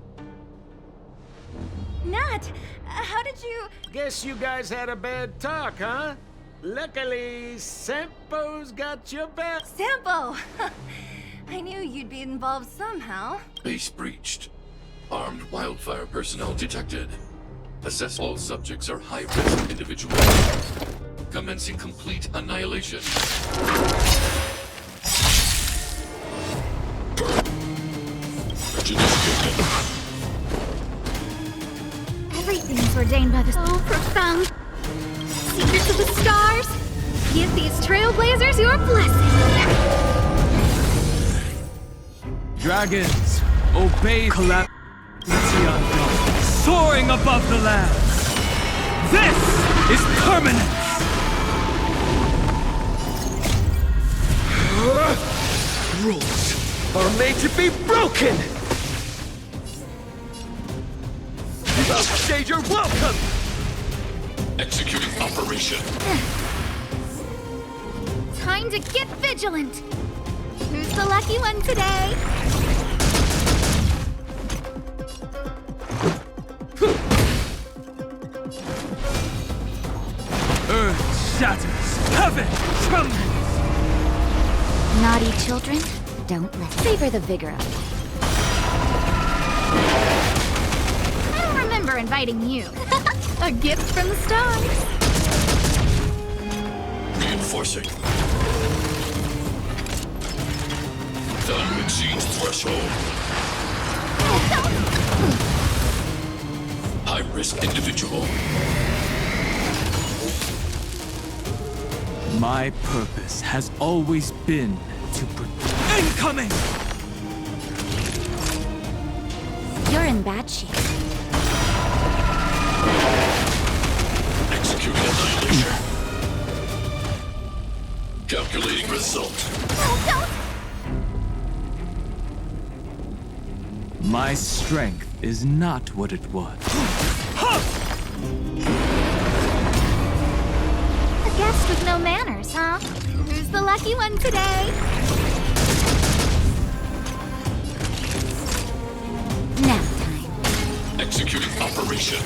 Nat, how did you... Guess you guys had a bad talk, huh? Luckily, Sampo's got your back. Sampo! I knew you'd be involved somehow. Base breached. Armed wildfire personnel detected. Assess all subjects are high-risk individuals. Commencing complete annihilation. Everything's ordained by the so profound. Secrets of the stars. Give these Trailblazers your blessing. Dragons, obey calamity undone, soaring above the lands. This is permanence. Rules are made to be broken! Upstage, you're welcome! Executing operation. Time to get vigilant. Who's the lucky one today? Earth shatters, heaven trembles. Naughty children, don't let savor the vigor of life. I don't remember inviting you. A gift from the stars. Reinforcing. Value exceeds threshold. High-risk individual. My purpose has always been to incoming! You're in bad shape. Executing annihilation. Calculating result. My strength is not what it was. A guest with no manners, huh? Who's the lucky one today? Nap time. Executing operation.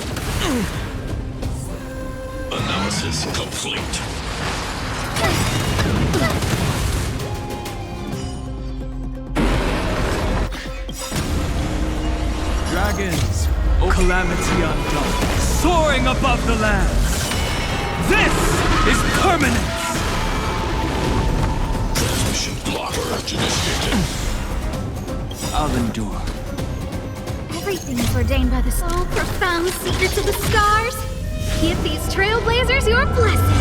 Analysis complete. Dragons, Calamity undone, soaring above the lands. This is permanence! Transmission block purge initiated. I'll endure. Everything is ordained by the so profound secrets of the stars. Give these Trailblazers your blessing.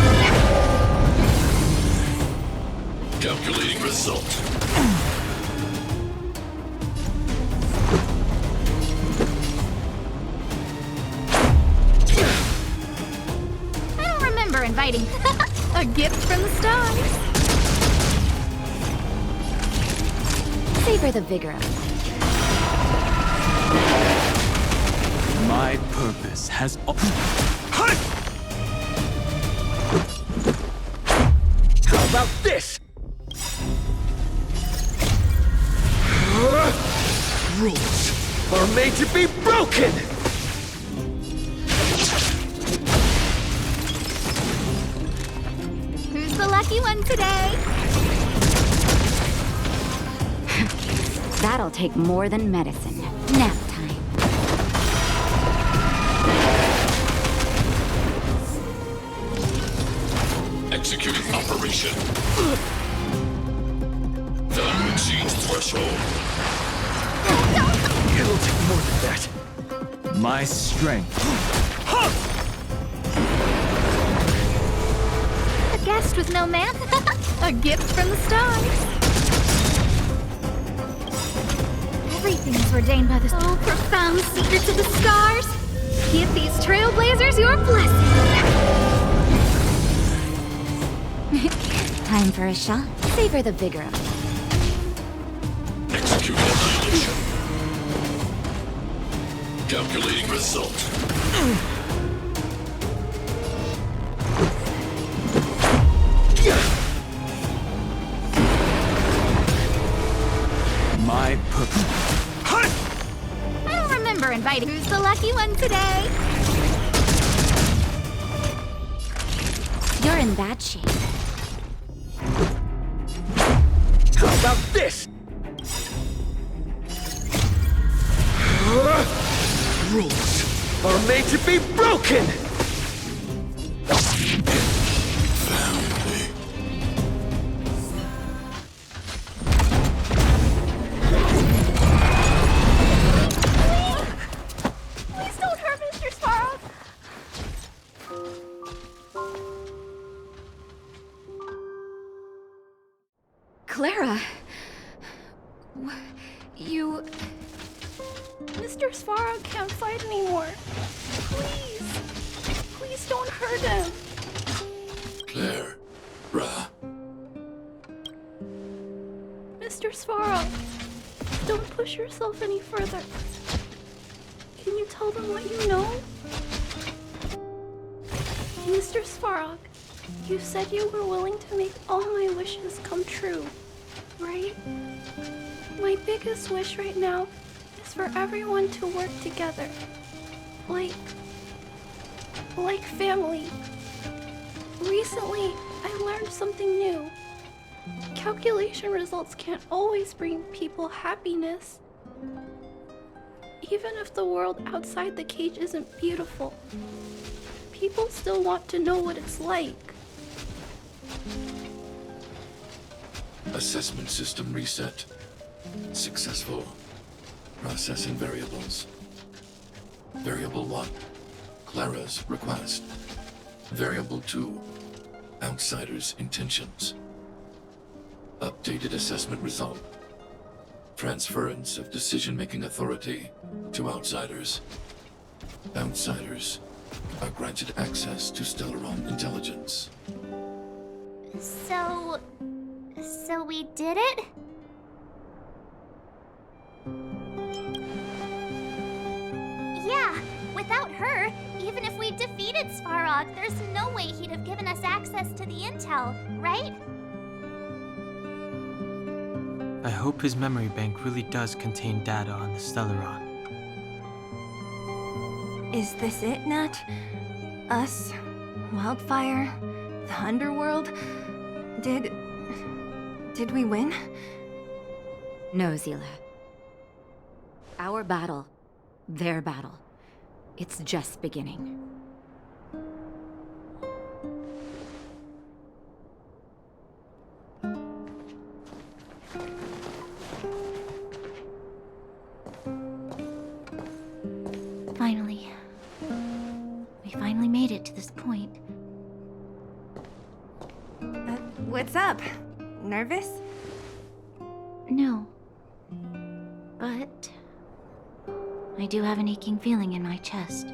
Calculating result. I don't remember inviting a gift from the stars. Savor the vigor of life. My purpose has How about this? Rules are made to be broken! Who's the lucky one today? That'll take more than medicine. Nap time. Executing operation. Value exceeds threshold. It'll take more than that. my strength. A guest with no man? A gift from the stars. Everything is ordained by the so profound secrets of the stars. Give these Trailblazers your blessing. Time for a shot. Savor the vigor of it. Execute annihilation. Calculating result. My purpose. I don't remember inviting. Who's the lucky one today? You're in bad shape. How about this? Rules are made to be broken! Please don't hurt Mr. Sparrow. Clara. You... Mr. Svarog can't fight anymore. Please. Please don't hurt him. Claire. Ra. Mr. Svarog, don't push yourself any further. Can you tell them what you know? Mr. Svarog, you said you were willing to make all my wishes come true, right? My biggest wish right now is for everyone to work together. Like family. Recently, I learned something new. Calculation results can't always bring people happiness. Even if the world outside the cage isn't beautiful, people still want to know what it's like. Assessment system reset. Successful. Processing variables. Variable 1. Clara's request. Variable 2. Outsider's intentions. Updated assessment result. Transference of decision-making authority to outsiders. Outsiders are granted access to Stellaron intelligence. So we did it? Yeah, without her, even if we defeated Svarog, there's no way he'd have given us access to the intel, right? I hope his memory bank really does contain data on the Stellaron. Is this it, Nat? Us? Wildfire? The underworld? Did we win? No, Zila. Our battle, their battle, It's just beginning. Finally. We finally made it to this point. What's up? Nervous? No. But I do have an aching feeling in my chest.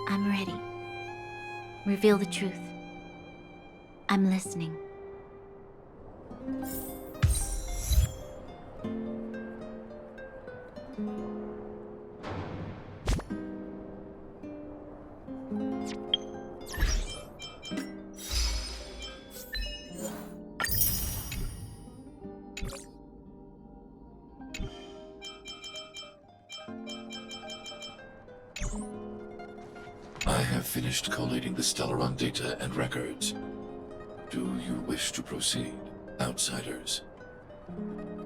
I'm ready. Reveal the truth. I'm listening. I have finished collating the Stellaron data and records. Do you wish to proceed, outsiders?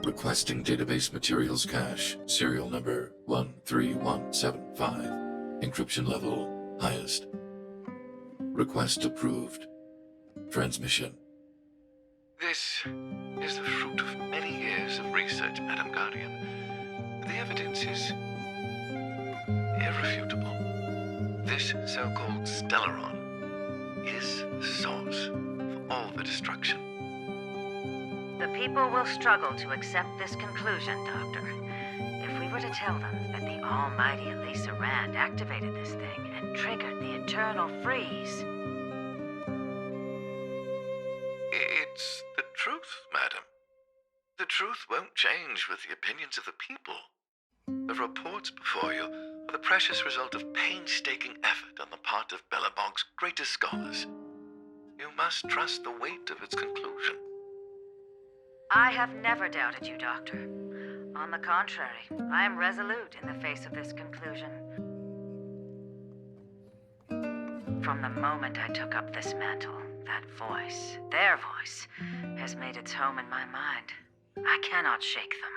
Requesting database materials cache, serial number 13175, encryption level highest. Request approved. Transmission. This is the fruit of many years of research, Madam Guardian. The evidence is irrefutable. This so-called Stellaron is the source of all the destruction. The people will struggle to accept this conclusion, Doctor. If we were to tell them that the almighty Elisa Rand activated this thing and triggered the eternal freeze... It's the truth, madam. The truth won't change with the opinions of the people. The reports before you are the precious result of painstaking effort on the part of Belobog's greatest scholars. You must trust the weight of its conclusion. I have never doubted you, Doctor. On the contrary, I am resolute in the face of this conclusion. From the moment I took up this mantle, that voice, their voice, has made its home in my mind. I cannot shake them.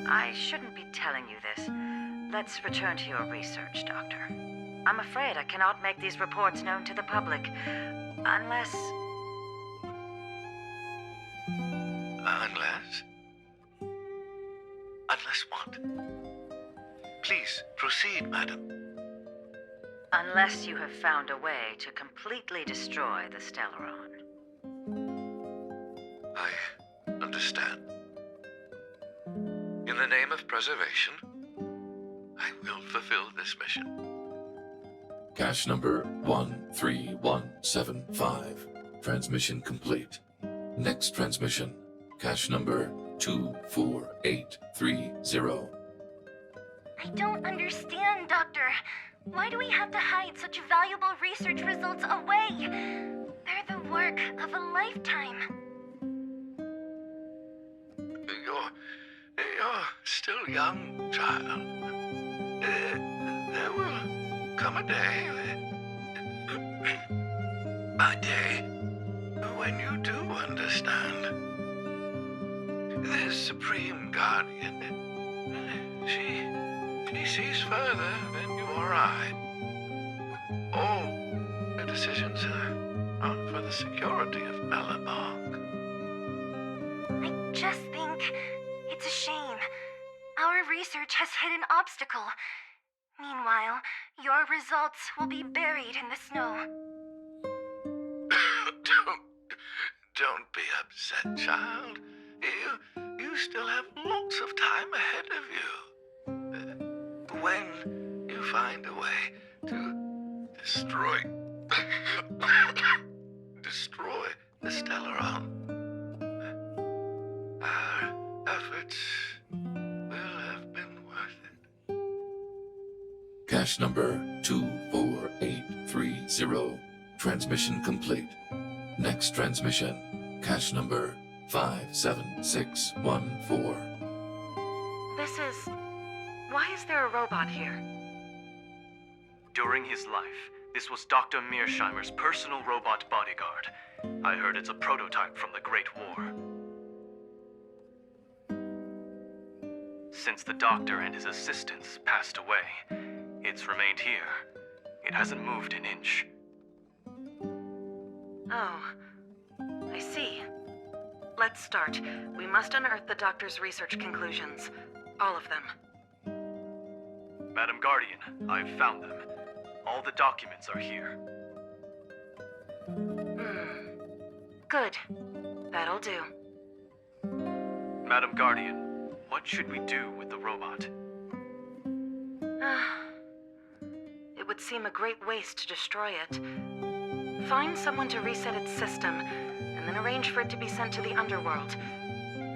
I shouldn't be telling you this. Let's return to your research, Doctor. I'm afraid I cannot make these reports known to the public, unless... Unless what? Please, proceed, madam. Unless you have found a way to completely destroy the Stellaron. I understand. In the name of preservation, I will fulfill this mission. Cache number 13175. Transmission complete. Next transmission. Cache number 24830. I don't understand, Doctor. Why do we have to hide such valuable research results away? They're the work of a lifetime. You're still young, child. There will come a day, when you do understand. This Supreme Guardian, she sees further than you or I. All her decisions are for the security of Belobog. I just think it's a shame. Our research has hit an obstacle. Meanwhile, your results will be buried in the snow. Don't be upset, child. You still have lots of time ahead of you. When you find a way to destroy the Stellaron, our efforts will have been worth it. Cache number 24830. Transmission complete. Next transmission. Cache number 57614. Why is there a robot here? During his life, This was Dr. Mearsheimer's personal robot bodyguard. I heard it's a prototype from the Great War. Since the doctor and his assistants passed away, it's remained here. It hasn't moved an inch. Oh, I see. Let's start. We must unearth the doctor's research conclusions. All of them. Madam Guardian, I've found them. All the documents are here. Good. That'll do. Madam Guardian, what should we do with the robot? It would seem a great waste to destroy it. Find someone to reset its system, and then arrange for it to be sent to the underworld.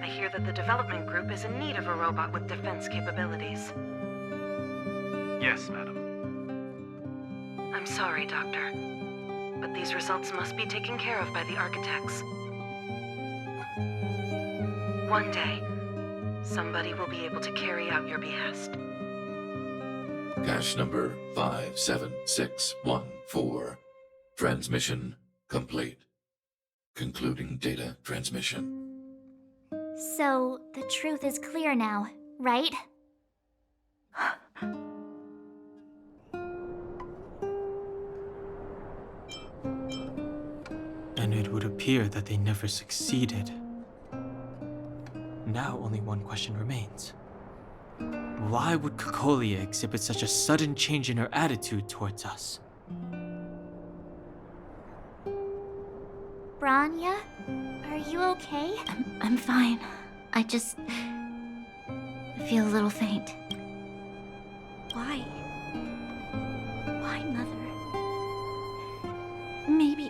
I hear that the development group is in need of a robot with defense capabilities. Yes, madam. I'm sorry, Doctor, but these results must be taken care of by the architects. One day, somebody will be able to carry out your behest. Cache number 57614. Transmission complete. Concluding data transmission. So, the truth is clear now, right? And it would appear that they never succeeded. Now only one question remains. Why would Kokolia exhibit such a sudden change in her attitude towards us? Branya, are you okay? I'm fine. I just feel a little faint. Why? Why, Mother?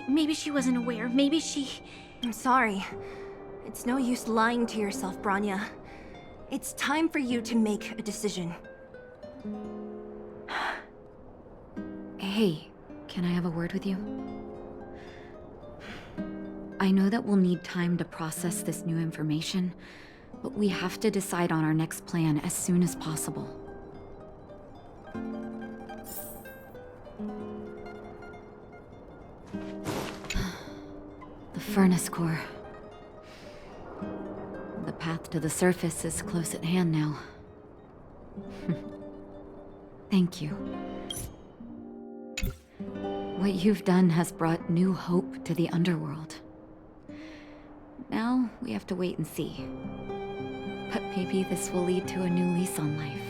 Maybe she wasn't aware. Maybe she... I'm sorry. It's no use lying to yourself, Branya. It's time for you to make a decision. Hey, can I have a word with you? I know that we'll need time to process this new information, but we have to decide on our next plan as soon as possible. The furnace core. The path to the surface is close at hand now. Thank you. What you've done has brought new hope to the underworld. Now, we have to wait and see. But maybe this will lead to a new lease on life.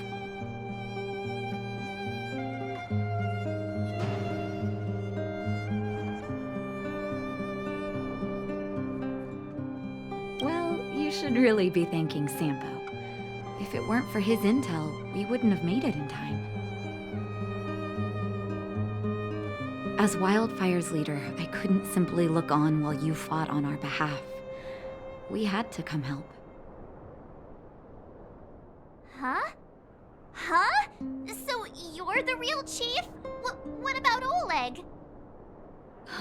Well, you should really be thanking Sampo. If it weren't for his intel, we wouldn't have made it in time. As Wildfire's leader, I couldn't simply look on while you fought on our behalf. We had to come help. Huh? Huh? So you're the real chief? What about Oleg?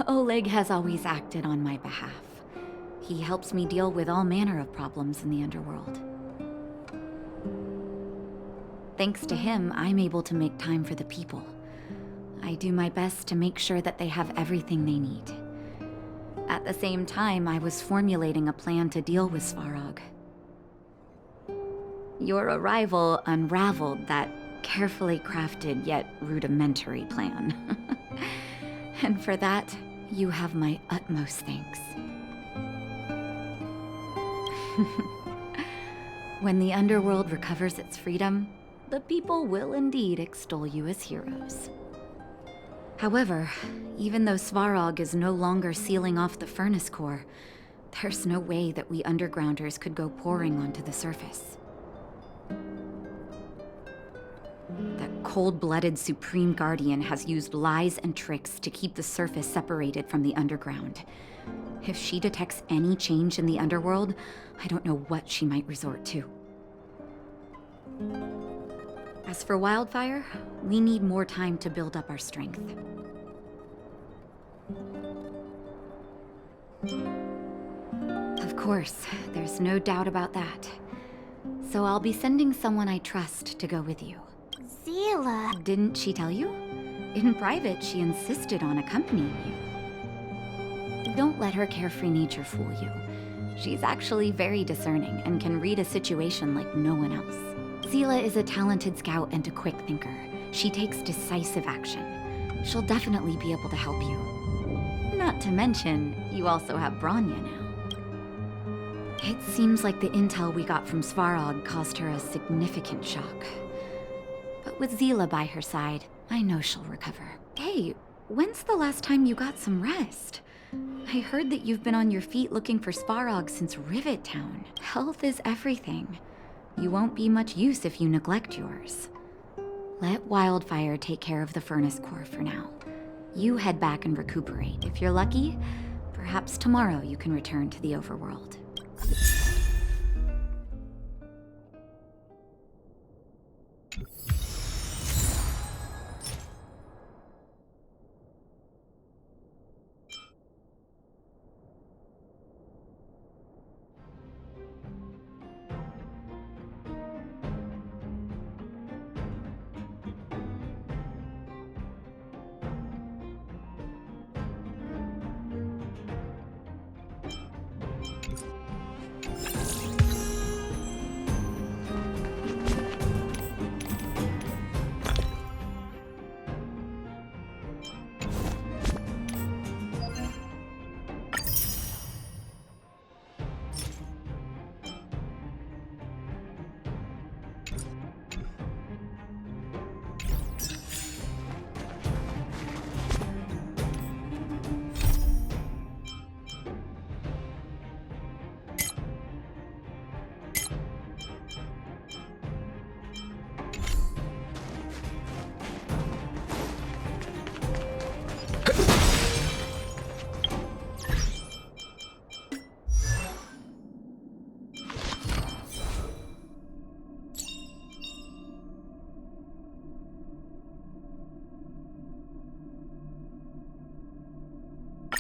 Oleg has always acted on my behalf. He helps me deal with all manner of problems in the underworld. Thanks to him, I'm able to make time for the people. I do my best to make sure that they have everything they need. At the same time, I was formulating a plan to deal with Svarog. Your arrival unraveled that carefully crafted yet rudimentary plan. And for that, you have my utmost thanks. When the underworld recovers its freedom, the people will indeed extol you as heroes. However, even though Svarog is no longer sealing off the furnace core, there's no way that we undergrounders could go pouring onto the surface. That cold-blooded Supreme Guardian has used lies and tricks to keep the surface separated from the underground. If she detects any change in the underworld, I don't know what she might resort to. As for Wildfire, we need more time to build up our strength. Of course, there's no doubt about that. So I'll be sending someone I trust to go with you. Zila. Didn't she tell you? In private, she insisted on accompanying you. Don't let her carefree nature fool you. She's actually very discerning and can read a situation like no one else. Seela is a talented scout and a quick thinker. She takes decisive action. She'll definitely be able to help you. Not to mention, you also have Bronya now. It seems like the intel we got from Svarog caused her a significant shock. But with Seela by her side, I know she'll recover. Hey, when's the last time you got some rest? I heard that you've been on your feet looking for Svarog since Rivet Town. Health is everything. You won't be much use if you neglect yours. Let Wildfire take care of the furnace core for now. You head back and recuperate. If you're lucky, perhaps tomorrow you can return to the overworld.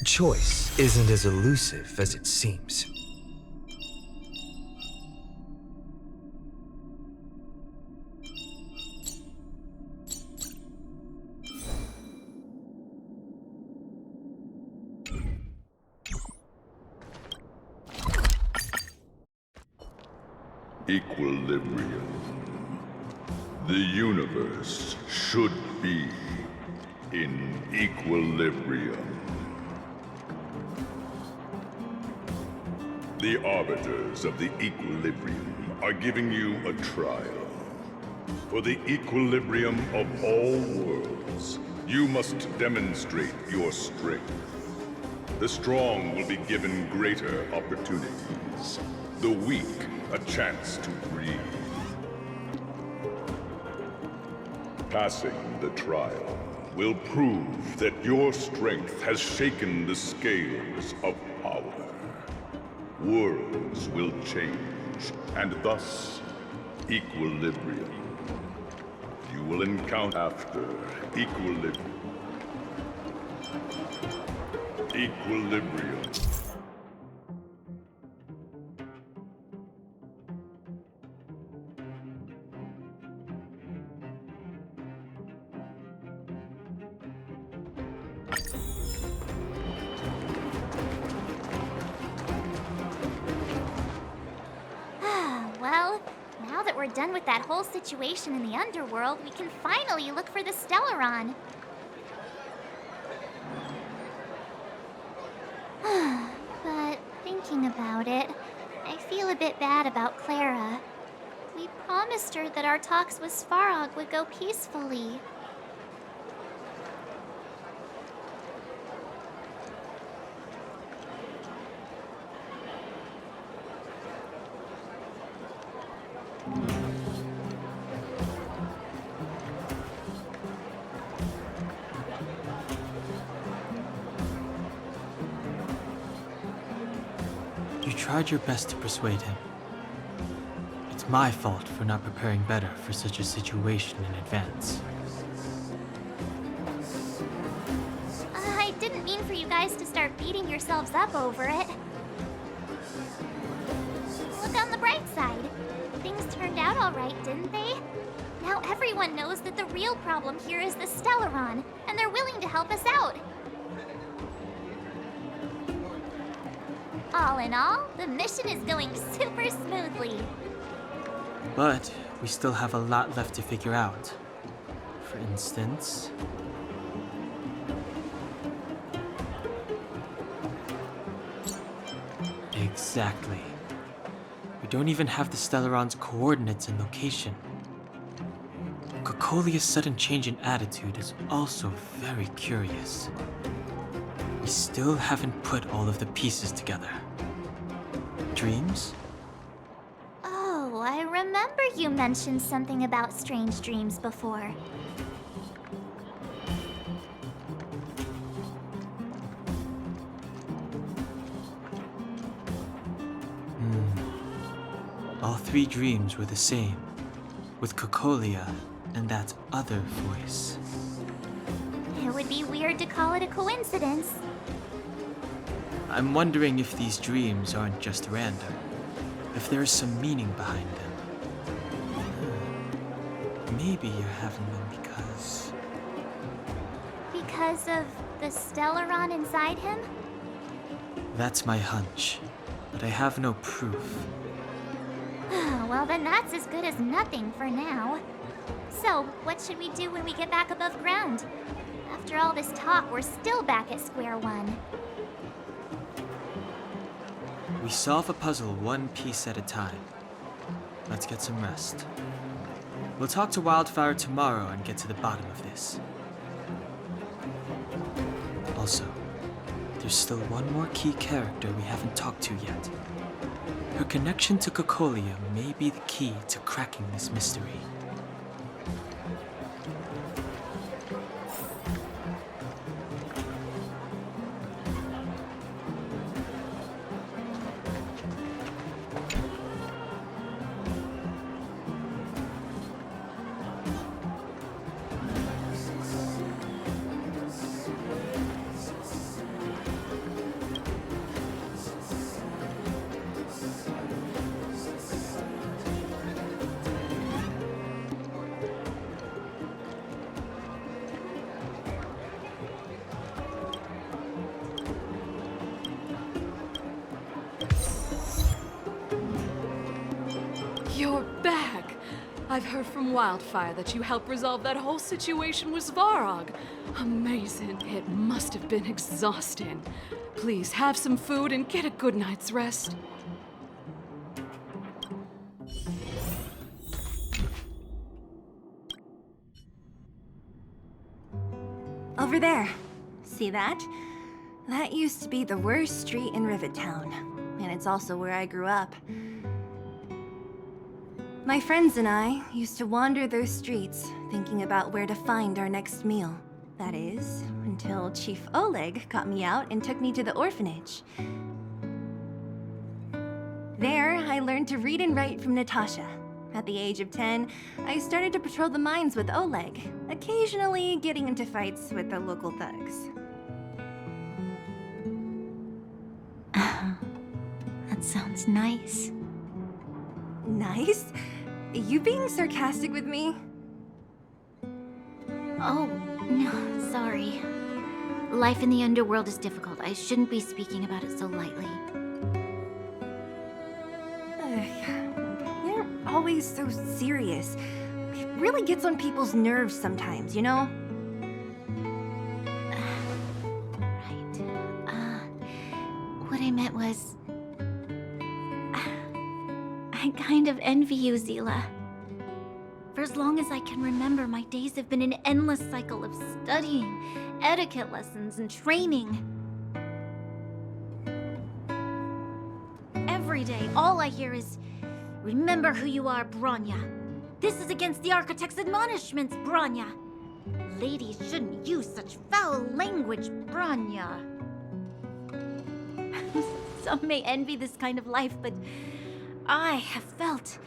Choice isn't as elusive as it seems. Equilibrium. The universe should be in equilibrium. The arbiters of the equilibrium are giving you a trial. For the equilibrium of all worlds, you must demonstrate your strength. The strong will be given greater opportunities. The weak, a chance to breathe. Passing the trial will prove that your strength has shaken the scales of power. Worlds will change, and thus, equilibrium. You will encounter after equilibrium. Equilibrium. Well, now that we're done with that whole situation in the underworld, we can finally look for the Stellaron. But thinking about it, I feel a bit bad about Clara. We promised her that our talks with Svarog would go peacefully. You tried your best to persuade him. It's my fault for not preparing better for such a situation in advance. I didn't mean for you guys to start beating yourselves up over it. Look on the bright side. Things turned out all right, didn't they? Now everyone knows that the real problem here is the Stellaron, and they're willing to help us out. All in all, the mission is going super smoothly. But we still have a lot left to figure out. For instance... Exactly. We don't even have the Stellarons' coordinates and location. Cocolia's sudden change in attitude is also very curious. We still haven't put all of the pieces together. Dreams? Oh, I remember you mentioned something about strange dreams before. All three dreams were the same, with Cocolia and that other voice. It would be weird to call it a coincidence. I'm wondering if these dreams aren't just random, if there is some meaning behind them. Maybe you're having them because... Because of the Stellaron inside him? That's my hunch, but I have no proof. Well, then that's as good as nothing for now. So, what should we do when we get back above ground? After all this talk, we're still back at square one. We solve a puzzle one piece at a time. Let's get some rest. We'll talk to Wildfire tomorrow and get to the bottom of this. Also, there's still one more key character we haven't talked to yet. Her connection to Cocolia may be the key to cracking this mystery. You're back! I've heard from Wildfire that you helped resolve that whole situation with Svarog. Amazing. It must have been exhausting. Please have some food and get a good night's rest. Over there. See that? That used to be the worst street in Rivet Town. And it's also where I grew up. My friends and I used to wander those streets, thinking about where to find our next meal. That is, until Chief Oleg got me out and took me to the orphanage. There, I learned to read and write from Natasha. At the age of 10, I started to patrol the mines with Oleg, occasionally getting into fights with the local thugs. That sounds nice. Nice? You being sarcastic with me? Oh, no, sorry. Life in the underworld is difficult. I shouldn't be speaking about it so lightly. You're always so serious. It really gets on people's nerves sometimes, you know? What I meant was... I kind of envy you, Zila. For as long as I can remember, my days have been an endless cycle of studying, etiquette lessons, and training. Every day, all I hear is, "Remember who you are, Bronya. This is against the Architect's admonishments, Bronya. Ladies shouldn't use such foul language, Bronya." Some may envy this kind of life, but I have felt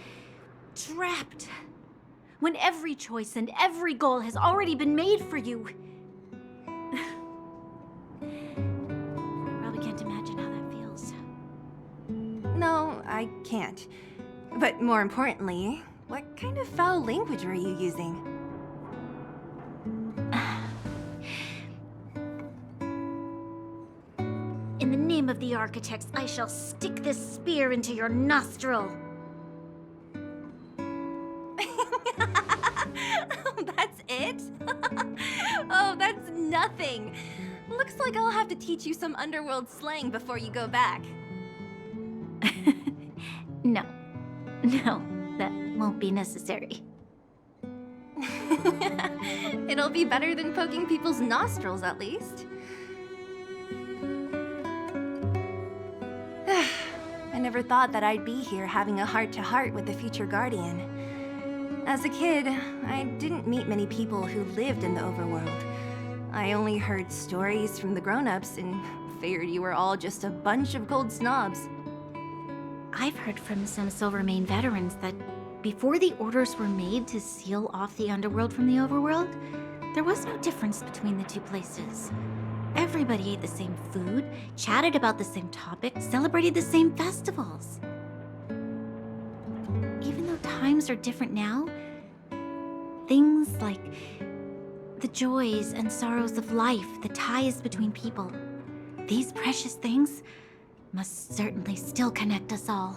trapped. When every choice and every goal has already been made for you. Probably can't imagine how that feels. No, I can't. But more importantly, What kind of foul language were you using? In the name of the architects, I shall stick this spear into your nostril. That's it? Oh, that's nothing. Looks like I'll have to teach you some underworld slang before you go back. No, that won't be necessary. It'll be better than poking people's nostrils, at least. I never thought that I'd be here having a heart-to-heart with the future Guardian. As a kid, I didn't meet many people who lived in the overworld. I only heard stories from the grown-ups and figured you were all just a bunch of cold snobs. I've heard from some Silvermane veterans that before the orders were made to seal off the underworld from the overworld, there was no difference between the two places. Everybody ate the same food, chatted about the same topics, celebrated the same festivals. Even though times are different now, things like the joys and sorrows of life, the ties between people, these precious things must certainly still connect us all.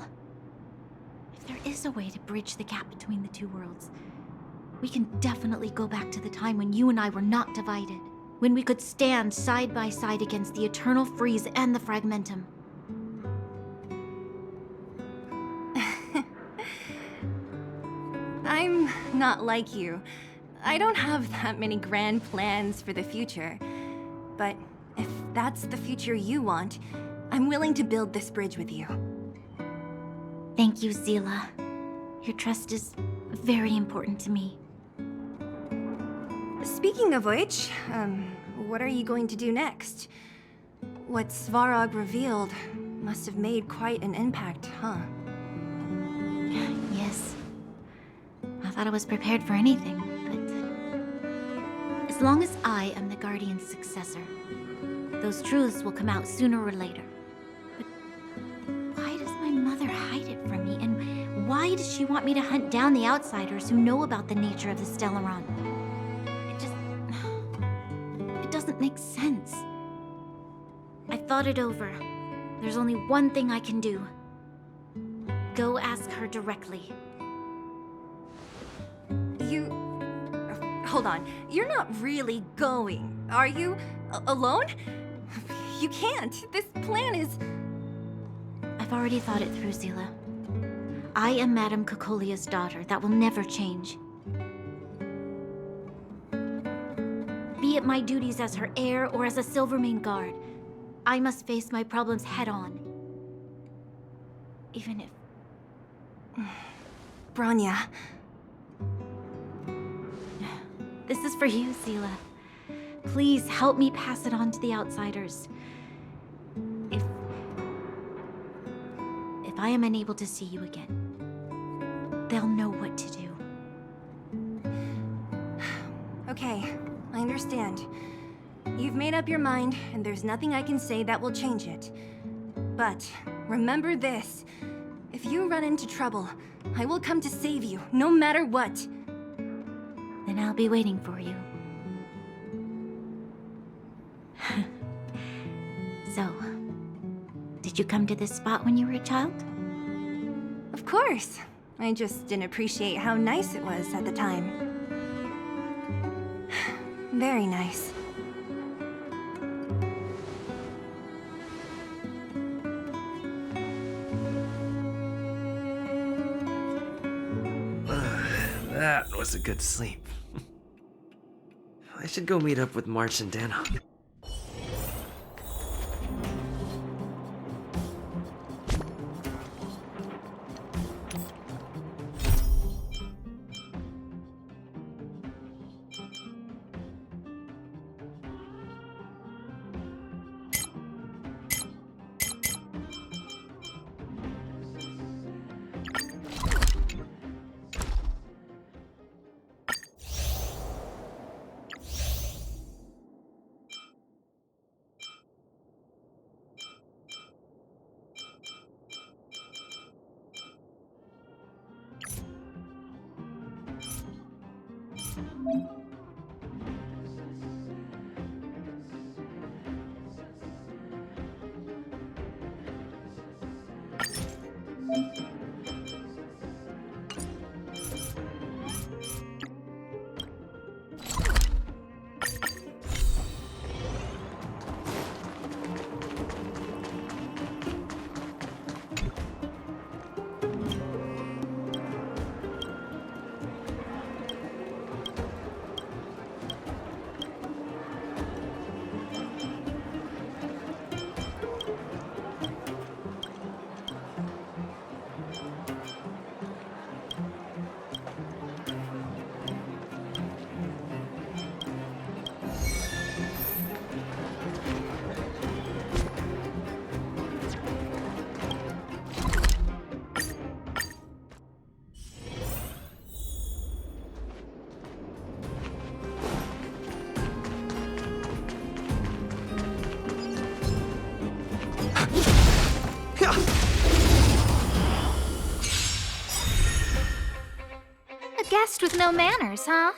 If there is a way to bridge the gap between the two worlds, we can definitely go back to the time when you and I were not divided, when we could stand side by side against the Eternal Freeze and the Fragmentum. I'm not like you. I don't have that many grand plans for the future. But if that's the future you want, I'm willing to build this bridge with you. Thank you, Zila. Your trust is very important to me. Speaking of which, what are you going to do next? What Svarog revealed must have made quite an impact, huh? Yes. I thought I was prepared for anything, but as long as I am the Guardian's successor, those truths will come out sooner or later. But why does my mother hide it from me, and why does she want me to hunt down the outsiders who know about the nature of the Stellaron? It doesn't make sense. I thought it over. There's only one thing I can do. Go ask her directly. Hold on. You're not really going, are you? Alone? You can't. This plan is... I've already thought it through, Zila. I am Madame Cocolia's daughter. That will never change. Be it my duties as her heir or as a Silvermane guard, I must face my problems head-on. Even if... Branya. This is for you, Zila. Please help me pass it on to the outsiders. If I am unable to see you again, they'll know what to do. Okay, I understand. You've made up your mind, and there's nothing I can say that will change it. But remember this. If you run into trouble, I will come to save you, no matter what. Then I'll be waiting for you. So, did you come to this spot when you were a child? Of course. I just didn't appreciate how nice it was at the time. Very nice. That was a good sleep. I should go meet up with March and Dana. A guest with no manners, huh?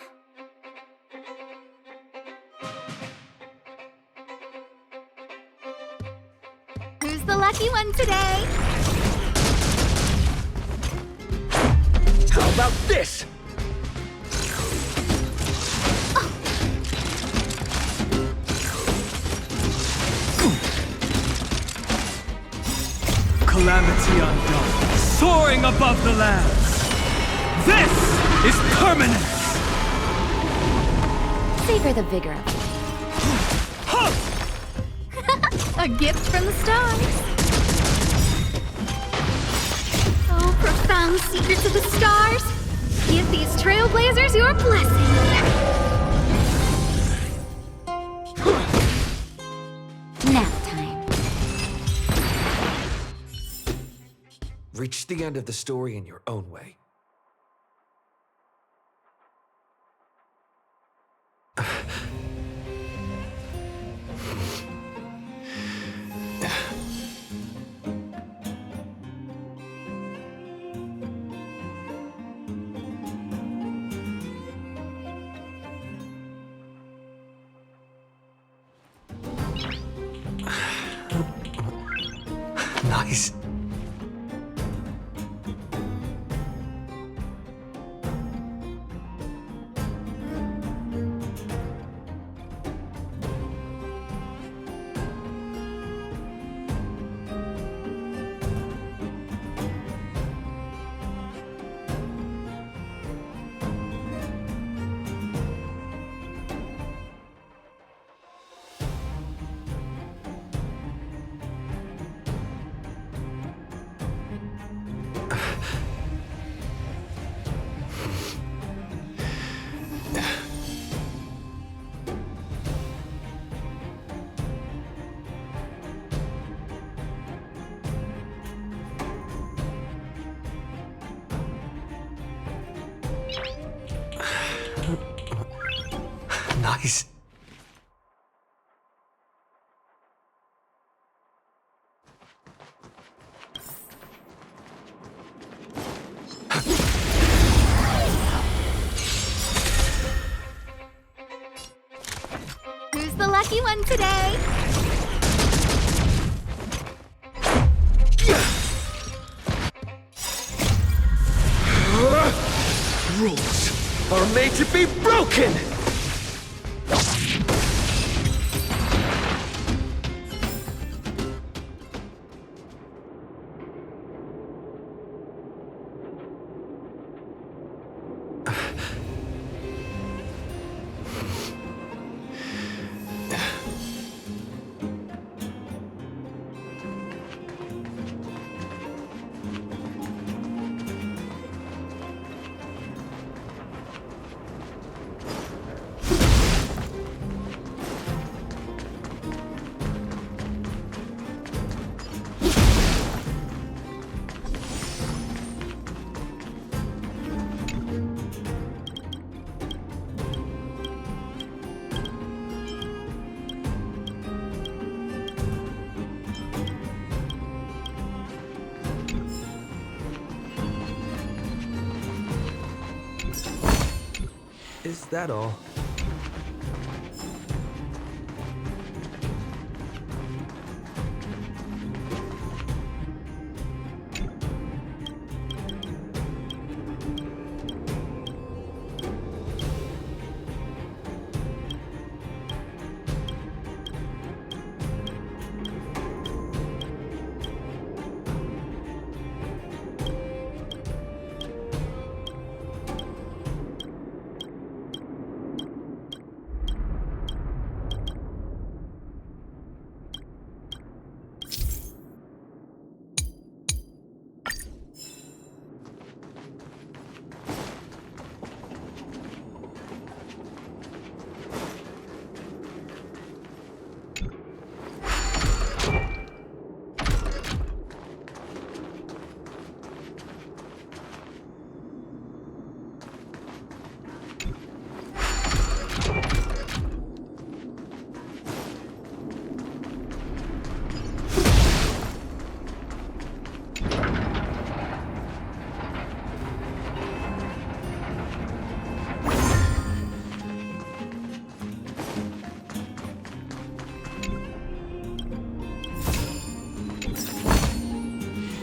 Who's the lucky one today? How about this? Calamity undone, soaring above the lands. This is permanence! Savor the vigor of it. A gift from the stars. Oh, profound secrets of the stars. Give these Trailblazers your blessing. Nap time. Reach the end of the story in your own way. Nice. Nice. Who's the lucky one today? Rules are made to be broken! Is that all?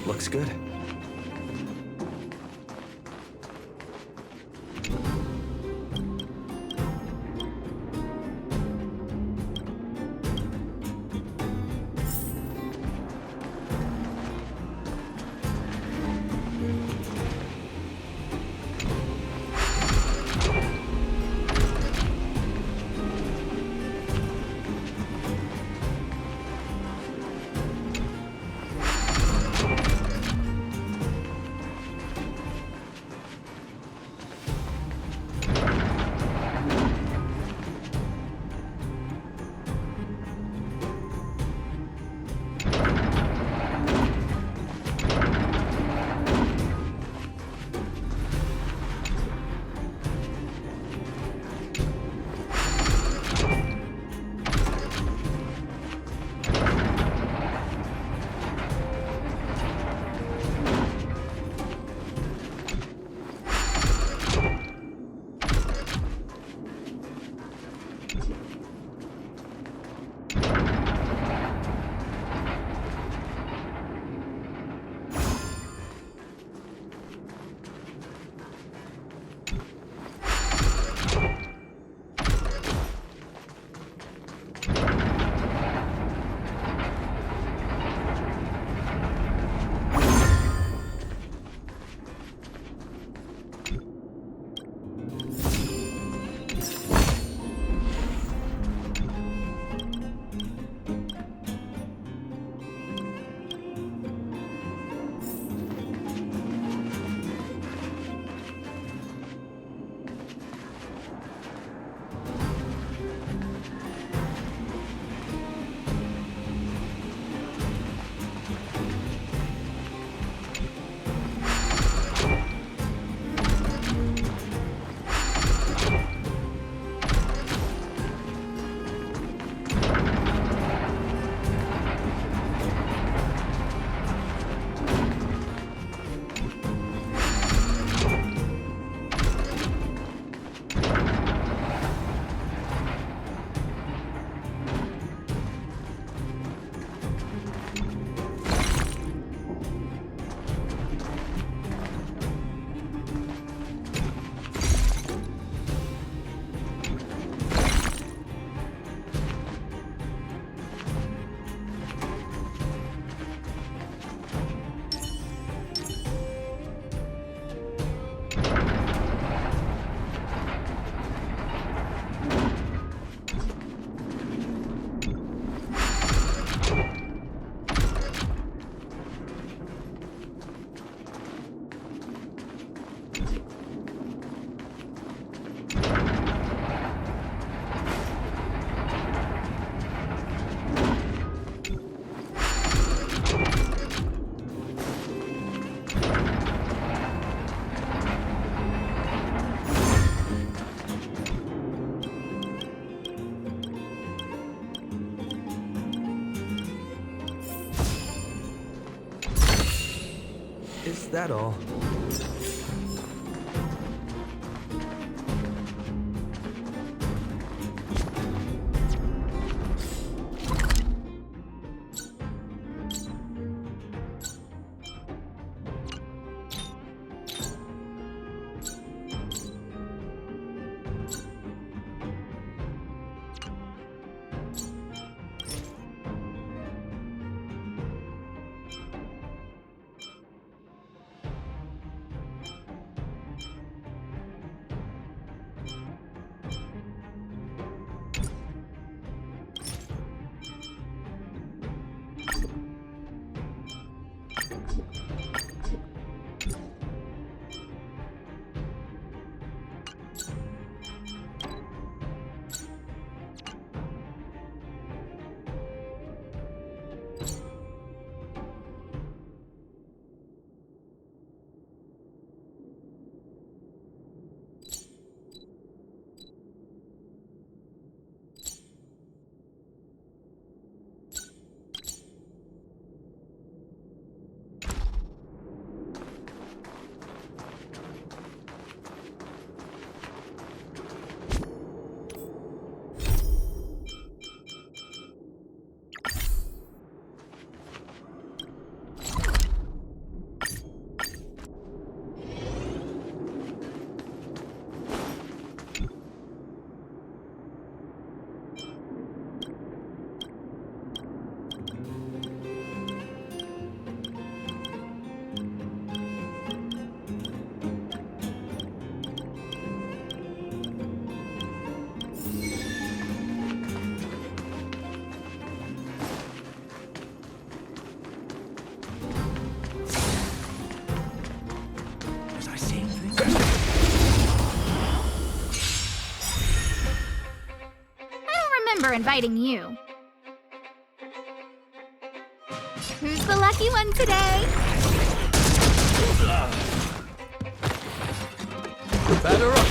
Looks good. Is that all? Inviting you. Who's the lucky one today? Batter up.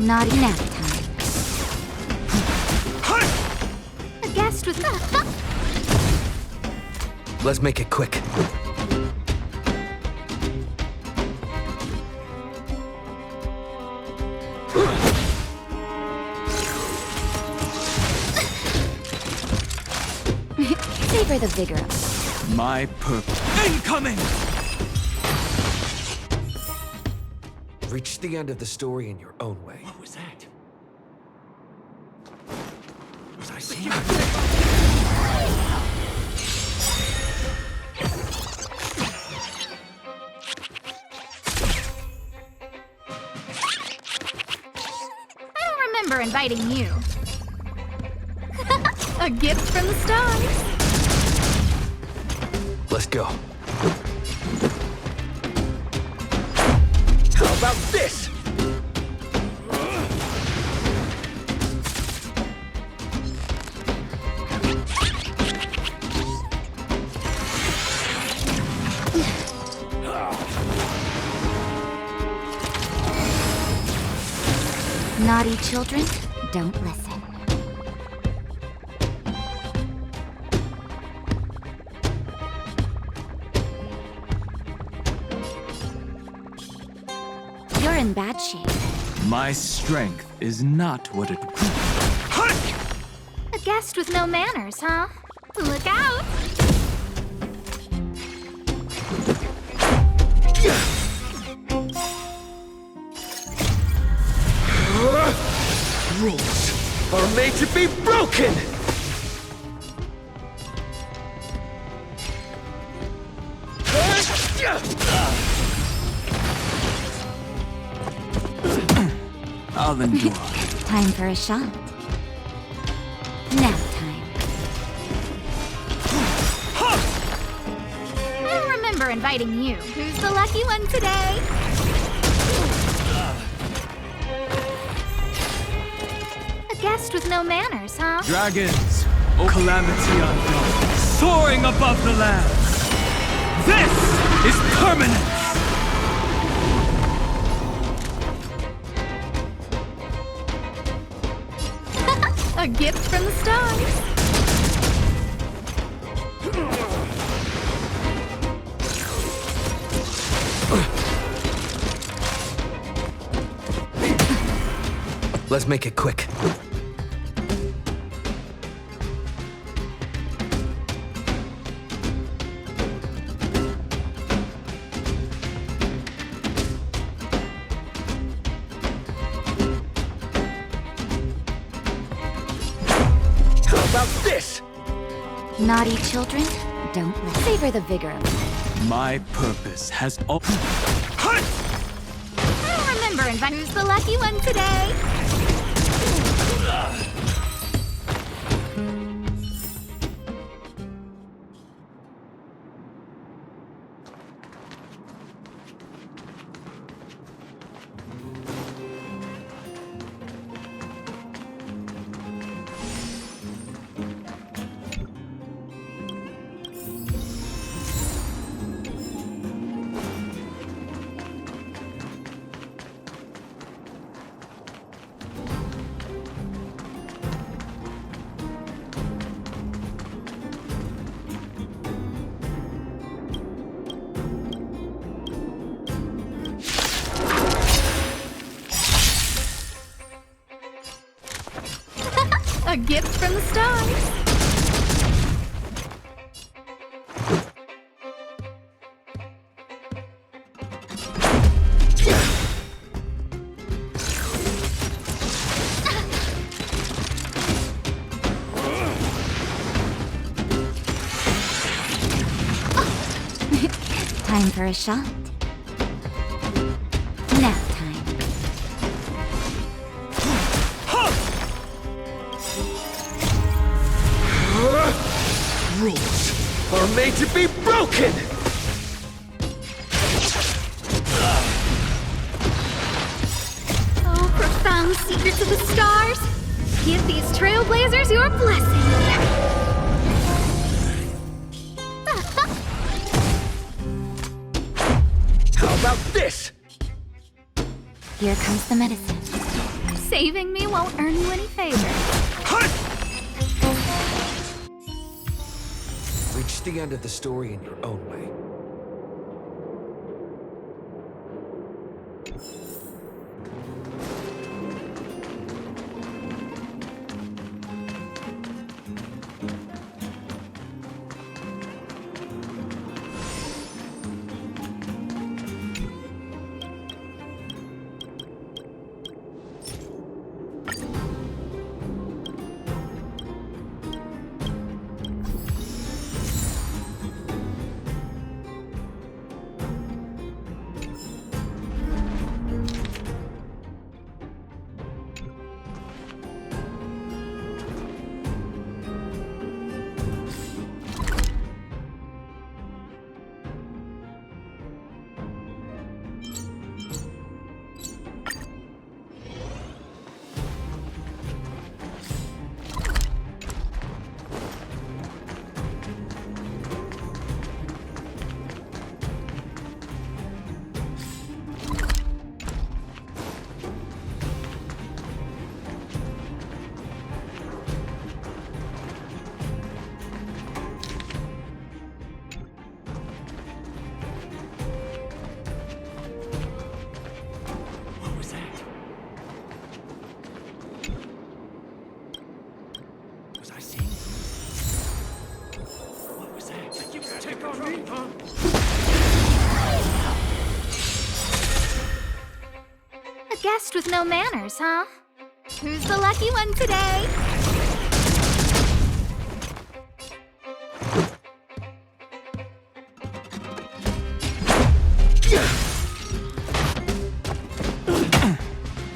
Naughty nap time. A guest with Let's make it quick. Savor the vigor. My purpose. Incoming! Reach the end of the story in your own way. What was that? Was I seeing? I don't remember inviting you. A gift from the stars. Let's go. How about this? Naughty children, don't listen. You're in bad shape. My strength is not what it... A guest with no manners, huh? Look out! Rules are made to be broken! I'll endure. Time for a shot. Nap time. I don't remember inviting you. Who's the lucky one today? A guest with no manners, huh? Dragons, calamity unknown, soaring above the lands. This is permanence! A gift from the stars. Let's make it quick. This! Naughty children, don't listen. Savor the vigor of it. My purpose has all... I don't remember inviting. Who's the lucky one today? gift from the stars. Time for a shot. Nap time. Rules are made to be broken! Oh, profound secrets of the stars. Give these Trailblazers your blessing. How about this? Here comes the medicine. Saving me won't earn you any favor. Reach the end of the story in your own way. A guest with no manners, huh? Who's the lucky one today?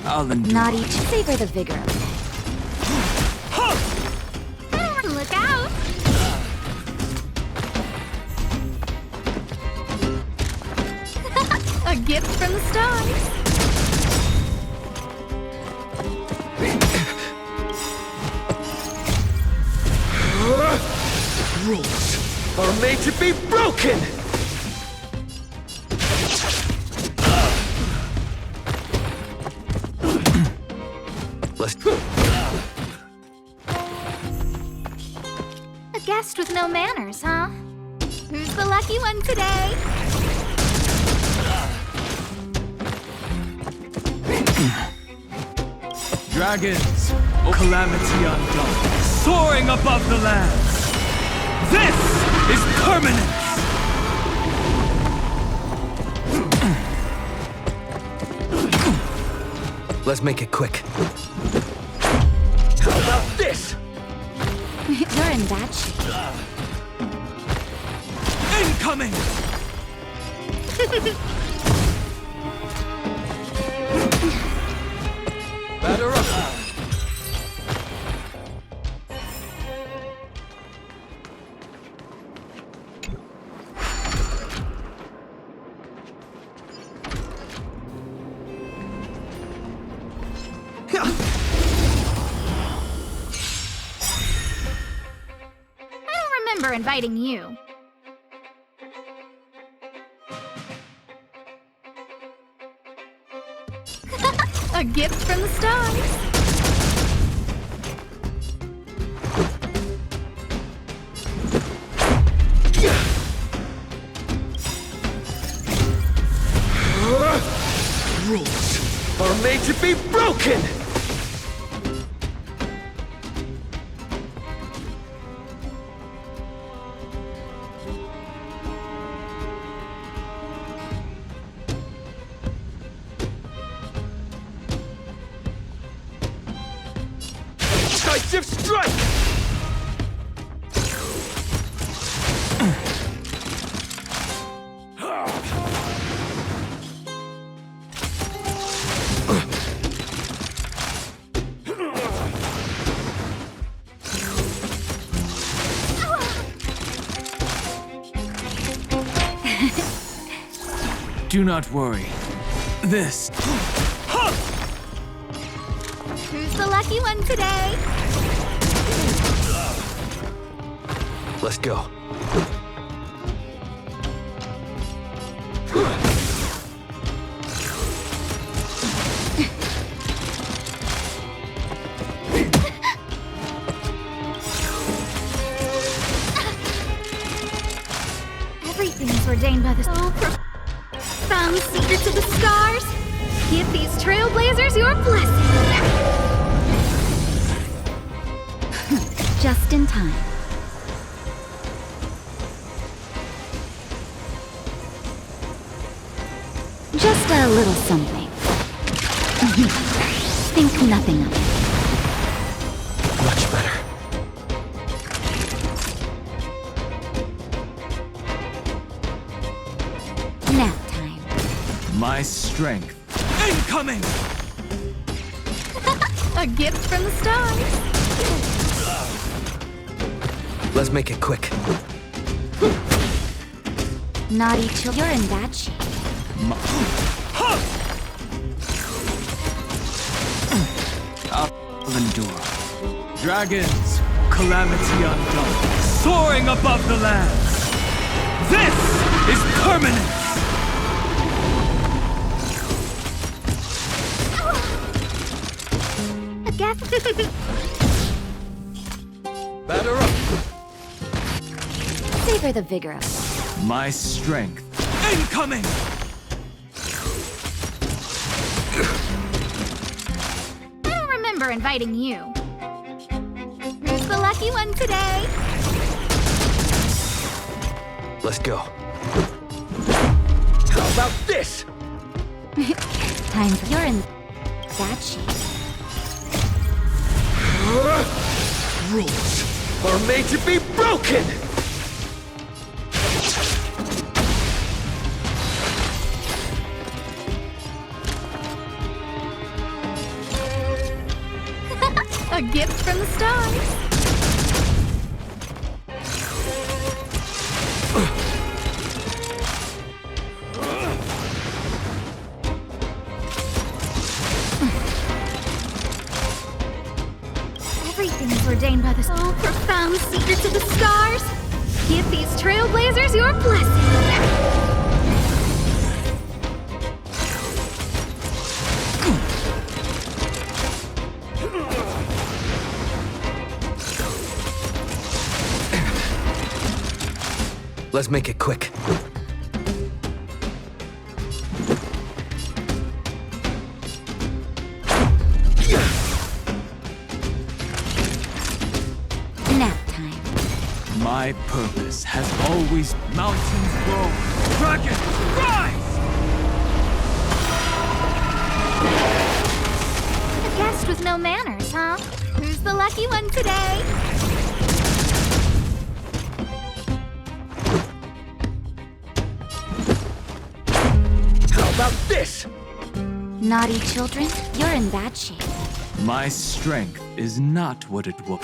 I'll endure. Not each. Savor the vigor of it. Look out! A gift from the stars. Rules are made to be broken! Let's... A guest with no manners, huh? Who's the lucky one today? Dragons, calamity undone, soaring above the lands. This is permanence! Let's make it quick. How about this? You're in bad shape. Incoming! Batter up! I don't remember inviting you. A gift from the stars. Rules are made to be broken! Shapeshift strike! Do not worry. This. Who's the lucky one today? Let's go. Everything's ordained by the soul. Found secrets of the stars. Give these trailblazers your blessing. Just in time. Just a little something. Think nothing of it. Much better. Nap time. My strength. Incoming! A gift from the stars. Let's make it quick. Naughty children, you're in bad shape. I'll endure. Dragons, calamity undone, soaring above the lands. This is permanence! Batter up! Savor the vigor of it. My strength. Incoming! I don't remember inviting you. Who's the lucky one today? Let's go. How about this? Time for you're in bad shape. Rules are made to be broken! A gift from the stars. Everything's ordained by the soul. Profound secrets of the stars. Give these trailblazers your blessing. Let's make it quick. Nap time. My purpose has always mountains grow. Dragon, rise! A guest with no manners, huh? Who's the lucky one today? How about this? Naughty children, you're in bad shape. My strength is not what it was.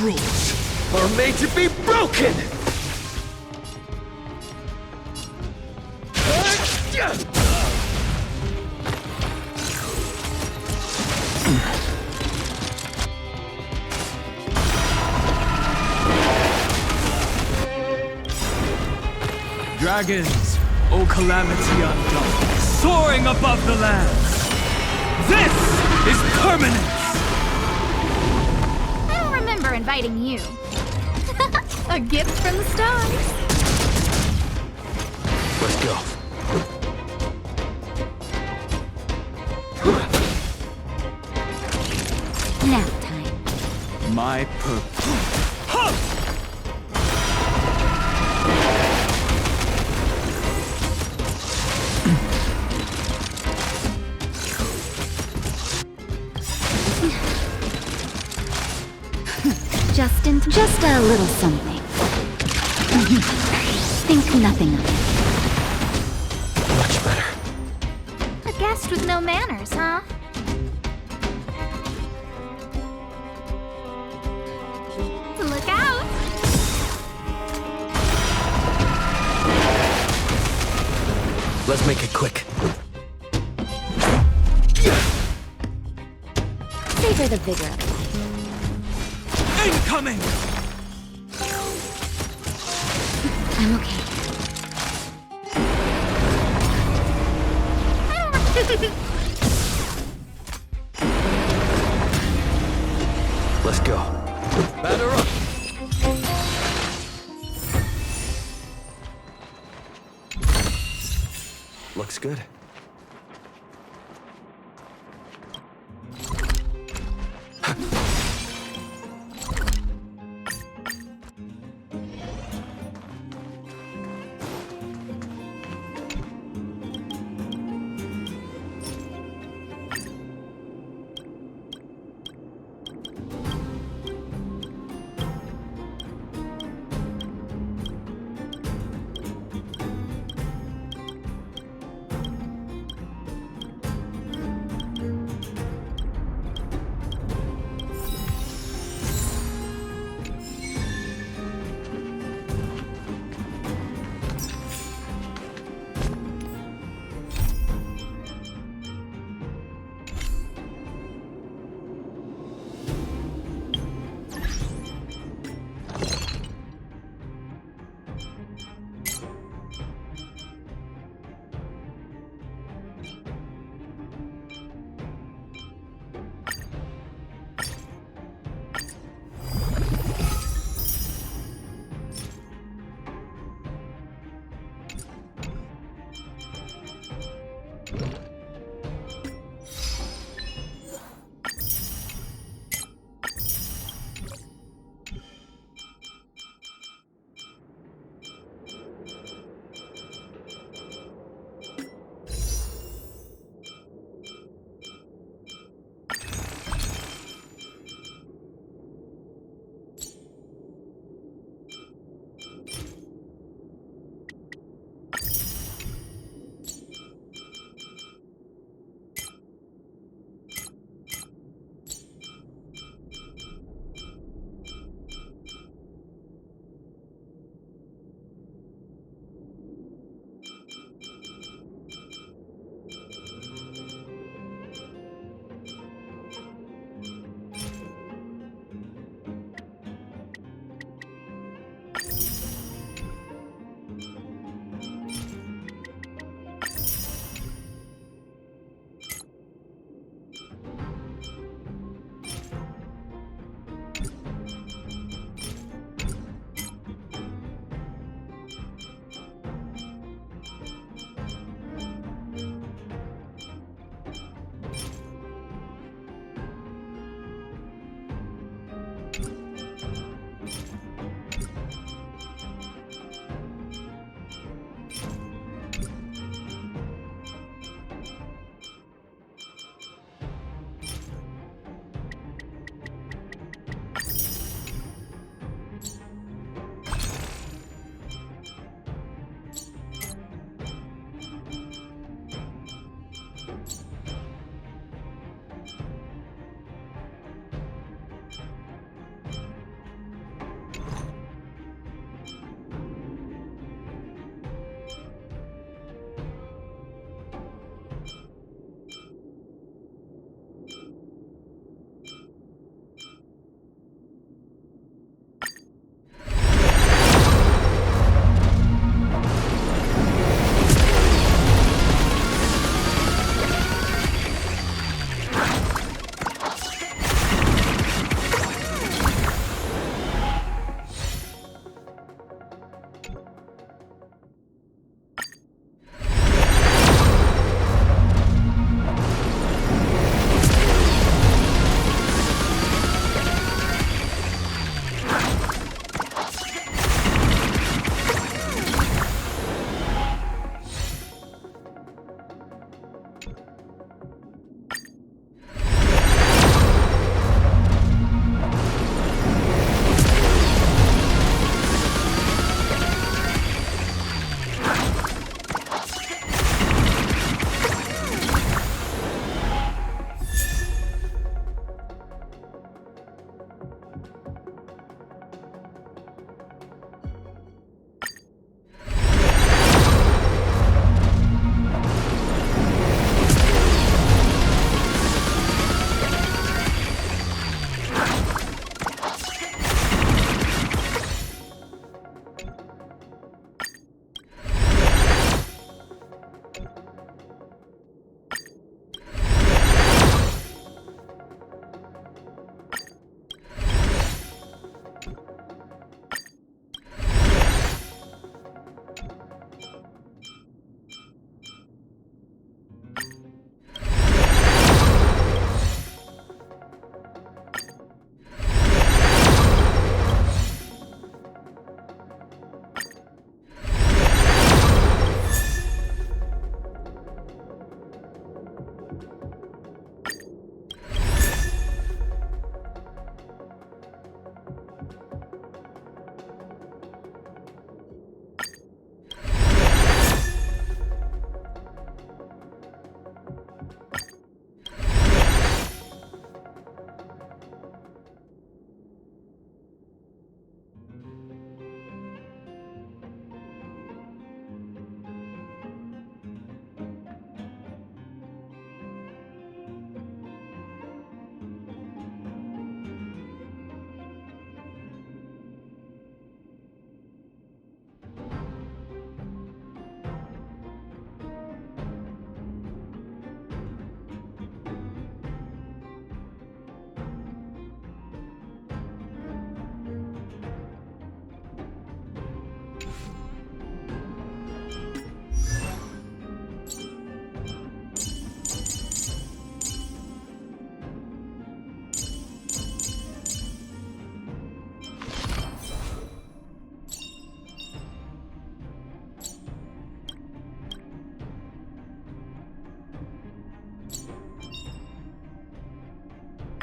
Rules are made to be broken! Dragons, O calamity undone, soaring above the lands. This is permanence! I don't remember inviting you. A gift from the stars. Let's go. Nap time. My purpose. Just a little something. Think nothing of it. Much better. A guest with no manners, huh? Look out! Let's make it quick. Savor the vigor of life. Incoming! I'm okay. Let's go. Batter up! Looks good.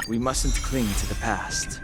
We mustn't cling to the past.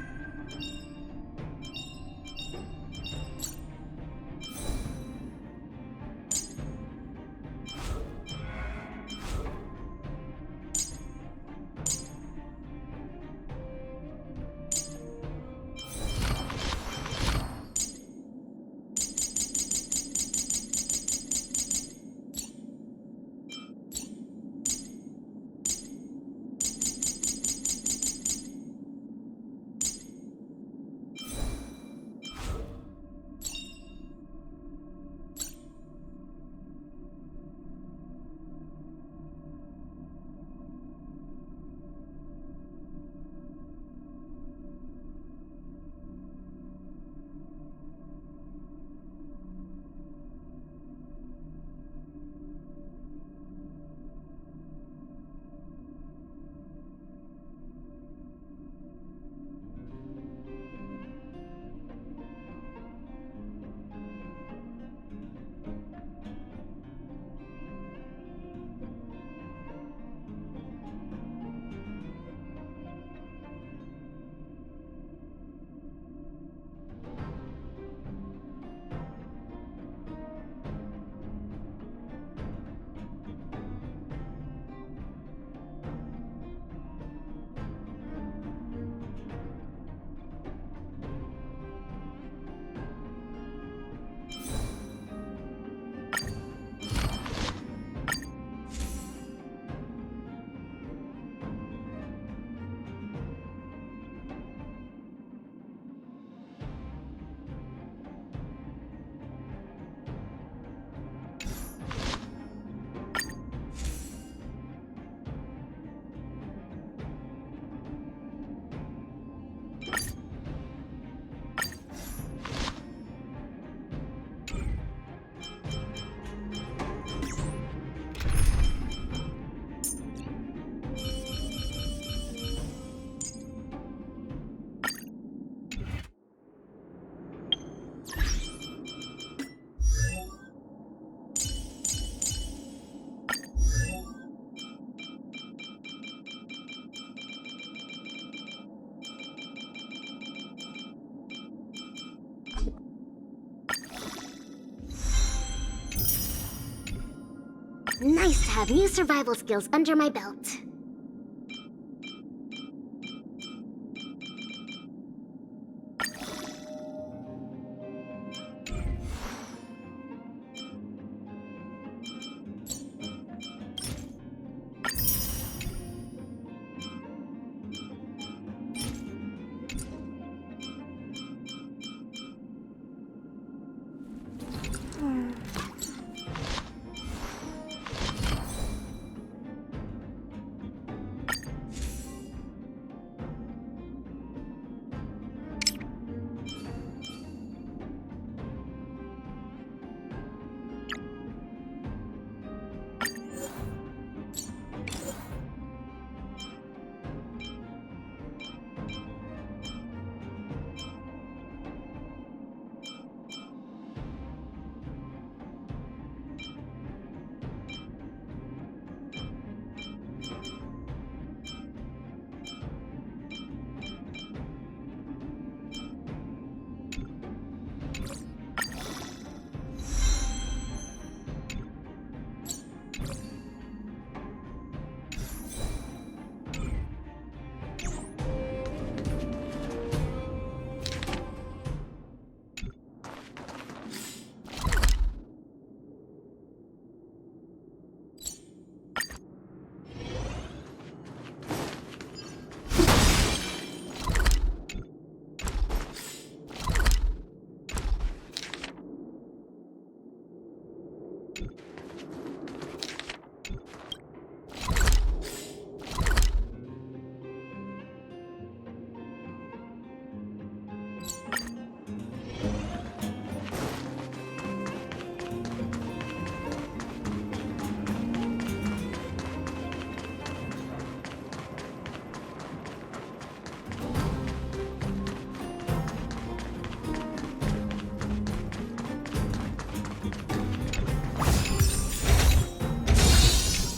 Nice to have new survival skills under my belt.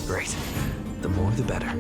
Great. The more the better.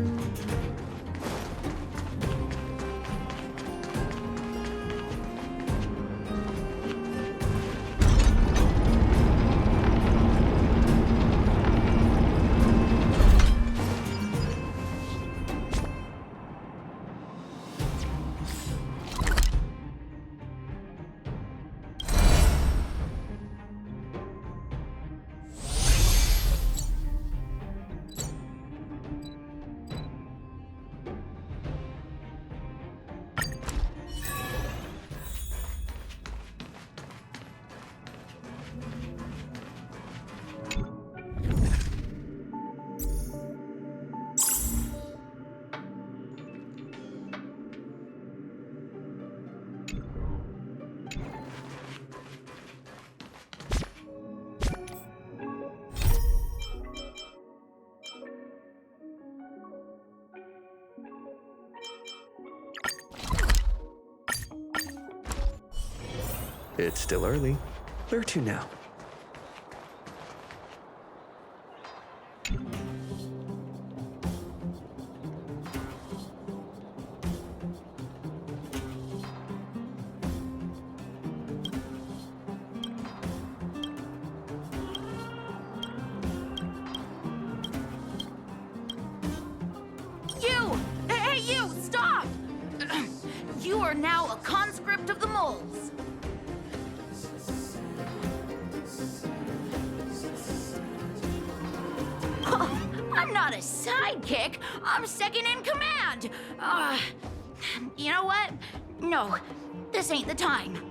It's still early. Where to now? You! Hey, you! Stop! You are now a conscript of the moles. I'm not a sidekick. I'm second in command. You know what? No, this ain't the time.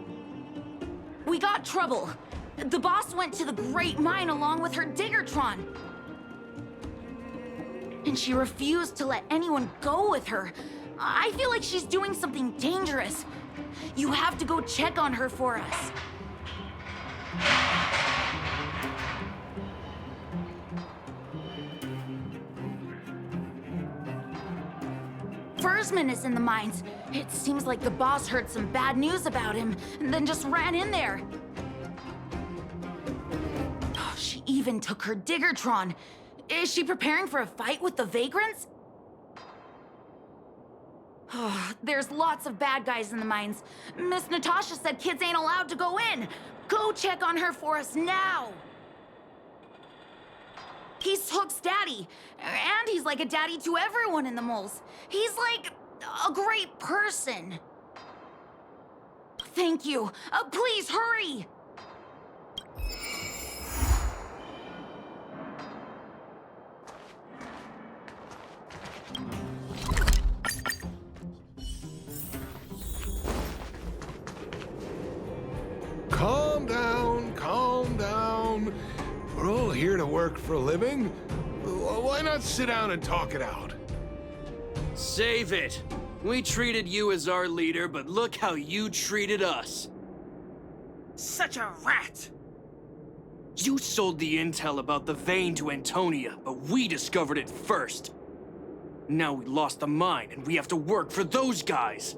We got trouble. The boss went to the Great Mine along with her Diggertron. And she refused to let anyone go with her. I feel like she's doing something dangerous. You have to go check on her for us. Fursman is in the mines. It seems like the boss heard some bad news about him and then just ran in there. She even took her Diggertron. Is she preparing for a fight with the Vagrants? There's lots of bad guys in the mines. Miss Natasha said kids ain't allowed to go in. Go check on her for us now. He's Hook's daddy, and he's like a daddy to everyone in the moles. He's like a great person. Thank you. Please hurry. Calm down, calm down. We're all here to work for a living. Why not sit down and talk it out? Save it. We treated you as our leader, but look how you treated us. Such a rat! You sold the intel about the vein to Antonia, but we discovered it first. Now we lost the mine, and we have to work for those guys.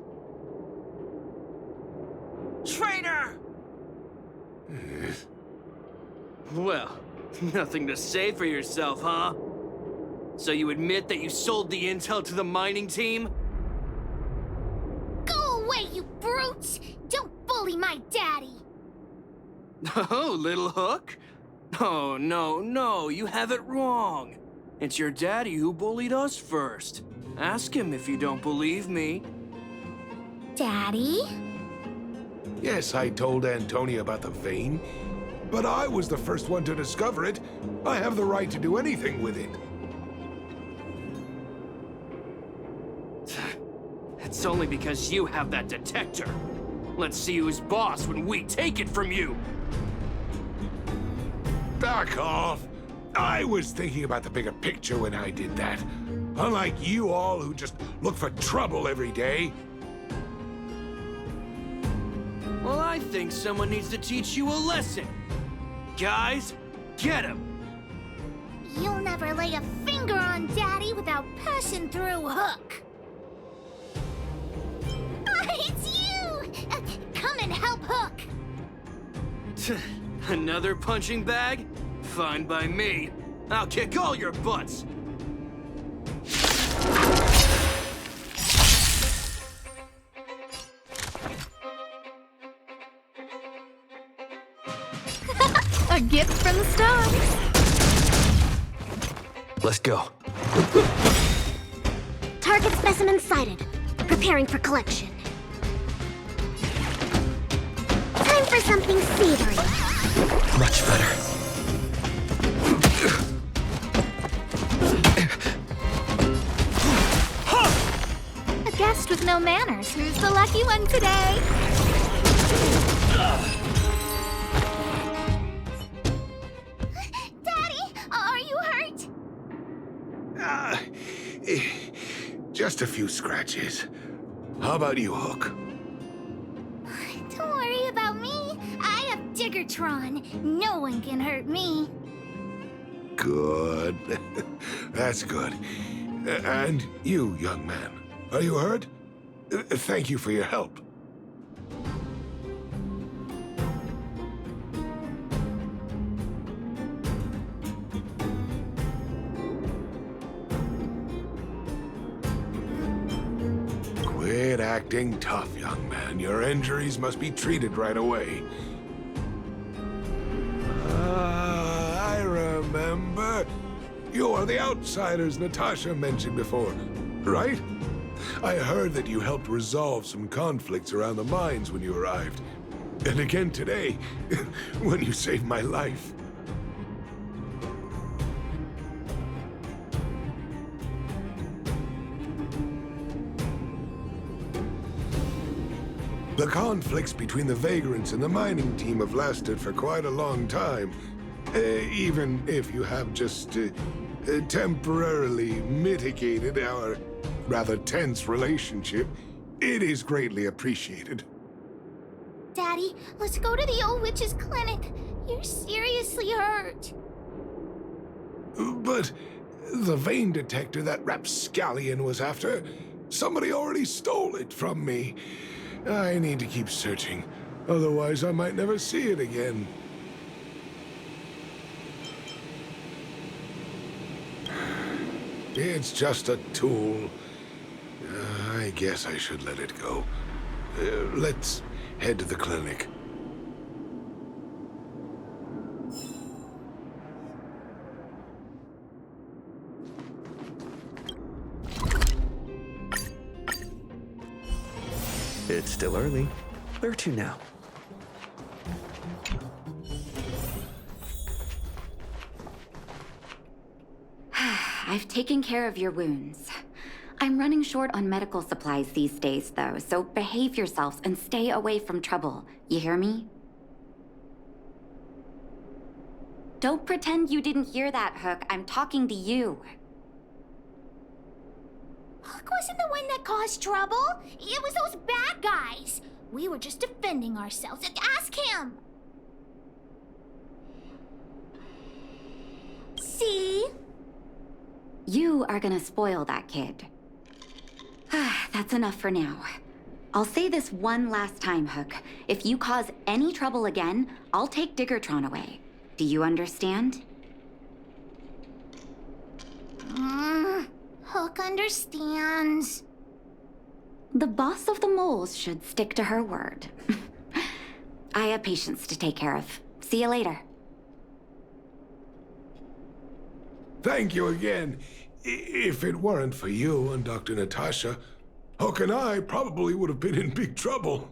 Traitor! Well, nothing to say for yourself, huh? So you admit that you sold the intel to the mining team? Go away, you brutes! Don't bully my daddy! Oh, little Hook? Oh, no, you have it wrong. It's your daddy who bullied us first. Ask him if you don't believe me. Daddy? Yes, I told Antonia about the vein, but I was the first one to discover it. I have the right to do anything with it. It's only because you have that detector. Let's see who's boss when we take it from you. Back off. I was thinking about the bigger picture when I did that. Unlike you all who just look for trouble every day. Well, I think someone needs to teach you a lesson. Guys, get him! You'll never lay a finger on Daddy without passing through Hook. It's you! Come and help Hook! Another punching bag? Fine by me. I'll kick all your butts! A gift from the stars. Let's go. Target specimen sighted. Preparing for collection. Time for something savory. Much better. A guest with no manners. Who's the lucky one today? Daddy, are you hurt? Just a few scratches. How about you, Hook? Don't worry about me. I have Diggertron. No one can hurt me. Good. That's good. And you, young man, are you hurt? Thank you for your help. Quit acting tough, young man. Your injuries must be treated right away. I remember. You are the outsiders Natasha mentioned before, right? I heard that you helped resolve some conflicts around the mines when you arrived. And again today, when you saved my life. The conflicts between the Vagrants and the mining team have lasted for quite a long time. Even if you have just temporarily mitigated our rather tense relationship, it is greatly appreciated. Daddy, let's go to the old witch's clinic. You're seriously hurt. But the vein detector that rapscallion was after, somebody already stole it from me. I need to keep searching, otherwise I might never see it again. It's just a tool. I guess I should let it go. Let's head to the clinic. It's still early. Where to now? I've taken care of your wounds. I'm running short on medical supplies these days, though, so behave yourselves and stay away from trouble. You hear me? Don't pretend you didn't hear that, Hook. I'm talking to you. Hook wasn't the one that caused trouble. It was those bad guys. We were just defending ourselves. Ask him. See? You are gonna spoil that kid. That's enough for now. I'll say this one last time, Hook. If you cause any trouble again, I'll take Diggertron away. Do you understand? Hook understands. The boss of the moles should stick to her word. I have patients to take care of. See you later. Thank you again. If it weren't for you and Dr. Natasha, Hook and I probably would have been in big trouble.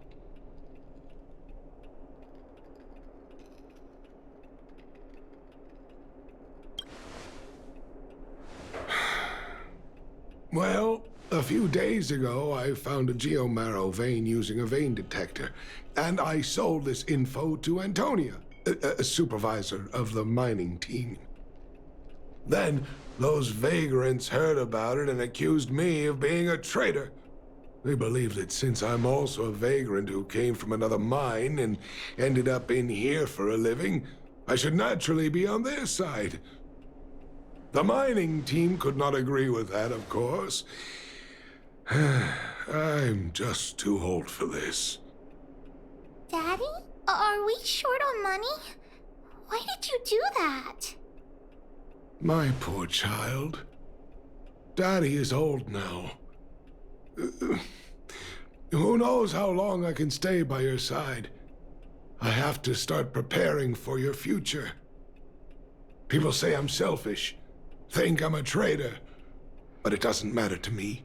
Well, a few days ago, I found a geomarrow vein using a vein detector, and I sold this info to Antonia, a supervisor of the mining team. Then, those vagrants heard about it and accused me of being a traitor. They believe that since I'm also a vagrant who came from another mine and ended up in here for a living, I should naturally be on their side. The mining team could not agree with that, of course. I'm just too old for this. Daddy? Are we short on money? Why did you do that? My poor child. Daddy is old now. Who knows how long I can stay by your side? I have to start preparing for your future. People say I'm selfish, think I'm a traitor, but it doesn't matter to me.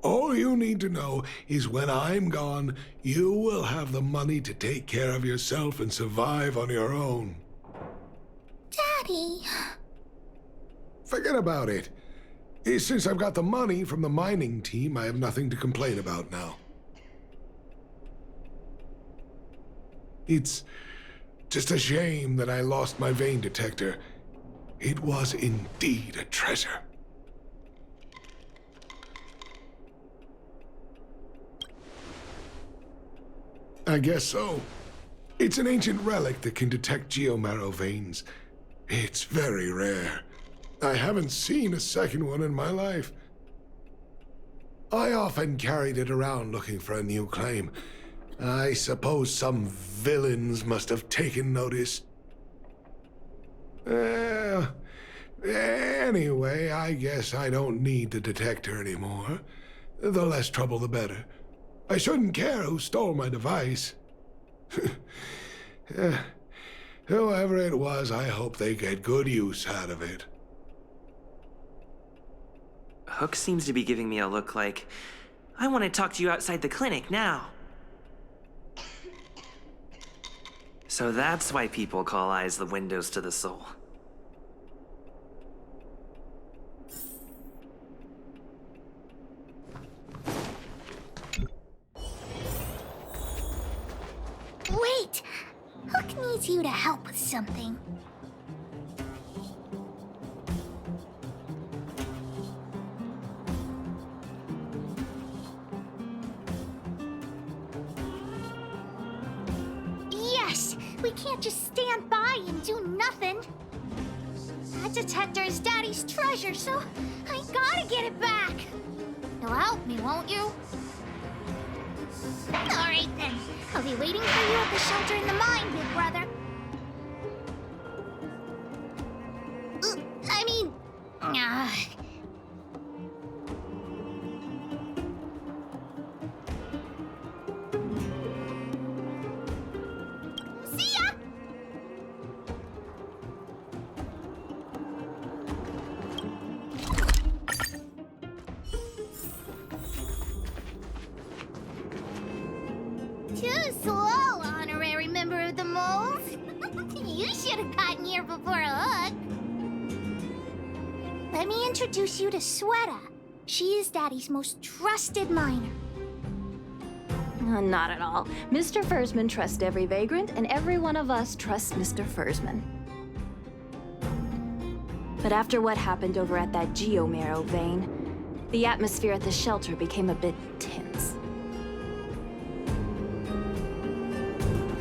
All you need to know is when I'm gone, you will have the money to take care of yourself and survive on your own. Daddy... Forget about it. Since I've got the money from the mining team, I have nothing to complain about now. It's just a shame that I lost my vein detector. It was indeed a treasure. I guess so. It's an ancient relic that can detect geomarrow veins. It's very rare. I haven't seen a second one in my life. I often carried it around looking for a new claim. I suppose some villains must have taken notice. Anyway, I guess I don't need the detector anymore. The less trouble, the better. I shouldn't care who stole my device. Whoever it was, I hope they get good use out of it. Hook seems to be giving me a look like, I want to talk to you outside the clinic now. So that's why people call eyes the windows to the soul. Wait! Hook needs you to help with something. Yes! We can't just stand by and do nothing. That detector is Daddy's treasure, so I gotta get it back. You'll help me, won't you? Alright then. I'll be waiting for you at the shelter in the mine, big brother. I mean... See ya! Too slow, honorary member of the moles. You should have gotten here before Hook. Let me introduce you to Sweta. She is Daddy's most trusted miner. Not at all. Mr. Fursman trusts every vagrant, and every one of us trusts Mr. Fursman. But after what happened over at that geomarrow vein, the atmosphere at the shelter became a bit tense.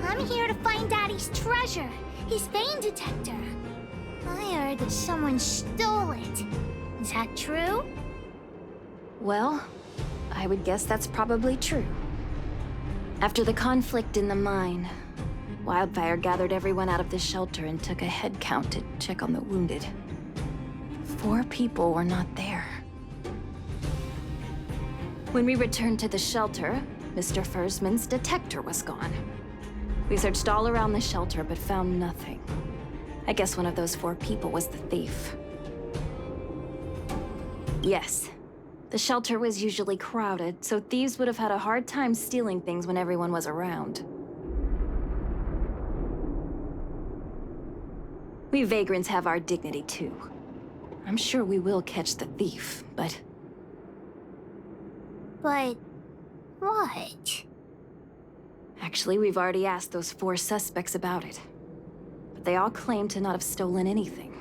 I'm here to find Daddy's treasure, his vein detector. I heard that someone stole it. Is that true? Well, I would guess that's probably true. After the conflict in the mine, Wildfire gathered everyone out of the shelter and took a head count to check on the wounded. 4 people were not there. When we returned to the shelter, Mr. Fursman's detector was gone. We searched all around the shelter but found nothing. I guess one of those 4 people was the thief. Yes, the shelter was usually crowded, so thieves would have had a hard time stealing things when everyone was around. We vagrants have our dignity too. I'm sure we will catch the thief, but... But... what? Actually, we've already asked those 4 suspects about it. But they all claim to not have stolen anything.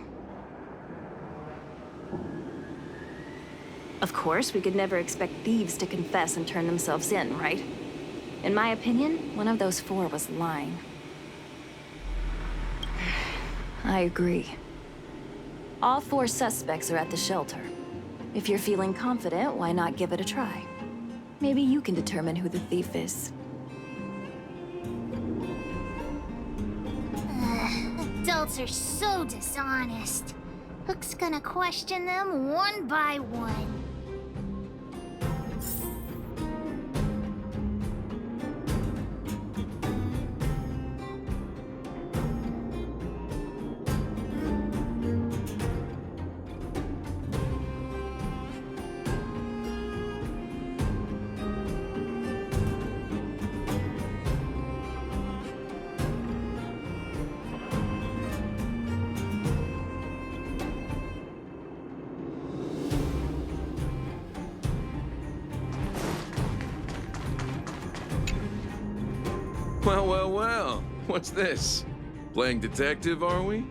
Of course, we could never expect thieves to confess and turn themselves in, right? In my opinion, one of those 4 was lying. I agree. All 4 suspects are at the shelter. If you're feeling confident, why not give it a try? Maybe you can determine who the thief is. Adults are so dishonest. Hook's gonna question them one by one. Well, well, well. What's this? Playing detective, are we?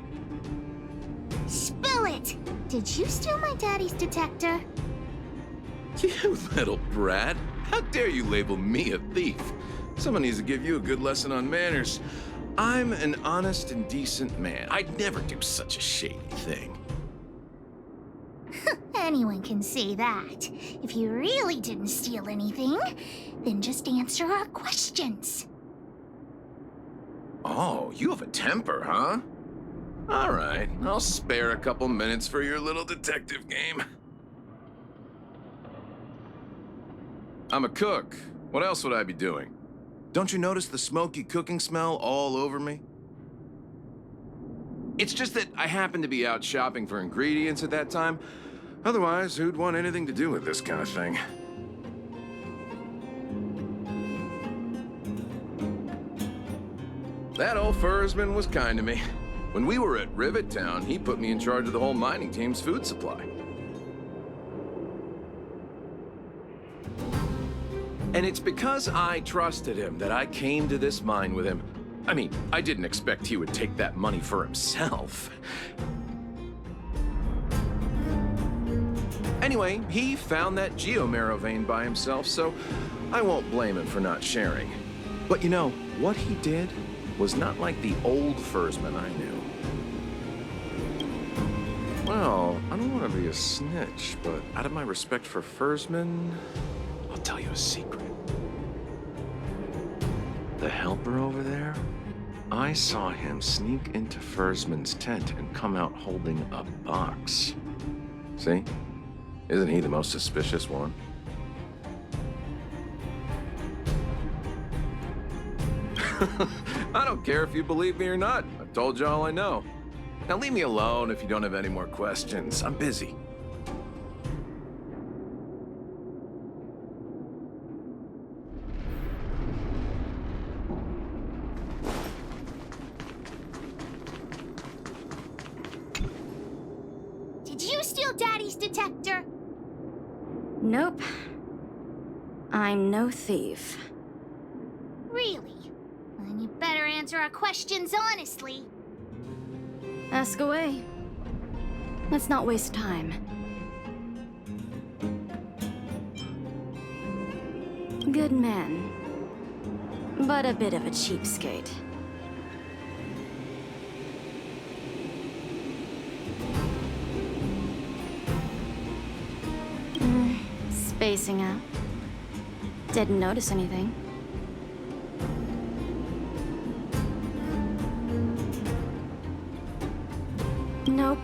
Spill it! Did you steal my daddy's detector? You little brat. How dare you label me a thief? Someone needs to give you a good lesson on manners. I'm an honest and decent man. I'd never do such a shady thing. Anyone can say that. If you really didn't steal anything, then just answer our questions. Oh, you have a temper, huh? All right, I'll spare a couple minutes for your little detective game. I'm a cook. What else would I be doing? Don't you notice the smoky cooking smell all over me? It's just that I happened to be out shopping for ingredients at that time. Otherwise, who'd want anything to do with this kind of thing? That old fursman was kind to me. When we were at Rivet Town, he put me in charge of the whole mining team's food supply. And it's because I trusted him that I came to this mine with him. I mean, I didn't expect he would take that money for himself. Anyway, he found that geomarrow vein by himself, so I won't blame him for not sharing. But you know, what he did was not like the old fursman I knew. Well, I don't want to be a snitch, but out of my respect for fursmen, I'll tell you a secret. The helper over there, I saw him sneak into fursman's tent and come out holding a box. See? Isn't he the most suspicious one? I don't care if you believe me or not. I've told you all I know. Now leave me alone if you don't have any more questions. I'm busy. Did you steal Daddy's detector? Nope. I'm no thief. Really? Then you better answer our questions honestly. Ask away. Let's not waste time. Good man, but a bit of a cheapskate. Spacing out. Didn't notice anything. Nope.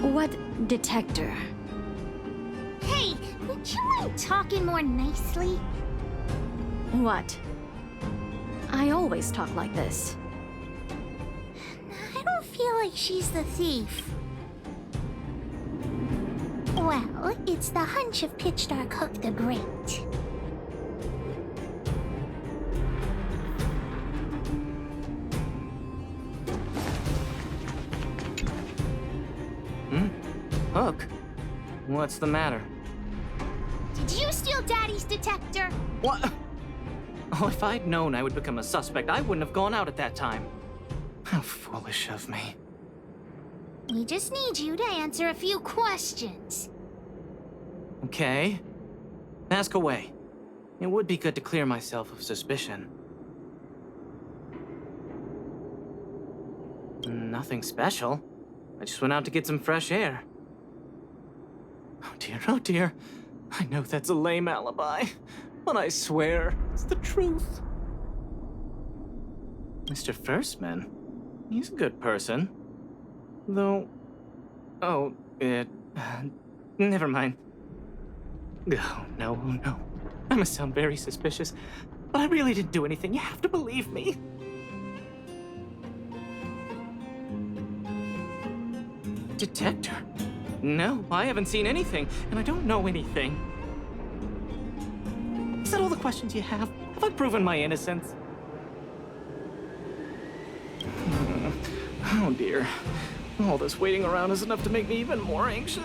What detector? Hey, would you mind talking more nicely? What? I always talk like this. I don't feel like she's the thief. Well, it's the hunch of Pitchdark Hook the Great. Hook? What's the matter? Did you steal Daddy's detector? What? Oh, if I'd known I would become a suspect, I wouldn't have gone out at that time. How foolish of me. We just need you to answer a few questions. Okay. Ask away. It would be good to clear myself of suspicion. Nothing special. I just went out to get some fresh air. Oh dear. I know that's a lame alibi, but I swear it's the truth. Mr. Firstman, he's a good person. Though... Oh, never mind. Oh, no. I must sound very suspicious, but I really didn't do anything. You have to believe me. Detector? No, I haven't seen anything, and I don't know anything. Is that all the questions you have? Have I proven my innocence? Oh dear. All this waiting around is enough to make me even more anxious.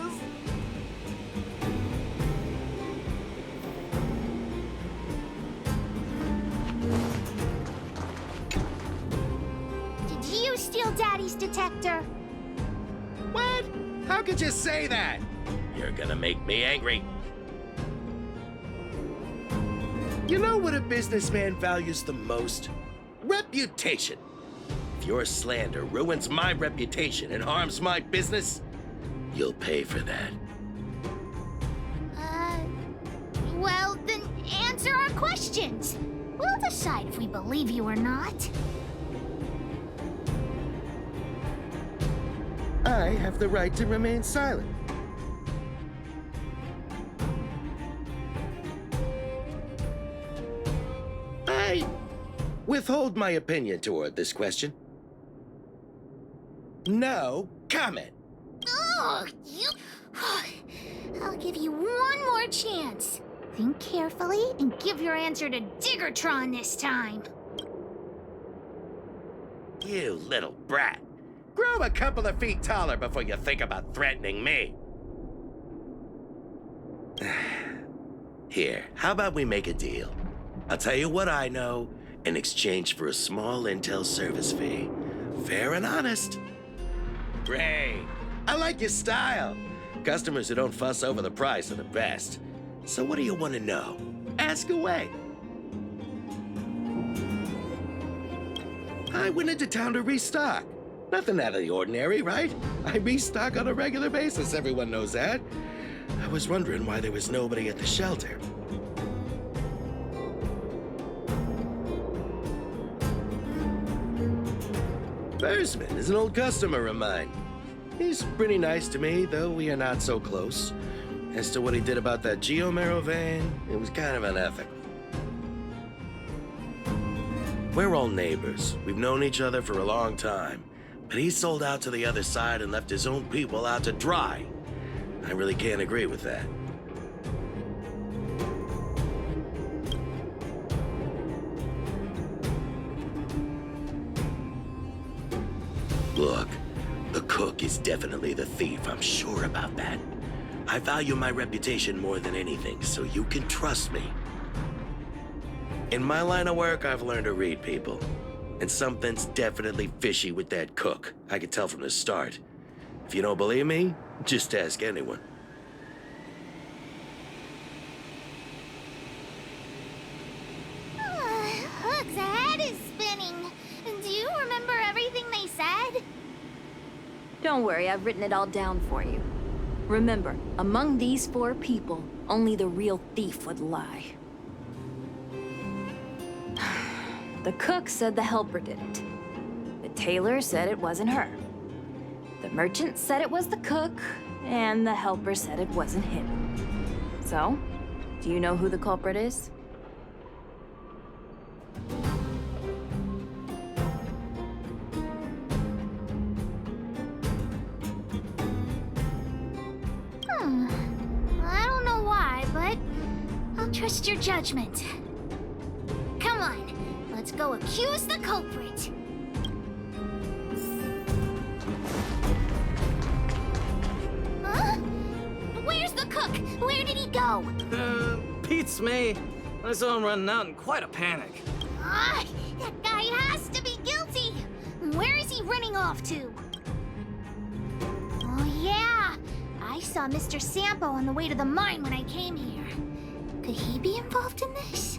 Did you steal Daddy's detector? What? How could you say that? You're gonna make me angry. You know what a businessman values the most? Reputation. If your slander ruins my reputation and harms my business, you'll pay for that. Well, then answer our questions. We'll decide if we believe you or not. I have the right to remain silent. I withhold my opinion toward this question. No comment. Oh, you... I'll give you one more chance. Think carefully and give your answer to Diggertron this time. You little brat. Grow a couple of feet taller before you think about threatening me. Here, how about we make a deal? I'll tell you what I know in exchange for a small intel service fee. Fair and honest. Great. I like your style. Customers who don't fuss over the price are the best. So what do you want to know? Ask away. I went into town to restock. Nothing out of the ordinary, right? I restock on a regular basis, everyone knows that. I was wondering why there was nobody at the shelter. Versman is an old customer of mine. He's pretty nice to me, though we are not so close. As to what he did about that Geomarrow vein, it was kind of unethical. We're all neighbors. We've known each other for a long time. But he sold out to the other side and left his own people out to dry. I really can't agree with that. Look, the cook is definitely the thief, I'm sure about that. I value my reputation more than anything, so you can trust me. In my line of work, I've learned to read people. And something's definitely fishy with that cook. I could tell from the start. If you don't believe me, just ask anyone. Hook's head is spinning. Do you remember everything they said? Don't worry, I've written it all down for you. Remember, among these 4 people, only the real thief would lie. The cook said the helper did it. The tailor said it wasn't her. The merchant said it was the cook, and the helper said it wasn't him. So, do you know who the culprit is? I don't know why, but I'll trust your judgment. Come on, let's go accuse the culprit. Huh? Where's the cook? Where did he go? Beats me. I saw him running out in quite a panic. Ah, that guy has to be guilty. Where is he running off to? Oh yeah, I saw Mr. Sampo on the way to the mine when I came here. Could he be involved in this?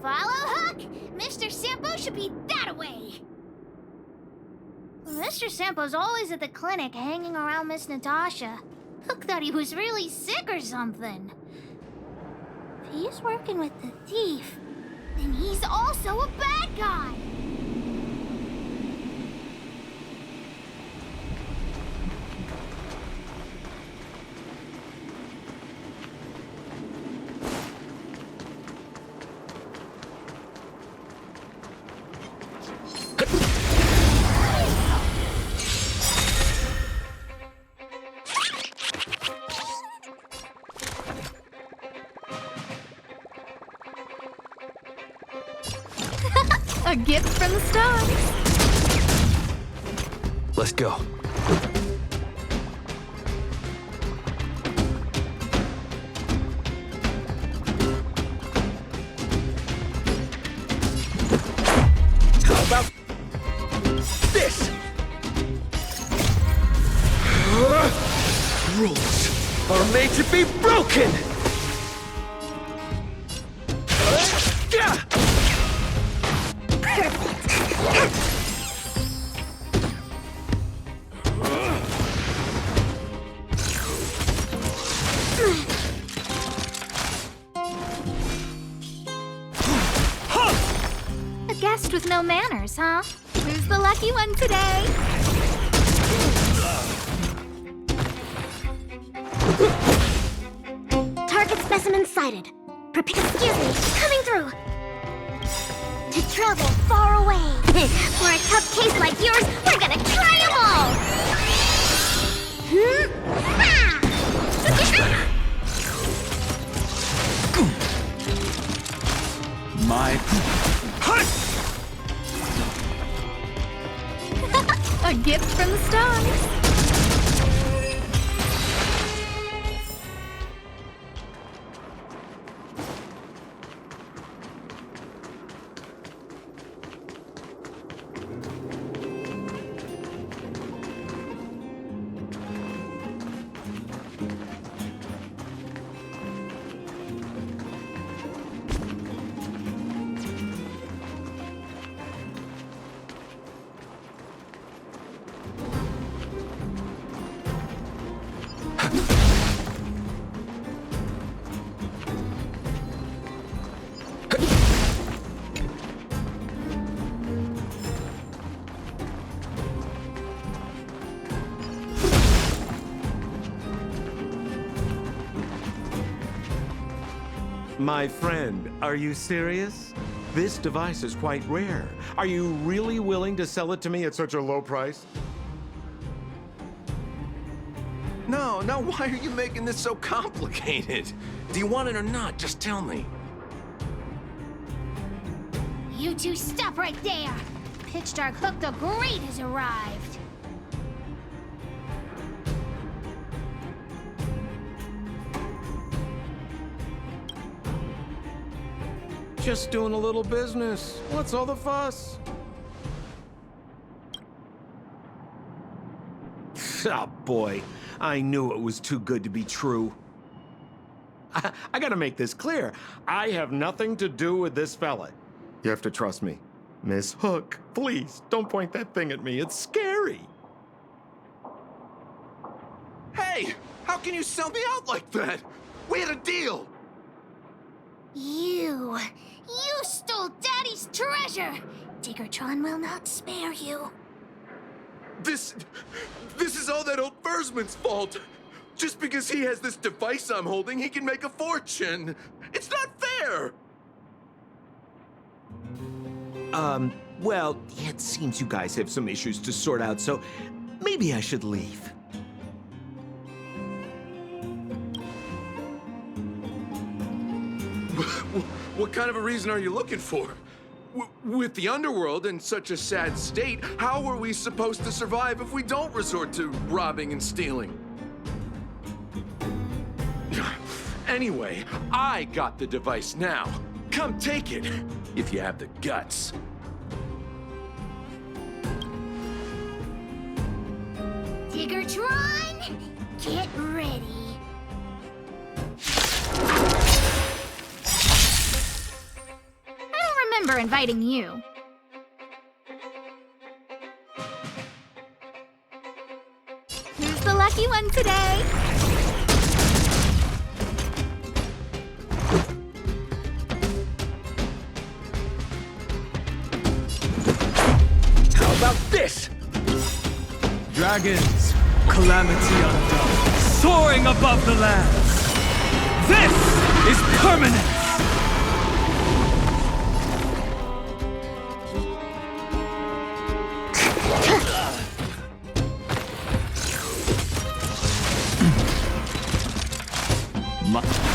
Follow Hook! Mr. Sampo should be that way! Mr. Sampo's always at the clinic hanging around Miss Natasha. Hook thought he was really sick or something. If he's working with the thief, then he's also a bad guy! A gift from the stars. Let's go. made to be broken! A guest with no manners, huh? Who's the lucky one today? Target specimen sighted. Excuse me, coming through. To travel far away. For a tough case like yours, we're gonna try them all. My... A gift from the stars. My friend, are you serious? This device is quite rare. Are you really willing to sell it to me at such a low price? No, why are you making this so complicated? Do you want it or not? Just tell me. You two stop right there! Pitch Dark Hook the Great has arrived! Just doing a little business. What's all the fuss? Oh boy, I knew it was too good to be true. I gotta make this clear. I have nothing to do with this fella. You have to trust me. Miss Hook, please, don't point that thing at me. It's scary. Hey, how can you sell me out like that? We had a deal. You stole Daddy's treasure! Diggertron will not spare you. This is all that old Fursman's fault. Just because he has this device I'm holding, he can make a fortune. It's not fair! Well, it seems you guys have some issues to sort out, so maybe I should leave. What kind of a reason are you looking for? With the underworld in such a sad state, how are we supposed to survive if we don't resort to robbing and stealing? Anyway, I got the device now. Come take it, if you have the guts. Diggertron, get ready. I don't remember inviting you. Who's the lucky one today? How about this? Dragons, calamity undone, soaring above the lands. This is permanence!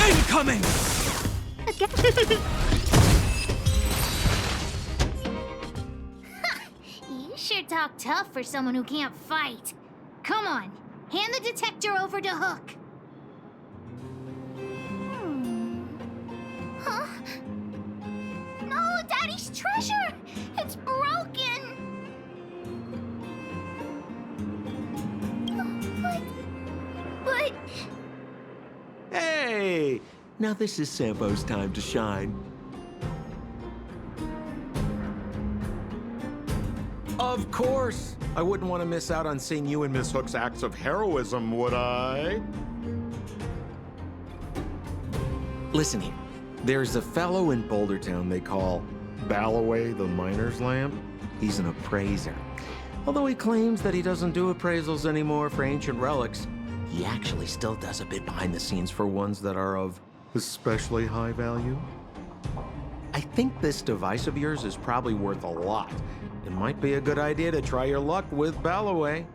Incoming! You sure talk tough for someone who can't fight. Come on, hand the detector over to Hook. Huh? No, Daddy's treasure! It's broken! But... Now this is Sampo's time to shine. Of course! I wouldn't want to miss out on seeing you and Miss Hook's acts of heroism, would I? Listen here. There's a fellow in Boulder Town they call Balloway the Miner's Lamp. He's an appraiser. Although he claims that he doesn't do appraisals anymore for ancient relics, he actually still does a bit behind the scenes for ones that are of especially high value. I think this device of yours is probably worth a lot. It might be a good idea to try your luck with Balloway.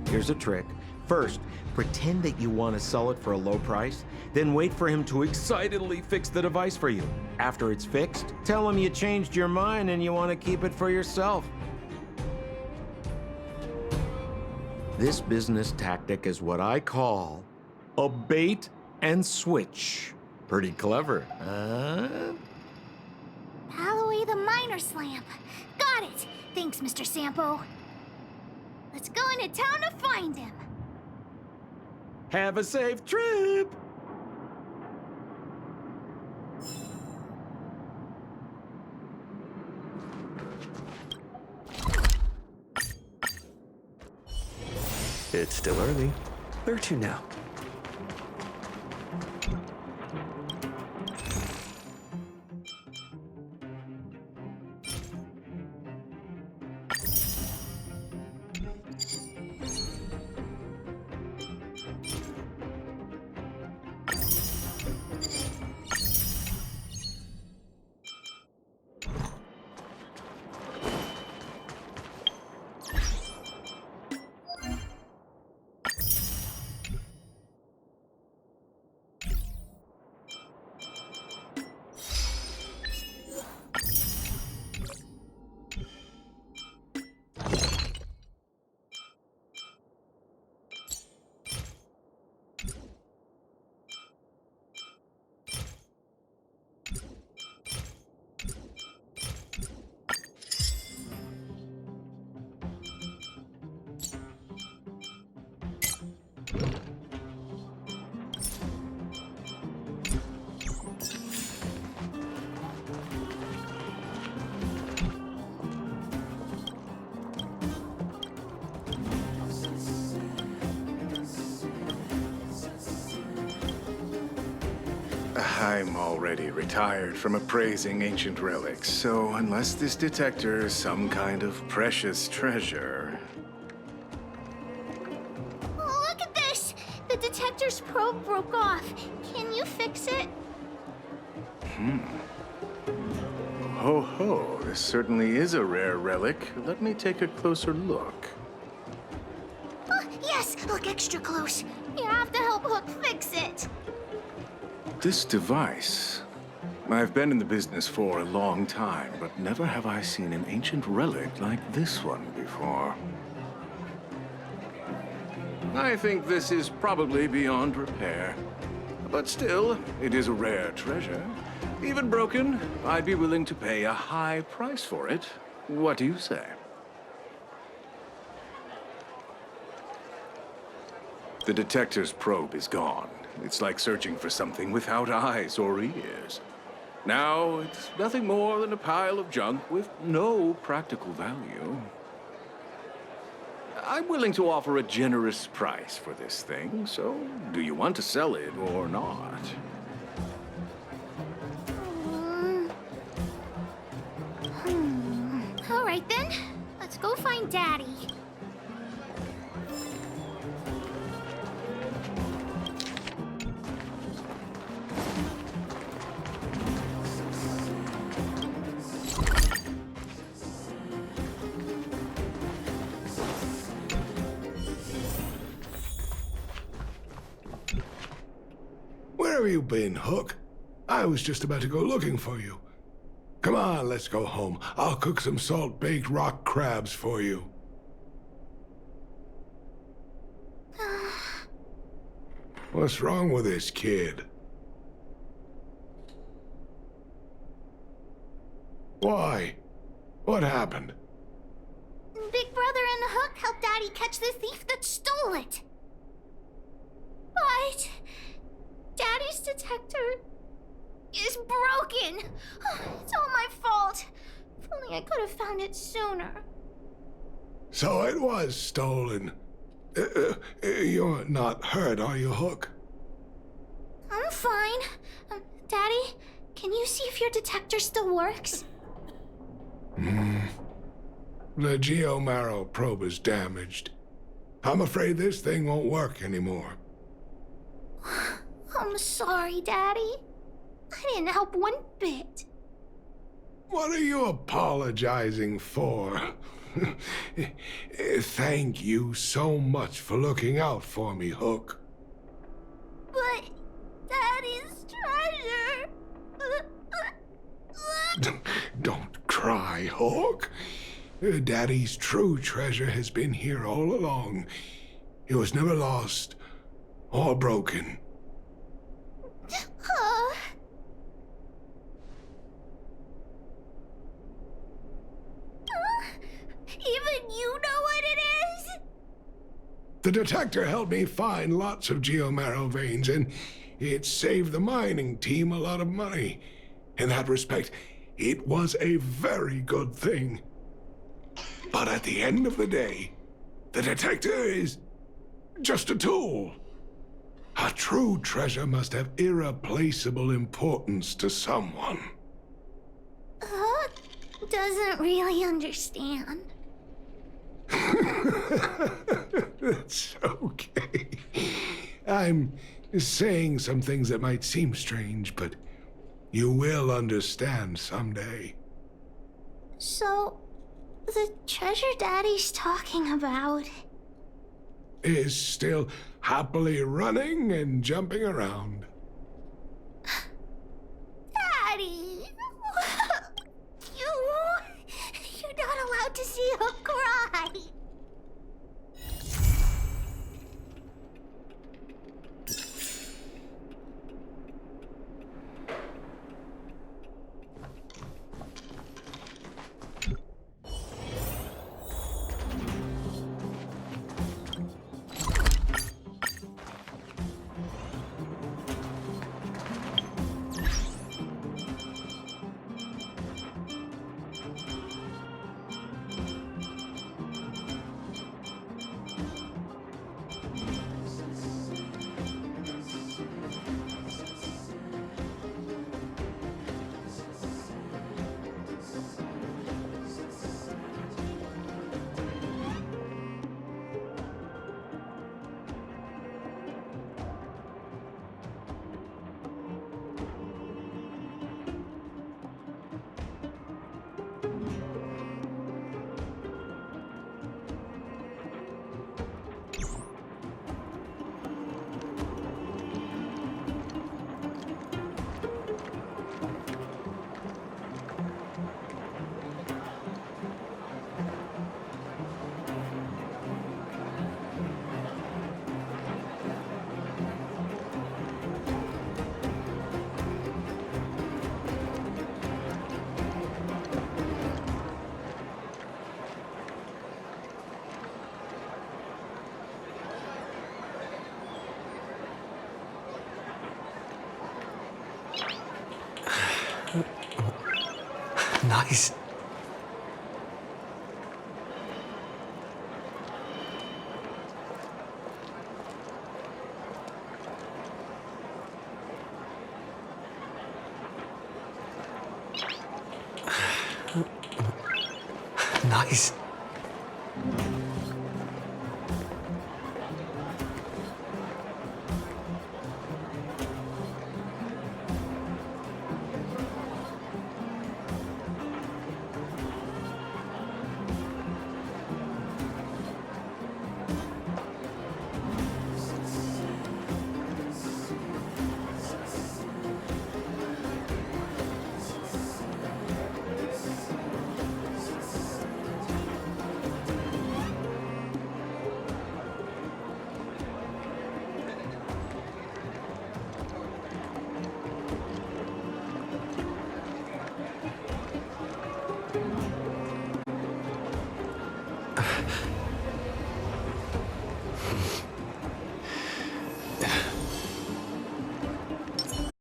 Here's a trick. First, pretend that you want to sell it for a low price, then wait for him to excitedly fix the device for you. After it's fixed, tell him you changed your mind and you want to keep it for yourself. This business tactic is what I call a bait and switch. Pretty clever, huh? Balloway the Miner's Lamp. Got it. Thanks, Mr. Sampo. Let's go into town to find him. Have a safe trip! It's still early. Where to now? I'm already retired from appraising ancient relics, so unless this detector is some kind of precious treasure... Look at this! The detector's probe broke off. Can you fix it? Ho ho, this certainly is a rare relic. Let me take a closer look. Yes, look extra close. You have to help Hook fix it. This device... I've been in the business for a long time, but never have I seen an ancient relic like this one before. I think this is probably beyond repair. But still, it is a rare treasure. Even broken, I'd be willing to pay a high price for it. What do you say? The detector's probe is gone. It's like searching for something without eyes or ears. Now, it's nothing more than a pile of junk with no practical value. I'm willing to offer a generous price for this thing, so do you want to sell it or not? All right then, let's go find Daddy. Where have you been, Hook? I was just about to go looking for you. Come on, let's go home. I'll cook some salt-baked rock crabs for you. What's wrong with this kid? Why? What happened? Big Brother and Hook helped Daddy catch the thief that stole it. Why? This detector is broken. It's all my fault. If only I could have found it sooner. So it was stolen. You're not hurt, are you, Hook? I'm fine. Daddy, can you see if your detector still works? The Geomarrow probe is damaged. I'm afraid this thing won't work anymore. I'm sorry, Daddy. I didn't help one bit. What are you apologizing for? Thank you so much for looking out for me, Hook. But Daddy's treasure... Don't cry, Hook. Daddy's true treasure has been here all along. It was never lost or broken. Even you know what it is? The detector helped me find lots of Geomarrow veins, and it saved the mining team a lot of money. In that respect, it was a very good thing. But at the end of the day, the detector is just a tool. A true treasure must have irreplaceable importance to someone. Doesn't really understand. It's okay. I'm saying some things that might seem strange, but you will understand someday. So, the treasure Daddy's talking about is still happily running and jumping around. Daddy! You're not allowed to see her cry! Nice. Nice.